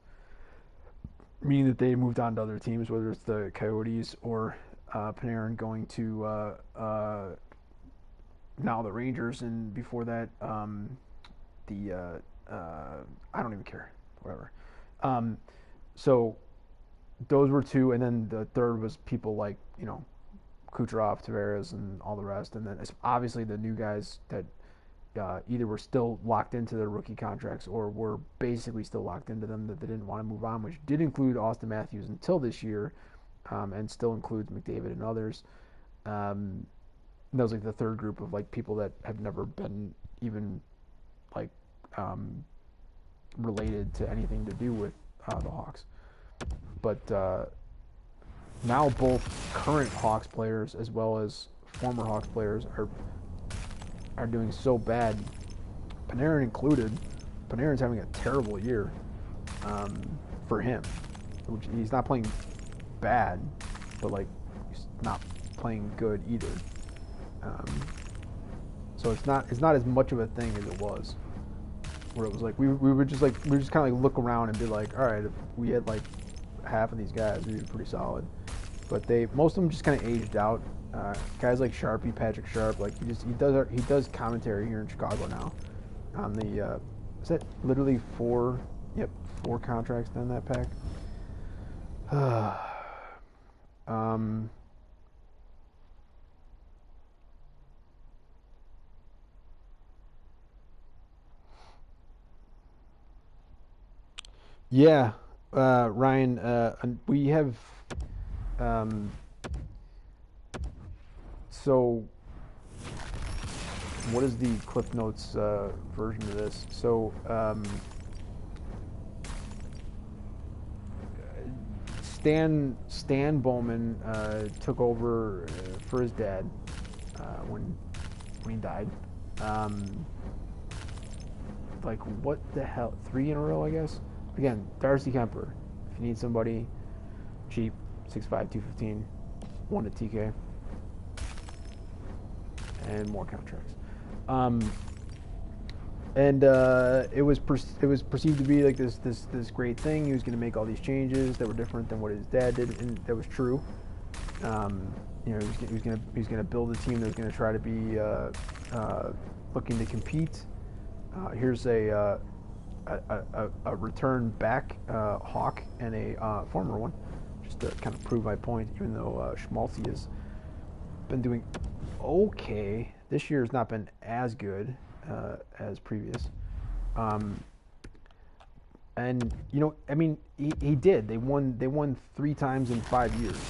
meaning that they moved on to other teams, whether it's the Coyotes or Panarin going to now the Rangers, and before that I don't even care, whatever. So those were 2, and then the third was people like Kucherov, Tavares, and all the rest, and then obviously the new guys that either were still locked into their rookie contracts or were basically still locked into them, that they didn't want to move on, which did include Austin Matthews until this year, and still includes McDavid and others. And that was like the third group of like people that have never been even like related to anything to do with the Hawks. But now both current Hawks players as well as former Hawks players are doing so bad Panarin included. Panarin's having a terrible year for him. He's not playing bad, but like he's not playing good either. So it's not as much of a thing as it was, where it was like we were just kind of like look around and be like, all right, if we had like half of these guys, we'd be pretty solid. But most of them just kind of aged out. Guys like Sharpie, Patrick Sharp, like he does commentary here in Chicago now. On the is that literally 4? Yep, 4 contracts in that pack. Yeah, Ryan, we have um, so what is the Cliff Notes version of this? So Stan Bowman took over for his dad when he died. Like what the hell? 3 in a row, I guess. Again, Darcy Kemper. If you need somebody cheap, 6'5", 215, 1 to TK, and more contracts. And it was perceived to be like this great thing. He was going to make all these changes that were different than what his dad did, and that was true. He was going to build a team that was going to try to be looking to compete. Here's a return back Hawk and a former one, just to kind of prove my point. Even though Schmaltzy has been doing okay, this year has not been as good as previous. And I mean, he did. They won 3 times in 5 years.